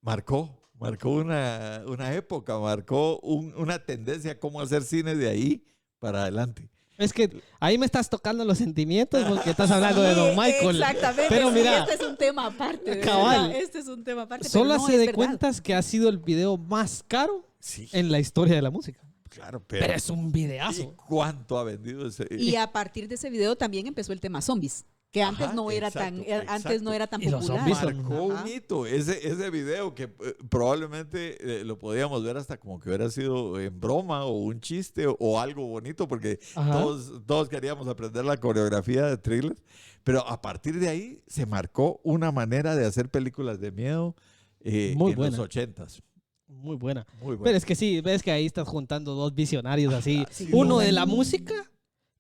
[SPEAKER 2] marcó una época, marcó una tendencia a cómo hacer cine de ahí para adelante.
[SPEAKER 1] Es que ahí me estás tocando los sentimientos porque estás hablando de Don
[SPEAKER 3] Sí,
[SPEAKER 1] Michael.
[SPEAKER 3] Exactamente.
[SPEAKER 1] Pero
[SPEAKER 3] sí,
[SPEAKER 1] mira,
[SPEAKER 3] este es un tema aparte. de
[SPEAKER 1] cabal.
[SPEAKER 3] verdad, Este es un tema aparte.
[SPEAKER 1] solo
[SPEAKER 3] pero no,
[SPEAKER 1] se
[SPEAKER 3] es
[SPEAKER 1] de
[SPEAKER 3] verdad.
[SPEAKER 1] cuentas que ha sido el video más caro
[SPEAKER 2] Sí,
[SPEAKER 1] en la historia de la música.
[SPEAKER 2] claro,
[SPEAKER 1] Pero es un
[SPEAKER 2] ¿y
[SPEAKER 1] videazo.
[SPEAKER 2] cuánto ha vendido ese?
[SPEAKER 3] Y a partir de ese video también empezó el tema zombies, que antes
[SPEAKER 2] Ajá,
[SPEAKER 3] no era
[SPEAKER 2] exacto,
[SPEAKER 3] antes no era tan
[SPEAKER 1] Y los
[SPEAKER 3] popular.
[SPEAKER 1] zombies son-
[SPEAKER 2] Marcó
[SPEAKER 3] Ajá.
[SPEAKER 2] un hito. Ese video que probablemente lo podíamos ver hasta como que hubiera sido en broma o un chiste o algo bonito, porque
[SPEAKER 1] Ajá.
[SPEAKER 2] todos queríamos aprender la coreografía de Thriller. Pero a partir de ahí se marcó una manera de hacer películas de miedo
[SPEAKER 1] Muy
[SPEAKER 2] en
[SPEAKER 1] buena.
[SPEAKER 2] los 80s.
[SPEAKER 1] Muy buena.
[SPEAKER 2] Muy buena.
[SPEAKER 1] Pero es que sí, ves que ahí estás juntando dos visionarios así.
[SPEAKER 3] sí.
[SPEAKER 1] Uno de la música,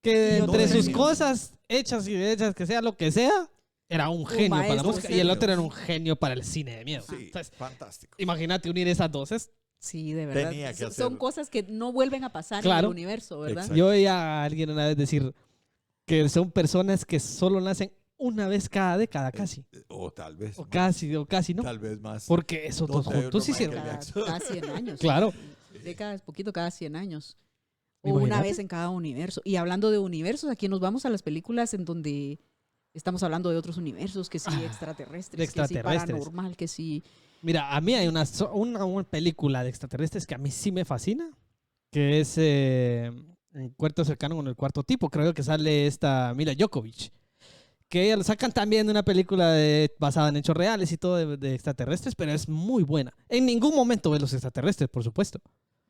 [SPEAKER 1] que
[SPEAKER 3] Y otro
[SPEAKER 1] entre
[SPEAKER 3] de
[SPEAKER 1] sus
[SPEAKER 3] genio.
[SPEAKER 1] cosas hechas y hechas, que sea lo que sea, era un genio para la
[SPEAKER 3] maestro,
[SPEAKER 1] música.
[SPEAKER 3] sí.
[SPEAKER 1] Y el otro era un genio para el cine de miedo.
[SPEAKER 2] Sí,
[SPEAKER 1] Entonces,
[SPEAKER 2] fantástico.
[SPEAKER 1] imagínate unir esas dos.
[SPEAKER 3] Sí, de verdad.
[SPEAKER 2] Tenía que
[SPEAKER 3] Son
[SPEAKER 2] hacerlo.
[SPEAKER 3] cosas que no vuelven a pasar en
[SPEAKER 1] Claro.
[SPEAKER 3] el universo, ¿verdad?
[SPEAKER 2] Exacto.
[SPEAKER 1] Yo oí a alguien una vez decir que son personas que solo nacen una vez cada década, casi.
[SPEAKER 2] O tal vez.
[SPEAKER 1] O
[SPEAKER 2] más,
[SPEAKER 1] casi, ¿no?
[SPEAKER 2] Tal vez más.
[SPEAKER 1] Porque esos dos
[SPEAKER 2] ¿Dónde hay
[SPEAKER 1] juntos
[SPEAKER 2] otro
[SPEAKER 1] hicieron.
[SPEAKER 2] Michael
[SPEAKER 3] Cada,
[SPEAKER 2] Jackson?
[SPEAKER 3] cada 100 años.
[SPEAKER 1] Claro.
[SPEAKER 3] Décadas, poquito cada 100 años. O una
[SPEAKER 1] Imagínate.
[SPEAKER 3] vez en cada universo. Y hablando de universos, aquí nos vamos a las películas en donde estamos hablando de otros universos, que sí,
[SPEAKER 1] Ah,
[SPEAKER 3] extraterrestres,
[SPEAKER 1] de
[SPEAKER 3] que sí,
[SPEAKER 1] extraterrestres.
[SPEAKER 3] paranormal, que sí.
[SPEAKER 1] Mira, a mí hay una película de extraterrestres que a mí sí me fascina, que es Un cuarto cercano con el cuarto tipo. Creo que sale esta Mila Djokovic. Que ella lo sacan también de una película basada en hechos reales y todo de extraterrestres, pero es muy buena. En ningún momento ves los extraterrestres, por supuesto.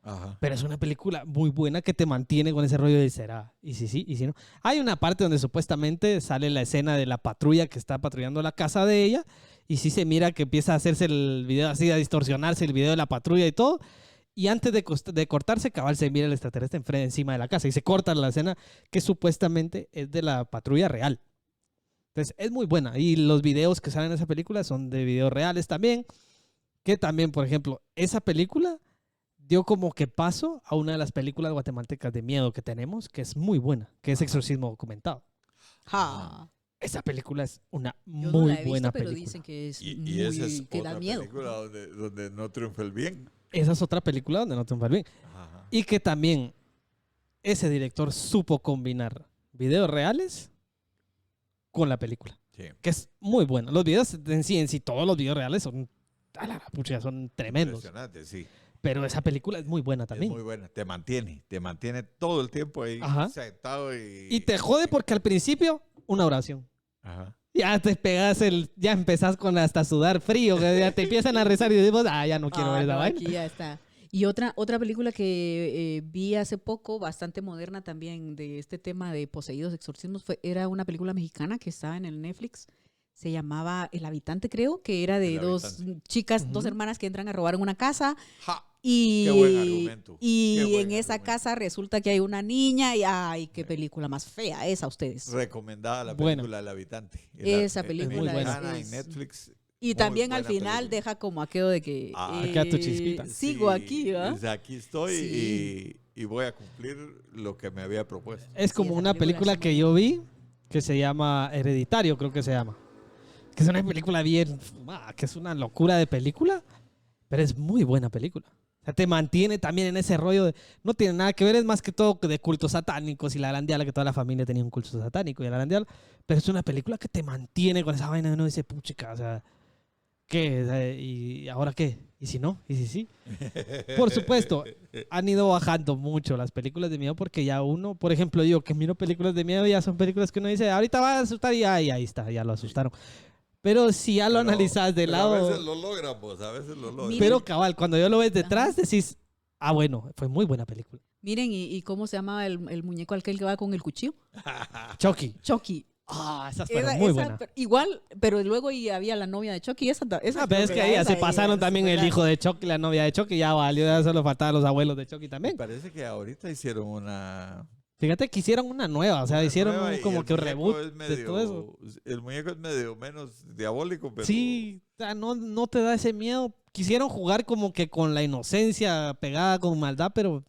[SPEAKER 2] Ajá.
[SPEAKER 1] Pero es una película muy buena que te mantiene con ese rollo de será. Y si sí, y si no. Hay una parte donde supuestamente sale la escena de la patrulla que está patrullando la casa de ella. Y sí se mira que empieza a hacerse el video así, a distorsionarse el video de la patrulla y todo. Y antes de cortarse, cabal, se mira el extraterrestre encima de la casa. Y se corta la escena que supuestamente es de la patrulla real. Entonces, es muy buena. Y los videos que salen en esa película son de videos reales también. Que también, por ejemplo, esa película dio como que paso a una de las películas guatemaltecas de miedo que tenemos, que es muy buena, que es Exorcismo Documentado.
[SPEAKER 3] Ja.
[SPEAKER 1] Esa película es una
[SPEAKER 3] Yo
[SPEAKER 1] muy
[SPEAKER 3] no la he visto,
[SPEAKER 1] buena
[SPEAKER 3] pero
[SPEAKER 1] película.
[SPEAKER 3] dicen que es
[SPEAKER 2] Y
[SPEAKER 3] muy,
[SPEAKER 2] esa es
[SPEAKER 3] que da
[SPEAKER 2] otra
[SPEAKER 3] miedo.
[SPEAKER 2] película donde no triunfa el bien.
[SPEAKER 1] Esa es otra película donde no triunfa el bien.
[SPEAKER 2] Ajá.
[SPEAKER 1] Y que también ese director supo combinar videos reales con la película,
[SPEAKER 2] Sí.
[SPEAKER 1] que es muy bueno. Los videos en sí, todos los videos reales son, a la pucha, son tremendos.
[SPEAKER 2] Impresionante, sí.
[SPEAKER 1] Pero esa película es muy buena también.
[SPEAKER 2] Es muy buena. Te mantiene todo el tiempo ahí
[SPEAKER 1] Ajá.
[SPEAKER 2] sentado y...
[SPEAKER 1] Y te jode porque al principio, una oración.
[SPEAKER 2] Ajá.
[SPEAKER 1] Ya te pegas ya empezás con hasta sudar frío, que ya te empiezan a rezar y decimos, ya no quiero ver esa
[SPEAKER 3] no,
[SPEAKER 1] vaina.
[SPEAKER 3] aquí ya está. Y otra película que vi hace poco, bastante moderna también, de este tema de poseídos, exorcismos, era una película mexicana que estaba en el Netflix. Se llamaba El Habitante, creo, que era de
[SPEAKER 2] El
[SPEAKER 3] dos
[SPEAKER 2] Habitante.
[SPEAKER 3] chicas,
[SPEAKER 1] Ujú.
[SPEAKER 3] dos hermanas que entran a robar en una casa.
[SPEAKER 2] Ja.
[SPEAKER 3] Y,
[SPEAKER 2] Qué buen argumento.
[SPEAKER 3] y
[SPEAKER 2] Qué buen
[SPEAKER 3] en esa
[SPEAKER 2] argumento.
[SPEAKER 3] casa resulta que hay una niña y ¡ay, qué película más fea esa ustedes!
[SPEAKER 2] Recomendada la
[SPEAKER 1] Bueno.
[SPEAKER 2] película El Habitante.
[SPEAKER 3] Esa película
[SPEAKER 2] mexicana
[SPEAKER 3] es-
[SPEAKER 2] en Netflix.
[SPEAKER 3] Y
[SPEAKER 2] Muy
[SPEAKER 3] también al
[SPEAKER 2] buena
[SPEAKER 3] final
[SPEAKER 2] película.
[SPEAKER 3] deja como aquello de que
[SPEAKER 2] Ah,
[SPEAKER 1] acá tu chispita.
[SPEAKER 3] sigo
[SPEAKER 2] Sí,
[SPEAKER 3] aquí, ¿verdad?
[SPEAKER 2] o sea, aquí estoy
[SPEAKER 3] Sí.
[SPEAKER 2] y voy a cumplir lo que me había propuesto.
[SPEAKER 1] Es como
[SPEAKER 3] esa
[SPEAKER 1] una película
[SPEAKER 3] está
[SPEAKER 1] que
[SPEAKER 3] muy
[SPEAKER 1] yo vi que se llama Hereditario, creo que se llama. Que es una película bien fumada, que es una locura de película, pero es muy buena película. O sea, te mantiene también en ese rollo de... No tiene nada que ver, es más que todo de cultos satánicos y la grandiala, que toda la familia tenía un culto satánico y la grandiala. Pero es una película que te mantiene con esa vaina de uno dice, puchica, o sea, ¿qué? O sea, ¿y ahora qué? ¿Y si no? ¿Y si sí? Por supuesto, han ido bajando mucho las películas de miedo porque ya uno, por ejemplo, yo que miro películas de miedo, ya son películas que uno dice, ahorita va a asustar y ahí está, ya lo asustaron. Pero si ya lo analizas de
[SPEAKER 2] pero
[SPEAKER 1] lado...
[SPEAKER 2] a veces lo logran, pues, a veces lo logran.
[SPEAKER 1] Pero cabal, cuando yo lo ves detrás,
[SPEAKER 3] Ajá.
[SPEAKER 1] decís, ah, bueno, fue muy buena película.
[SPEAKER 3] Miren, ¿y cómo se llama el muñeco aquel que va con el cuchillo?
[SPEAKER 1] Chucky.
[SPEAKER 3] Chucky.
[SPEAKER 1] Ah, esa fue muy
[SPEAKER 3] Esa,
[SPEAKER 1] buena.
[SPEAKER 3] igual, pero luego y había la novia de Chucky. Esa
[SPEAKER 1] Ah,
[SPEAKER 3] creo
[SPEAKER 1] pero es que ahí ya
[SPEAKER 3] esa
[SPEAKER 1] se pasaron
[SPEAKER 3] es
[SPEAKER 1] también el
[SPEAKER 3] verdad.
[SPEAKER 1] hijo de Chucky, la novia de Chucky, ya valió, ya solo faltaban los abuelos de Chucky
[SPEAKER 2] Me
[SPEAKER 1] también.
[SPEAKER 2] parece que ahorita hicieron una...
[SPEAKER 1] Fíjate que hicieron una nueva, o sea,
[SPEAKER 2] una
[SPEAKER 1] hicieron
[SPEAKER 2] nueva
[SPEAKER 1] un,
[SPEAKER 2] y
[SPEAKER 1] como
[SPEAKER 2] el
[SPEAKER 1] que un
[SPEAKER 2] muñeco
[SPEAKER 1] reboot
[SPEAKER 2] es
[SPEAKER 1] de todo eso.
[SPEAKER 2] El muñeco es medio menos diabólico, pero...
[SPEAKER 1] Sí, o sea, no te da ese miedo. Quisieron jugar como que con la inocencia pegada con maldad, pero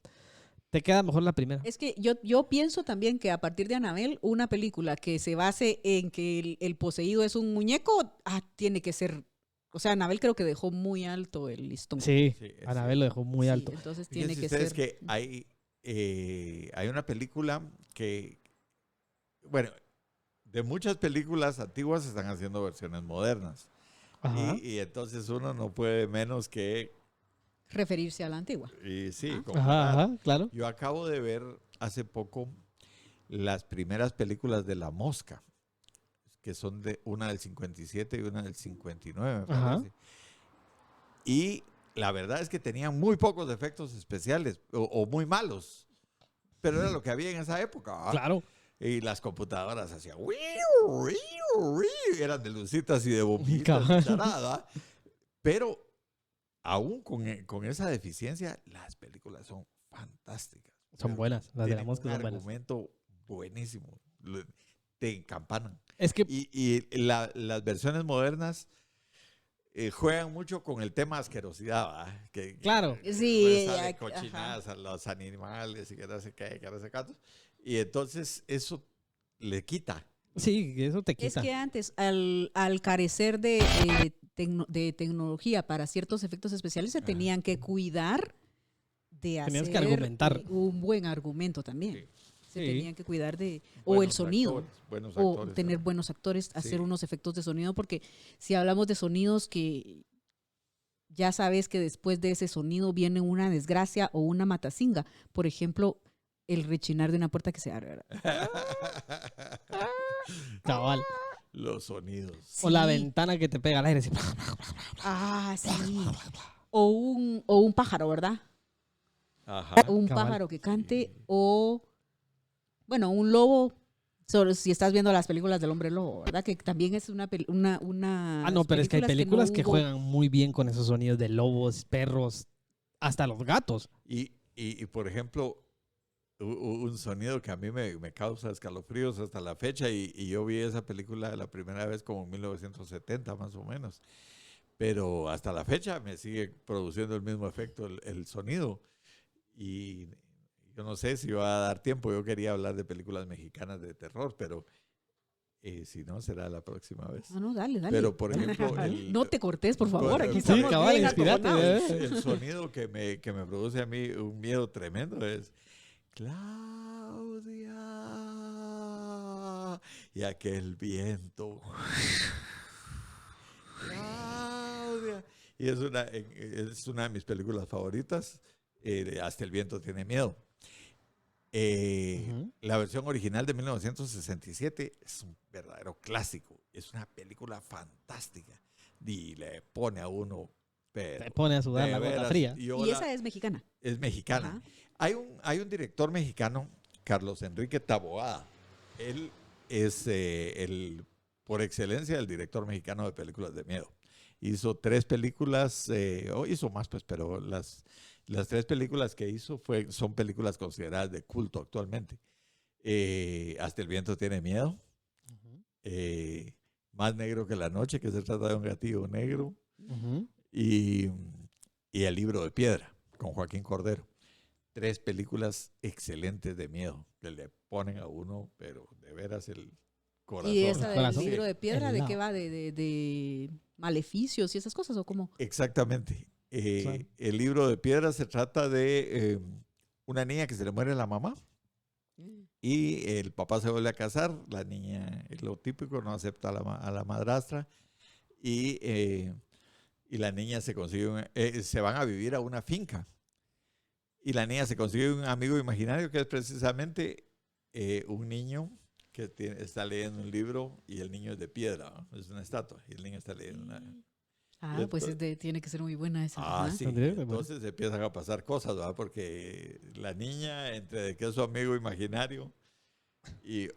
[SPEAKER 1] te queda mejor la primera.
[SPEAKER 3] Es que yo pienso también que a partir de Annabelle, una película que se base en que el poseído es un muñeco, tiene que ser... O sea, Annabelle creo que dejó muy alto el listón.
[SPEAKER 1] Sí,
[SPEAKER 2] Sí, es
[SPEAKER 1] Anabel lo dejó muy
[SPEAKER 3] Sí,
[SPEAKER 1] alto.
[SPEAKER 3] entonces tiene
[SPEAKER 2] Fíjense
[SPEAKER 3] que
[SPEAKER 2] ustedes
[SPEAKER 3] ser...
[SPEAKER 2] que hay una película que... Bueno, de muchas películas antiguas se están haciendo versiones modernas.
[SPEAKER 1] Ajá.
[SPEAKER 2] Y entonces uno no puede menos que...
[SPEAKER 3] referirse a la antigua.
[SPEAKER 2] Y sí,
[SPEAKER 3] Ajá.
[SPEAKER 2] comparar.
[SPEAKER 1] Ajá, claro.
[SPEAKER 2] Yo acabo de ver hace poco las primeras películas de La Mosca, que son una del 57 y una del 59, me
[SPEAKER 1] Ajá.
[SPEAKER 2] parece. Y la verdad es que tenían muy pocos efectos especiales, o muy malos, pero era lo que había en esa época. ¿Ah?
[SPEAKER 1] Claro.
[SPEAKER 2] Y las computadoras hacían... "Wiu, wiu, wiu", eran de lucitas y de bombillitas,
[SPEAKER 1] Cabal.
[SPEAKER 2] y charada. Pero aún con esa deficiencia, las películas son fantásticas.
[SPEAKER 1] Son buenas, las de La
[SPEAKER 2] Tienen
[SPEAKER 1] Mosca
[SPEAKER 2] un
[SPEAKER 1] son buenas.
[SPEAKER 2] argumento buenísimo. Te encampanan.
[SPEAKER 1] Es que
[SPEAKER 2] Y las versiones modernas juegan mucho con el tema asquerosidad, ¿verdad?
[SPEAKER 1] Claro.
[SPEAKER 3] Sí,
[SPEAKER 2] pues sale
[SPEAKER 3] ajá.
[SPEAKER 2] cochinadas a los animales y que no sé qué, que no sé cuántos. Y entonces eso le quita.
[SPEAKER 1] sí, eso te
[SPEAKER 3] Es
[SPEAKER 1] quita.
[SPEAKER 3] que antes, al carecer de tecnología para ciertos efectos especiales, se tenían que cuidar de
[SPEAKER 1] Tenías
[SPEAKER 3] hacer
[SPEAKER 1] que argumentar.
[SPEAKER 3] un buen argumento también.
[SPEAKER 1] Sí.
[SPEAKER 3] Se
[SPEAKER 1] Sí.
[SPEAKER 3] tenían que cuidar o el
[SPEAKER 2] Buenos
[SPEAKER 3] sonido,
[SPEAKER 2] actores, buenos
[SPEAKER 3] o
[SPEAKER 2] actores,
[SPEAKER 3] tener
[SPEAKER 2] ¿verdad?
[SPEAKER 3] buenos actores, hacer
[SPEAKER 2] Sí.
[SPEAKER 3] unos efectos de sonido, porque si hablamos de sonidos que ya sabes que después de ese sonido viene una desgracia o una matacinga. Por ejemplo, el rechinar de una puerta que se abre.
[SPEAKER 1] Cabal.
[SPEAKER 2] Los sonidos.
[SPEAKER 1] O la
[SPEAKER 3] Sí.
[SPEAKER 1] ventana que te pega al aire. Así.
[SPEAKER 3] Ah, sí. O un pájaro, ¿verdad?
[SPEAKER 2] Ajá.
[SPEAKER 3] O un
[SPEAKER 1] cabal.
[SPEAKER 3] pájaro que cante,
[SPEAKER 2] Sí.
[SPEAKER 3] o, bueno, un lobo. Si estás viendo las películas del hombre lobo, ¿verdad? Que también es una
[SPEAKER 1] Ah, no, pero es que hay películas que
[SPEAKER 3] no hubo-
[SPEAKER 1] juegan muy bien con esos sonidos de lobos, perros, hasta los gatos.
[SPEAKER 2] Y, por ejemplo, un sonido que a mí me causa escalofríos hasta la fecha, y yo vi esa película la primera vez como en 1970 más o menos, pero hasta la fecha me sigue produciendo el mismo efecto el sonido. Y yo no sé si va a dar tiempo, yo quería hablar de películas mexicanas de terror, pero si no, será la próxima vez.
[SPEAKER 3] No, dale.
[SPEAKER 2] Pero, por ejemplo,
[SPEAKER 3] No te cortes, por favor. Aquí
[SPEAKER 2] Sí,
[SPEAKER 3] estamos
[SPEAKER 1] cabal,
[SPEAKER 3] bien
[SPEAKER 1] inspírate,
[SPEAKER 3] atonados.
[SPEAKER 2] el sonido que me produce a mí un miedo tremendo es Claudia, y aquel viento. Claudia. Y es una de mis películas favoritas. Hasta el viento tiene miedo.
[SPEAKER 1] Ujú.
[SPEAKER 2] La versión original de 1967 es un verdadero clásico. Es una película fantástica. Y le pone a uno... pero
[SPEAKER 1] Te pone a sudar
[SPEAKER 2] de
[SPEAKER 1] la gota
[SPEAKER 2] veras,
[SPEAKER 1] fría.
[SPEAKER 2] yo
[SPEAKER 3] Y esa es mexicana.
[SPEAKER 2] es mexicana.
[SPEAKER 3] Ajá.
[SPEAKER 2] Hay un director mexicano, Carlos Enrique Taboada. Él es por excelencia el director mexicano de películas de miedo. Hizo 3 películas, o hizo más pues, pero las 3 películas que hizo son películas consideradas de culto actualmente. Hasta el viento tiene miedo. Más negro que la noche, que se trata de un gatillo negro.
[SPEAKER 1] Ujú.
[SPEAKER 2] Y El libro de piedra, con Joaquín Cordero. 3 películas excelentes de miedo que le ponen a uno, pero de veras el corazón.
[SPEAKER 3] ¿Y esa del
[SPEAKER 1] Corazón.
[SPEAKER 3] libro de piedra, de
[SPEAKER 1] Helado.
[SPEAKER 3] qué va? ¿De maleficios y esas cosas o cómo?
[SPEAKER 2] Exactamente.
[SPEAKER 1] Claro.
[SPEAKER 2] El libro de piedra se trata de una niña que se le muere la mamá y el papá se vuelve a casar. La niña, lo típico, no acepta a la madrastra y la niña se consigue, se van a vivir a una finca. Y la niña se consigue un amigo imaginario que es precisamente un niño que está leyendo un libro y el niño es de piedra, ¿no? Es una estatua y el niño está leyendo una...
[SPEAKER 3] Ah, pues tiene que ser muy buena esa. ¿verdad?
[SPEAKER 2] Sí,
[SPEAKER 1] Andrés, bueno.
[SPEAKER 2] entonces empiezan a pasar cosas, ¿verdad? Porque la niña, entre que es su amigo imaginario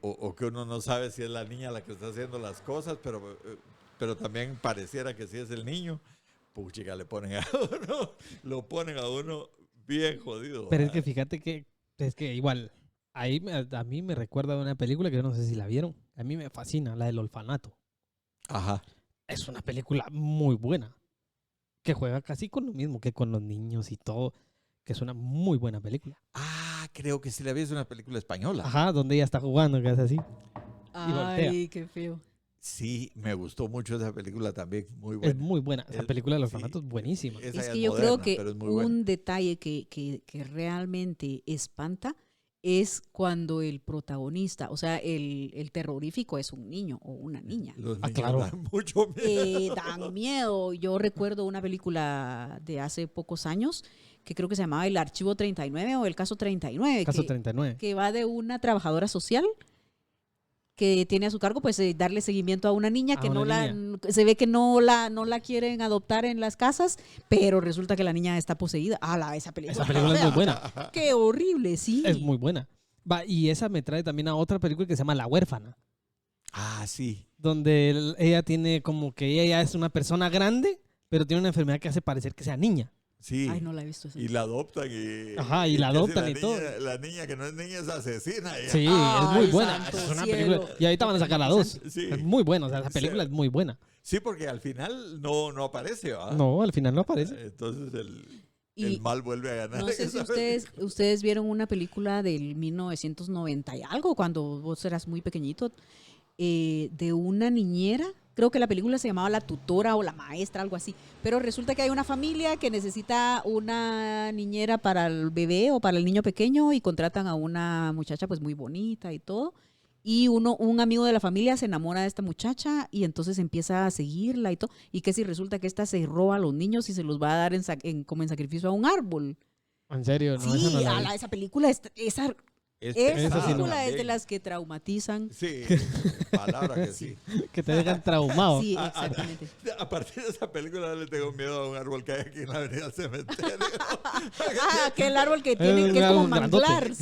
[SPEAKER 2] o que uno no sabe si es la niña la que está haciendo las cosas, pero también pareciera que sí es el niño, puchica, le ponen a uno, lo ponen a uno bien jodido.
[SPEAKER 1] Pero es
[SPEAKER 2] ¿verdad?
[SPEAKER 1] que fíjate que es que igual, ahí a mí me recuerda a una película que yo no sé si la vieron. A mí me fascina, la del orfanato.
[SPEAKER 2] Ajá.
[SPEAKER 1] Es una película muy buena, que juega casi con lo mismo que con los niños y todo, que es una muy buena película.
[SPEAKER 2] Creo que sí la vi, es una película española.
[SPEAKER 1] Ajá, donde ella está jugando, que hace así. voltea.
[SPEAKER 3] Ay, qué feo.
[SPEAKER 2] Sí, me gustó mucho esa película también, muy
[SPEAKER 1] Es
[SPEAKER 2] buena.
[SPEAKER 1] muy buena. Esa película de los
[SPEAKER 2] sí,
[SPEAKER 1] orfanatos es buenísima.
[SPEAKER 2] esa
[SPEAKER 3] Es
[SPEAKER 2] ya
[SPEAKER 3] que yo
[SPEAKER 2] moderna,
[SPEAKER 3] creo que
[SPEAKER 2] pero es muy buena.
[SPEAKER 3] un detalle que realmente espanta es cuando el protagonista, o sea, el terrorífico es un niño o una niña.
[SPEAKER 2] Los niños
[SPEAKER 1] claro.
[SPEAKER 2] dan mucho miedo.
[SPEAKER 3] Dan miedo. Yo recuerdo una película de hace pocos años que creo que se llamaba El Archivo 39 o El Caso 39,
[SPEAKER 1] Caso 39.
[SPEAKER 3] que va de una trabajadora social que tiene a su cargo pues darle seguimiento a una niña que se ve que no la quieren adoptar en las casas, pero resulta que la niña está poseída. Esa película.
[SPEAKER 1] Esa película es muy buena.
[SPEAKER 3] Qué horrible, sí.
[SPEAKER 1] Es muy buena. Va, y esa me trae también a otra película que se llama La Huérfana,
[SPEAKER 2] Sí.
[SPEAKER 1] donde ella tiene como que ella ya es una persona grande, pero tiene una enfermedad que hace parecer que sea niña.
[SPEAKER 2] Sí.
[SPEAKER 3] Ay, no la he visto esa.
[SPEAKER 2] Y la adoptan y...
[SPEAKER 1] Ajá, y la
[SPEAKER 2] ¿qué hace
[SPEAKER 1] adoptan
[SPEAKER 2] la
[SPEAKER 1] y todo.
[SPEAKER 2] La niña que no es niña es asesina.
[SPEAKER 1] Sí, es
[SPEAKER 3] Ay,
[SPEAKER 1] muy buena.
[SPEAKER 3] santo
[SPEAKER 1] Es una
[SPEAKER 3] cielo.
[SPEAKER 1] película. Y ahorita van a sacar la 2.
[SPEAKER 2] Sí.
[SPEAKER 1] Es muy buena. O sea, esa
[SPEAKER 2] Sí.
[SPEAKER 1] película es muy buena.
[SPEAKER 2] Sí, porque al final no aparece, ¿verdad?
[SPEAKER 1] No, al final no aparece.
[SPEAKER 2] Entonces
[SPEAKER 3] Y
[SPEAKER 2] el mal vuelve a ganar.
[SPEAKER 3] no sé si ustedes vieron una película del 1990 y algo, cuando vos eras muy pequeñito, de una niñera. Creo que la película se llamaba La Tutora o La Maestra, algo así. Pero resulta que hay una familia que necesita una niñera para el bebé o para el niño pequeño y contratan a una muchacha pues muy bonita y todo. Y un amigo de la familia se enamora de esta muchacha y entonces empieza a seguirla y todo. Y que si resulta que esta se roba a los niños y se los va a dar como en sacrificio a un árbol.
[SPEAKER 1] En serio, no,
[SPEAKER 3] Sí,
[SPEAKER 1] esa no la vi.
[SPEAKER 3] esa película, esa
[SPEAKER 1] Esa sí no.
[SPEAKER 3] película es de las que traumatizan.
[SPEAKER 2] Sí, palabra que sí.
[SPEAKER 1] Que te dejan traumado.
[SPEAKER 3] Sí, exactamente.
[SPEAKER 2] A partir de esa película le tengo miedo a un árbol que hay aquí en la avenida Cementerio.
[SPEAKER 3] Aquel árbol que tiene,
[SPEAKER 1] un
[SPEAKER 3] que es como
[SPEAKER 1] árbol grandote.
[SPEAKER 3] manglar.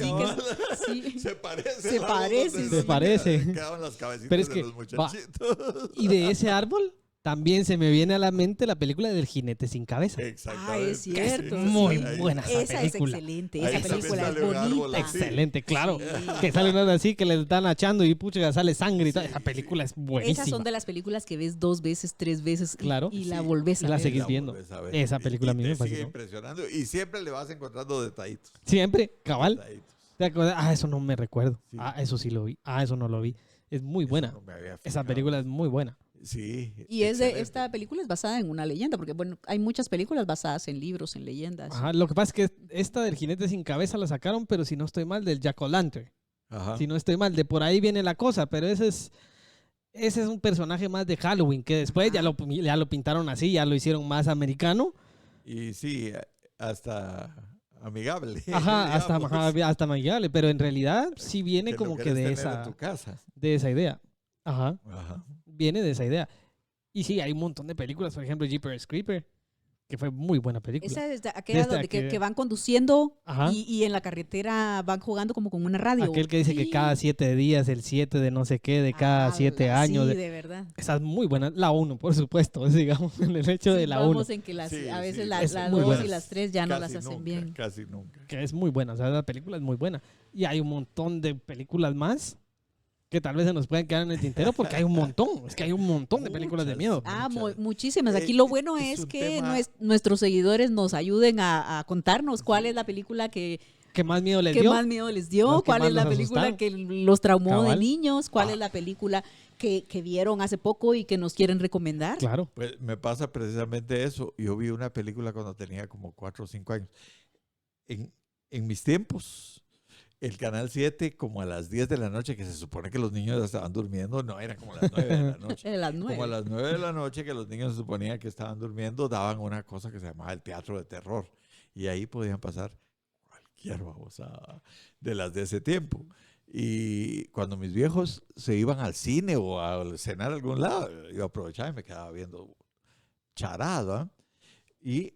[SPEAKER 3] Sí, sí.
[SPEAKER 2] Se parece.
[SPEAKER 3] Se
[SPEAKER 2] al árbol
[SPEAKER 3] parece,
[SPEAKER 2] donde
[SPEAKER 3] sí.
[SPEAKER 1] Se parece.
[SPEAKER 2] Quedaban las cabecitas
[SPEAKER 1] Pero es
[SPEAKER 2] de
[SPEAKER 1] que,
[SPEAKER 2] los
[SPEAKER 1] va.
[SPEAKER 2] muchachitos.
[SPEAKER 1] Y de ese árbol también se me viene a la mente la película del jinete sin cabeza.
[SPEAKER 2] Exactamente.
[SPEAKER 3] es cierto.
[SPEAKER 2] Sí,
[SPEAKER 1] Muy
[SPEAKER 2] ahí-
[SPEAKER 1] buena esa
[SPEAKER 3] Esa es
[SPEAKER 1] película.
[SPEAKER 3] excelente.
[SPEAKER 2] Ahí
[SPEAKER 3] Esa
[SPEAKER 2] también
[SPEAKER 3] película es
[SPEAKER 2] sale un árbol
[SPEAKER 3] bonita.
[SPEAKER 2] así.
[SPEAKER 1] Excelente, claro.
[SPEAKER 3] Sí.
[SPEAKER 1] Que salen unas así que le están achando y pucha, sale sangre y todo. Esa película es buenísima.
[SPEAKER 3] Esas son de las películas que ves 2 veces, 3 veces
[SPEAKER 1] Claro.
[SPEAKER 3] y la
[SPEAKER 2] Sí.
[SPEAKER 3] volvés
[SPEAKER 1] Y
[SPEAKER 3] a
[SPEAKER 1] la
[SPEAKER 3] ver.
[SPEAKER 1] seguís
[SPEAKER 2] La
[SPEAKER 1] viendo.
[SPEAKER 2] volvés a ver.
[SPEAKER 1] Esa película a mí
[SPEAKER 2] Y
[SPEAKER 1] me
[SPEAKER 2] te sigue
[SPEAKER 1] fascinó.
[SPEAKER 2] impresionando. Y siempre le vas encontrando detallitos.
[SPEAKER 1] Siempre, cabal.
[SPEAKER 2] detallitos.
[SPEAKER 1] ¿Te acuerdas? Eso no me recuerdo.
[SPEAKER 2] Sí.
[SPEAKER 1] Eso sí lo vi. Eso no lo vi. Es muy buena.
[SPEAKER 2] Eso no me había
[SPEAKER 1] Esa
[SPEAKER 2] fijado.
[SPEAKER 1] película es muy buena.
[SPEAKER 2] Sí.
[SPEAKER 3] Y
[SPEAKER 2] excelente.
[SPEAKER 3] esta película es basada en una leyenda, porque bueno, hay muchas películas basadas en libros, en leyendas.
[SPEAKER 1] Ajá, lo que pasa es que esta del jinete sin cabeza la sacaron, pero si no estoy mal, del Jack O'Lantern.
[SPEAKER 2] Ajá.
[SPEAKER 1] Si no estoy mal, de por ahí viene la cosa, pero ese es un personaje más de Halloween, que después ya lo pintaron así, ya lo hicieron más americano.
[SPEAKER 2] Y sí, hasta amigable.
[SPEAKER 1] Ajá,
[SPEAKER 2] digamos.
[SPEAKER 1] hasta amigable, pero en realidad sí viene
[SPEAKER 2] Que lo
[SPEAKER 1] como que
[SPEAKER 2] querés
[SPEAKER 1] de
[SPEAKER 2] tener en
[SPEAKER 1] esa,
[SPEAKER 2] tu casa.
[SPEAKER 1] de esa idea. Ajá,
[SPEAKER 2] Ajá.
[SPEAKER 1] viene de esa idea. Y sí, hay un montón de películas, por ejemplo, Jeepers Creeper, que fue muy buena película.
[SPEAKER 3] Esa es aquella
[SPEAKER 1] Desde
[SPEAKER 3] donde
[SPEAKER 1] que-
[SPEAKER 3] que van conduciendo
[SPEAKER 1] Ajá.
[SPEAKER 3] y en la carretera van jugando como con una radio.
[SPEAKER 1] Aquel que dice que cada 7 días, el 7 de no sé qué, de cada 7 años.
[SPEAKER 3] Sí, de verdad.
[SPEAKER 1] Esa es muy buena. La 1, por supuesto, digamos, en el hecho de la 1.
[SPEAKER 3] Vamos en que
[SPEAKER 2] Sí,
[SPEAKER 3] a veces
[SPEAKER 2] sí,
[SPEAKER 3] la
[SPEAKER 1] es
[SPEAKER 3] 2
[SPEAKER 1] muy buena.
[SPEAKER 3] y las 3 ya no
[SPEAKER 2] Casi
[SPEAKER 3] las hacen
[SPEAKER 2] nunca,
[SPEAKER 3] bien.
[SPEAKER 2] Casi nunca.
[SPEAKER 1] Que es muy buena, o sea, la película es muy buena. Y hay un montón de películas más que tal vez se nos pueden quedar en el tintero porque hay un montón, es que hay un montón de películas de
[SPEAKER 2] Muchas.
[SPEAKER 1] miedo.
[SPEAKER 3] Muchas. Muchísimas. Aquí lo bueno
[SPEAKER 2] es
[SPEAKER 3] es
[SPEAKER 2] un
[SPEAKER 3] que
[SPEAKER 2] tema-
[SPEAKER 3] nuestros seguidores nos ayuden a contarnos cuál es la película que
[SPEAKER 1] ¿Qué más miedo les
[SPEAKER 3] ¿Qué
[SPEAKER 1] dio?
[SPEAKER 3] más miedo les dio?
[SPEAKER 1] Los que
[SPEAKER 3] ¿Cuál
[SPEAKER 1] más
[SPEAKER 3] es la
[SPEAKER 1] los
[SPEAKER 3] película
[SPEAKER 1] asustaron.
[SPEAKER 3] que los traumó de
[SPEAKER 1] Cabal.
[SPEAKER 3] niños? ¿Cuál es la película que vieron hace poco y que nos quieren recomendar?
[SPEAKER 1] Claro.
[SPEAKER 2] Pues me pasa precisamente eso. Yo vi una película cuando tenía como 4 o 5 años. En mis tiempos, el Canal 7, como a las 10 de la noche, que se supone que los niños estaban durmiendo, no, era como las 9 de la noche.
[SPEAKER 3] De las 9.
[SPEAKER 2] Como a las 9 de la noche, que los niños se suponía que estaban durmiendo, daban una cosa que se llamaba el teatro de terror. Y ahí podían pasar cualquier babosada de las de ese tiempo. Y cuando mis viejos se iban al cine o a cenar a algún lado, yo aprovechaba y me quedaba viendo charada. Y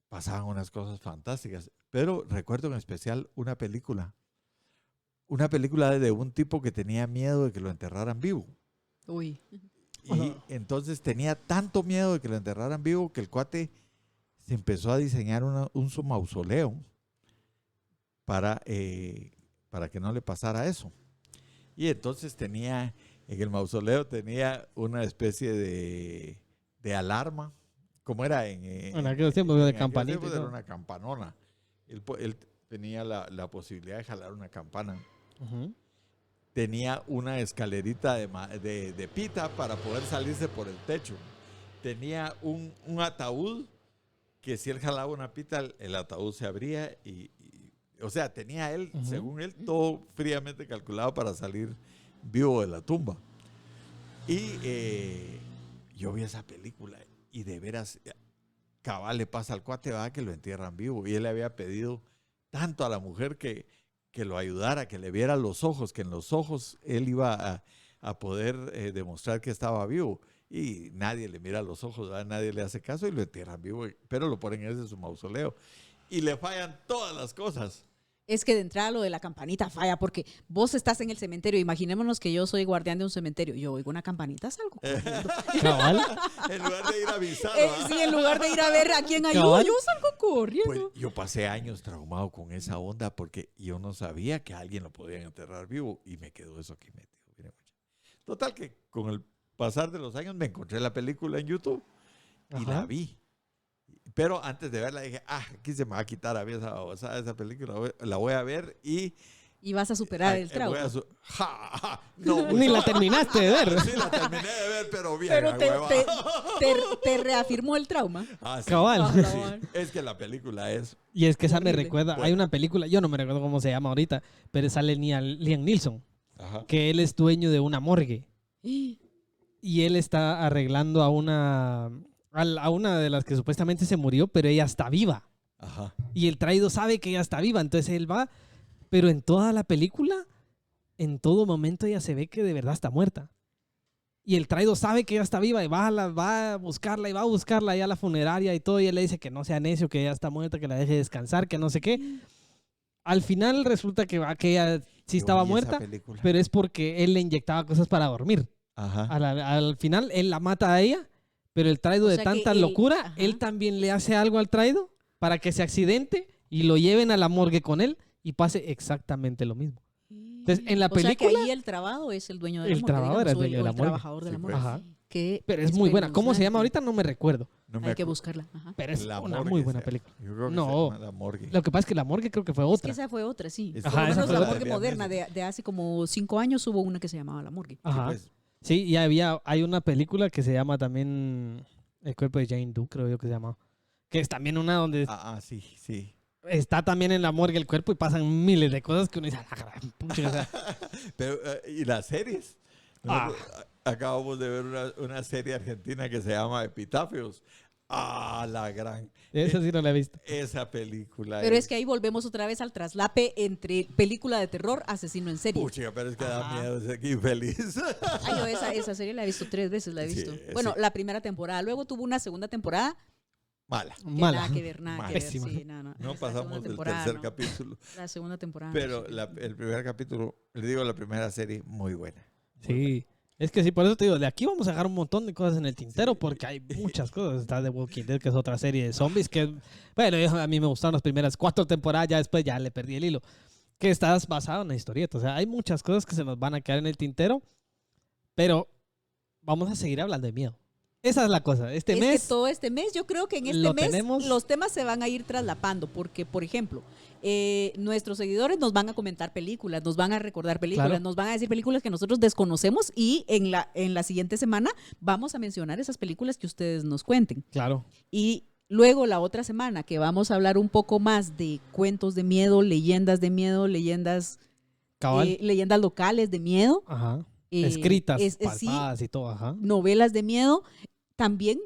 [SPEAKER 2] pasaban unas cosas fantásticas. Pero recuerdo en especial una película de un tipo que tenía miedo de que lo enterraran vivo.
[SPEAKER 3] Uy.
[SPEAKER 2] Y entonces tenía tanto miedo de que lo enterraran vivo que el cuate se empezó a diseñar un su mausoleo para que no le pasara eso. Y entonces en el mausoleo tenía una especie de alarma, como era en
[SPEAKER 1] aquellos tiempos de
[SPEAKER 2] aquellos
[SPEAKER 1] campanita y
[SPEAKER 2] tiempos era
[SPEAKER 1] todo.
[SPEAKER 2] una campanona. Él tenía la posibilidad de jalar una campana.
[SPEAKER 1] Ujú.
[SPEAKER 2] Tenía una escalerita de pita para poder salirse por el techo. Tenía un ataúd que si él jalaba una pita, el ataúd se abría o sea, tenía él,
[SPEAKER 1] Ujú.
[SPEAKER 2] según él, todo fríamente calculado para salir vivo de la tumba. Y yo vi esa película y de veras, cabal le pasa al cuate, va, que lo entierran vivo. Y él le había pedido tanto a la mujer que lo ayudara, que le viera los ojos, que en los ojos él iba a poder demostrar que estaba vivo. Y nadie le mira los ojos, ¿verdad? Nadie le hace caso y lo entierran vivo, pero lo ponen en ese su mausoleo. Y le fallan todas las cosas.
[SPEAKER 3] Es que de entrada lo de la campanita falla, porque vos estás en el cementerio. Imaginémonos que yo soy guardián de un cementerio. Yo oigo una campanita, salgo corriendo.
[SPEAKER 1] Cabal.
[SPEAKER 2] En lugar de ir a avisar,
[SPEAKER 3] Sí, en lugar de ir a ver a quién ayuda,
[SPEAKER 1] Cabal.
[SPEAKER 3] yo salgo corriendo.
[SPEAKER 2] pues yo pasé años traumado con esa onda porque yo no sabía que a alguien lo podían enterrar vivo y me quedó eso aquí metido. Mire, muchacho. Total que con el pasar de los años me encontré la película en YouTube y
[SPEAKER 1] Ajá.
[SPEAKER 2] la vi. Pero antes de verla dije, aquí se me va a quitar a mí esa película, la voy a ver y...
[SPEAKER 3] Y vas a superar el trauma.
[SPEAKER 2] No,
[SPEAKER 1] Ni la terminaste de ver.
[SPEAKER 2] Sí, la terminé de ver, pero bien.
[SPEAKER 3] Pero
[SPEAKER 2] a hueva.
[SPEAKER 3] te reafirmó el trauma.
[SPEAKER 2] Sí,
[SPEAKER 1] Cabal.
[SPEAKER 2] sí. Es que la película es...
[SPEAKER 1] Y es que esa me
[SPEAKER 3] Horrible.
[SPEAKER 1] recuerda, hay
[SPEAKER 2] Bueno.
[SPEAKER 1] una película, yo no me recuerdo cómo se llama ahorita, pero sale Liam Neeson,
[SPEAKER 2] Ajá.
[SPEAKER 1] que él es dueño de una morgue. Y él está arreglando a una de las que supuestamente se murió, pero ella está viva.
[SPEAKER 2] Ajá.
[SPEAKER 1] Y el traído sabe que ella está viva, entonces él va, pero en toda la película, en todo momento ella se ve que de verdad está muerta. Y el traído sabe que ella está viva y va a buscarla y va a buscarla allá a la funeraria y todo. Y él le dice que no sea necio, que ella está muerta, que la deje descansar, que no sé qué. Al final resulta que ella sí
[SPEAKER 2] Yo
[SPEAKER 1] estaba
[SPEAKER 2] vi esa
[SPEAKER 1] muerta,
[SPEAKER 2] película.
[SPEAKER 1] pero es porque él le inyectaba cosas para dormir.
[SPEAKER 2] Ajá.
[SPEAKER 1] Al final él la mata a ella, pero el traído
[SPEAKER 3] O
[SPEAKER 1] de
[SPEAKER 3] sea que
[SPEAKER 1] tanta
[SPEAKER 3] él-
[SPEAKER 1] locura,
[SPEAKER 3] ajá.
[SPEAKER 1] él también le hace algo al traído para que se accidente y lo lleven a la morgue con él y pase exactamente lo mismo. Entonces, en la
[SPEAKER 3] O sea que
[SPEAKER 1] película,
[SPEAKER 3] ahí el trabado es el dueño de la
[SPEAKER 1] el
[SPEAKER 3] morgue,
[SPEAKER 1] trabajador
[SPEAKER 3] digamos,
[SPEAKER 1] es dueño de la
[SPEAKER 3] el
[SPEAKER 1] morgue.
[SPEAKER 3] trabajador de la
[SPEAKER 2] Sí,
[SPEAKER 3] morgue.
[SPEAKER 2] pues.
[SPEAKER 1] Ajá.
[SPEAKER 3] Qué
[SPEAKER 1] pero es muy buena. ¿Cómo se llama
[SPEAKER 3] espeluznante.
[SPEAKER 1] ahorita? No me recuerdo.
[SPEAKER 2] No me
[SPEAKER 3] Hay que
[SPEAKER 2] acuerdo.
[SPEAKER 3] buscarla. Ajá.
[SPEAKER 1] Pero es
[SPEAKER 2] La
[SPEAKER 1] una
[SPEAKER 2] Morgue
[SPEAKER 1] muy buena
[SPEAKER 2] se-
[SPEAKER 1] película.
[SPEAKER 2] Yo creo que
[SPEAKER 1] No.
[SPEAKER 2] se llama La Morgue.
[SPEAKER 1] Lo que pasa es que la morgue creo que fue
[SPEAKER 3] Es que
[SPEAKER 1] otra.
[SPEAKER 3] esa fue otra, sí.
[SPEAKER 2] Es
[SPEAKER 3] Por
[SPEAKER 1] Ajá,
[SPEAKER 3] lo
[SPEAKER 1] esa
[SPEAKER 3] menos
[SPEAKER 1] fue
[SPEAKER 3] la
[SPEAKER 1] otra.
[SPEAKER 3] morgue moderna de hace como 5 años hubo una que se llamaba La Morgue.
[SPEAKER 1] Ajá.
[SPEAKER 2] Pues,
[SPEAKER 1] Sí, y hay una película que se llama también El cuerpo de Jane Doe, creo yo que se llama. Que es también una donde
[SPEAKER 2] sí, sí.
[SPEAKER 1] está también en la morgue el cuerpo y pasan miles de cosas que uno dice, "Ah, la gran pucha", o sea,
[SPEAKER 2] Pero, ¿y las series?
[SPEAKER 1] Ah.
[SPEAKER 2] Acabamos de ver una serie argentina que se llama Epitafios. La gran.
[SPEAKER 1] esa sí no la he visto.
[SPEAKER 2] Esa película.
[SPEAKER 3] Pero es que ahí volvemos otra vez al traslape entre película de terror, asesino en serie.
[SPEAKER 2] Pucha, pero es que da
[SPEAKER 3] Ajá.
[SPEAKER 2] miedo ese infeliz.
[SPEAKER 3] Ay, yo esa serie la he visto 3 veces, la he
[SPEAKER 2] Sí,
[SPEAKER 3] visto.
[SPEAKER 2] sí.
[SPEAKER 3] Bueno, la primera temporada. Luego tuvo una segunda temporada
[SPEAKER 2] Mala.
[SPEAKER 3] que
[SPEAKER 1] Mala.
[SPEAKER 3] nada que ver, nada que ver.
[SPEAKER 1] Pésima.
[SPEAKER 3] Sí, no,
[SPEAKER 2] No
[SPEAKER 3] esa segunda
[SPEAKER 2] pasamos del
[SPEAKER 3] temporada,
[SPEAKER 2] tercer
[SPEAKER 3] no.
[SPEAKER 2] capítulo.
[SPEAKER 3] La segunda temporada.
[SPEAKER 2] Pero
[SPEAKER 3] no sé.
[SPEAKER 2] el primer capítulo, le digo, la primera serie, muy buena.
[SPEAKER 1] Sí. Es que sí, por eso te digo, de aquí vamos a dejar un montón de cosas en el tintero porque hay muchas cosas. Está The Walking Dead, que es otra serie de zombies que, bueno, a mí me gustaron las primeras 4 temporadas, ya después ya le perdí el hilo. Que está basado en la historieta. O sea, hay muchas cosas que se nos van a quedar en el tintero, pero vamos a seguir hablando de miedo. Esa es la cosa. Este
[SPEAKER 3] Es
[SPEAKER 1] mes
[SPEAKER 3] que todo este mes, yo creo que en este
[SPEAKER 1] lo
[SPEAKER 3] mes
[SPEAKER 1] tenemos.
[SPEAKER 3] los temas se van a ir traslapando, porque, por ejemplo, nuestros seguidores nos van a comentar películas, nos van a recordar películas,
[SPEAKER 1] Claro.
[SPEAKER 3] nos van a decir películas que nosotros desconocemos y en la siguiente semana vamos a mencionar esas películas que ustedes nos cuenten.
[SPEAKER 1] Claro.
[SPEAKER 3] Y luego la otra semana que vamos a hablar un poco más de cuentos de miedo, leyendas,
[SPEAKER 1] Cabal.
[SPEAKER 3] leyendas locales de miedo,
[SPEAKER 1] Ajá.
[SPEAKER 3] eh,
[SPEAKER 1] Escritas,
[SPEAKER 3] sí,
[SPEAKER 1] palpadas y todo. Ajá.
[SPEAKER 3] novelas de miedo, también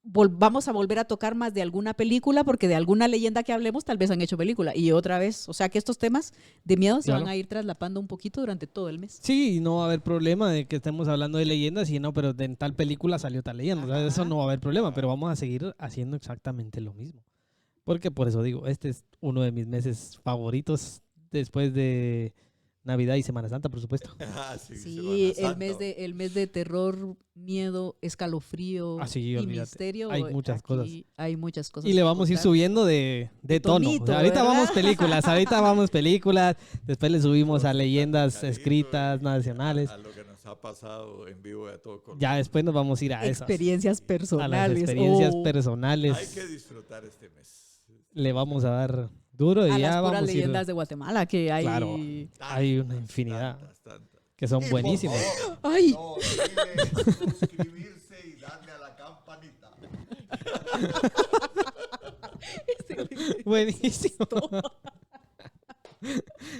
[SPEAKER 3] vamos a volver a tocar más de alguna película, porque de alguna leyenda que hablemos tal vez han hecho película. Y otra vez, o sea que estos temas de miedo se
[SPEAKER 1] Claro.
[SPEAKER 3] van a ir traslapando un poquito durante todo el mes.
[SPEAKER 1] Sí, no va a haber problema de que estemos hablando de leyendas y no, pero en tal película salió tal leyenda. O sea, eso no va a haber problema, pero vamos a seguir haciendo exactamente lo mismo. Porque por eso digo, este es uno de mis meses favoritos después de Navidad y Semana Santa, por supuesto.
[SPEAKER 2] Ah, sí,
[SPEAKER 3] Sí,
[SPEAKER 2] Semana
[SPEAKER 3] el mes de terror, miedo, escalofrío
[SPEAKER 1] Ah, sí,
[SPEAKER 3] y
[SPEAKER 1] olvídate.
[SPEAKER 3] misterio.
[SPEAKER 1] Hay muchas cosas.
[SPEAKER 3] Hay muchas cosas.
[SPEAKER 1] Y le
[SPEAKER 3] que
[SPEAKER 1] vamos a ir
[SPEAKER 3] contar.
[SPEAKER 1] subiendo de tono.
[SPEAKER 3] tonito,
[SPEAKER 1] O sea, ahorita
[SPEAKER 3] ¿verdad?
[SPEAKER 1] vamos películas, después le subimos a
[SPEAKER 2] Cositas
[SPEAKER 1] leyendas
[SPEAKER 2] cariño
[SPEAKER 1] escritas,
[SPEAKER 2] y
[SPEAKER 1] nacionales.
[SPEAKER 2] A lo que nos ha pasado en vivo y a todo color.
[SPEAKER 1] Ya después nos vamos a ir a esas.
[SPEAKER 3] Experiencias
[SPEAKER 1] A
[SPEAKER 3] personales.
[SPEAKER 1] las experiencias
[SPEAKER 3] Oh,
[SPEAKER 1] personales.
[SPEAKER 2] Hay que disfrutar este mes.
[SPEAKER 1] Le vamos a dar duro y
[SPEAKER 3] a
[SPEAKER 1] ya
[SPEAKER 3] las puras
[SPEAKER 1] vamos a ir.
[SPEAKER 3] leyendas de Guatemala que hay.
[SPEAKER 1] Claro. Hay una infinidad
[SPEAKER 2] Tantas.
[SPEAKER 1] que son
[SPEAKER 2] Y, por
[SPEAKER 1] buenísimas.
[SPEAKER 2] favor,
[SPEAKER 3] Ay,
[SPEAKER 2] no olviden suscribirse y darle a la campanita.
[SPEAKER 1] Buenísimo.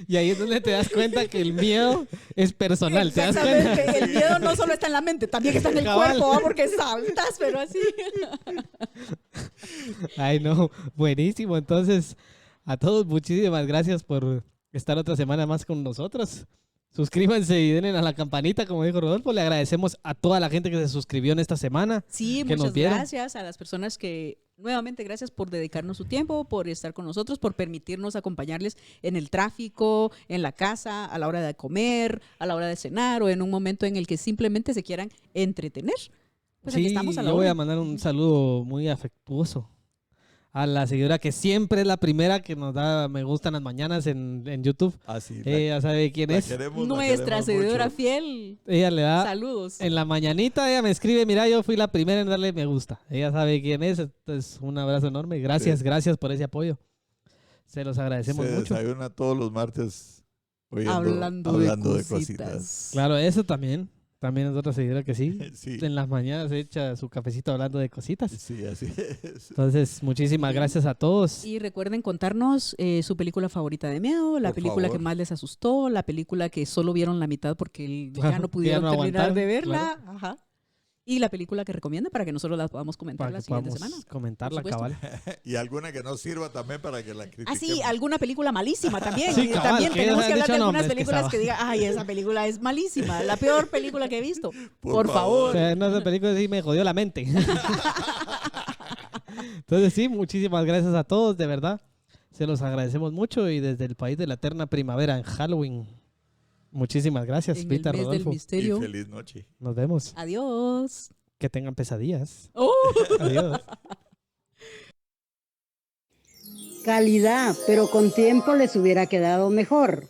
[SPEAKER 1] Y ahí es donde te das cuenta que el miedo es personal. ¿Te das cuenta?
[SPEAKER 3] exactamente. El miedo no solo está en la mente, también está en el
[SPEAKER 1] Cabal.
[SPEAKER 3] cuerpo, ¿va? Porque saltas, pero así.
[SPEAKER 1] Ay, no. Buenísimo. Entonces, a todos muchísimas gracias por estar otra semana más con nosotros. Suscríbanse y denle a la campanita, como dijo Rodolfo. Le agradecemos a toda la gente que se suscribió en esta semana.
[SPEAKER 3] Sí,
[SPEAKER 1] Que nos
[SPEAKER 3] muchas
[SPEAKER 1] vieron.
[SPEAKER 3] gracias a las personas que, nuevamente, gracias por dedicarnos su tiempo, por estar con nosotros, por permitirnos acompañarles en el tráfico, en la casa, a la hora de comer, a la hora de cenar o en un momento en el que simplemente se quieran entretener. Pues aquí
[SPEAKER 1] Sí,
[SPEAKER 3] estamos a la
[SPEAKER 1] yo voy a
[SPEAKER 3] orden.
[SPEAKER 1] mandar un saludo muy afectuoso a la seguidora que siempre es la primera que nos da me gusta en las mañanas en YouTube.
[SPEAKER 2] Así,
[SPEAKER 1] Ella sabe quién es.
[SPEAKER 3] Nuestra seguidora fiel.
[SPEAKER 1] Ella le da
[SPEAKER 3] Saludos.
[SPEAKER 1] en la mañanita, ella me escribe, mira, yo fui la primera en darle me gusta. Ella sabe quién es, entonces un abrazo enorme. Gracias,
[SPEAKER 2] Sí.
[SPEAKER 1] gracias por ese apoyo. Se los agradecemos
[SPEAKER 2] Se
[SPEAKER 1] mucho.
[SPEAKER 2] desayuna todos los martes
[SPEAKER 3] Hablando de cositas.
[SPEAKER 1] Claro, eso también. También es otra seguidora que sí.
[SPEAKER 2] Sí,
[SPEAKER 1] En las mañanas se echa su cafecito hablando de cositas.
[SPEAKER 2] sí, así es.
[SPEAKER 1] Entonces, muchísimas gracias a todos.
[SPEAKER 3] Y recuerden contarnos su película favorita de miedo, la
[SPEAKER 2] Por
[SPEAKER 3] película
[SPEAKER 2] favor.
[SPEAKER 3] que más les asustó, la película que solo vieron la mitad porque ya
[SPEAKER 1] Claro,
[SPEAKER 3] no
[SPEAKER 1] que
[SPEAKER 3] pudieron
[SPEAKER 1] ya no
[SPEAKER 3] terminar
[SPEAKER 1] aguantaron,
[SPEAKER 3] de verla. Ajá. Y la película que recomienda para que nosotros la podamos comentar
[SPEAKER 1] Para
[SPEAKER 3] la
[SPEAKER 1] que
[SPEAKER 3] siguiente
[SPEAKER 1] podamos
[SPEAKER 3] semana.
[SPEAKER 1] comentarla,
[SPEAKER 3] Por supuesto.
[SPEAKER 1] cabal.
[SPEAKER 2] Y alguna que no sirva también para que la critiquemos.
[SPEAKER 3] Ah, sí, alguna película malísima también.
[SPEAKER 1] Sí,
[SPEAKER 3] Y
[SPEAKER 1] cabal,
[SPEAKER 3] también
[SPEAKER 1] que
[SPEAKER 3] tenemos
[SPEAKER 1] ellos
[SPEAKER 3] que
[SPEAKER 1] han
[SPEAKER 3] hablar de
[SPEAKER 1] dicho
[SPEAKER 3] algunas
[SPEAKER 1] nombres que
[SPEAKER 3] películas
[SPEAKER 1] estaba.
[SPEAKER 3] que digan, ay, esa película es malísima, la peor película que he visto.
[SPEAKER 2] Por
[SPEAKER 3] Por
[SPEAKER 1] O
[SPEAKER 3] favor.
[SPEAKER 1] sea, no, esa película sí me jodió la mente. Entonces, sí, muchísimas gracias a todos, de verdad. Se los agradecemos mucho y desde el país de la eterna primavera en Halloween. Muchísimas gracias,
[SPEAKER 3] En el
[SPEAKER 1] Pita,
[SPEAKER 3] mes del
[SPEAKER 1] Rodolfo.
[SPEAKER 2] Y
[SPEAKER 3] misterio.
[SPEAKER 2] feliz noche.
[SPEAKER 1] Nos vemos.
[SPEAKER 3] Adiós.
[SPEAKER 1] Que tengan pesadillas.
[SPEAKER 3] Oh.
[SPEAKER 1] Adiós.
[SPEAKER 4] Calidad, pero con tiempo les hubiera quedado mejor.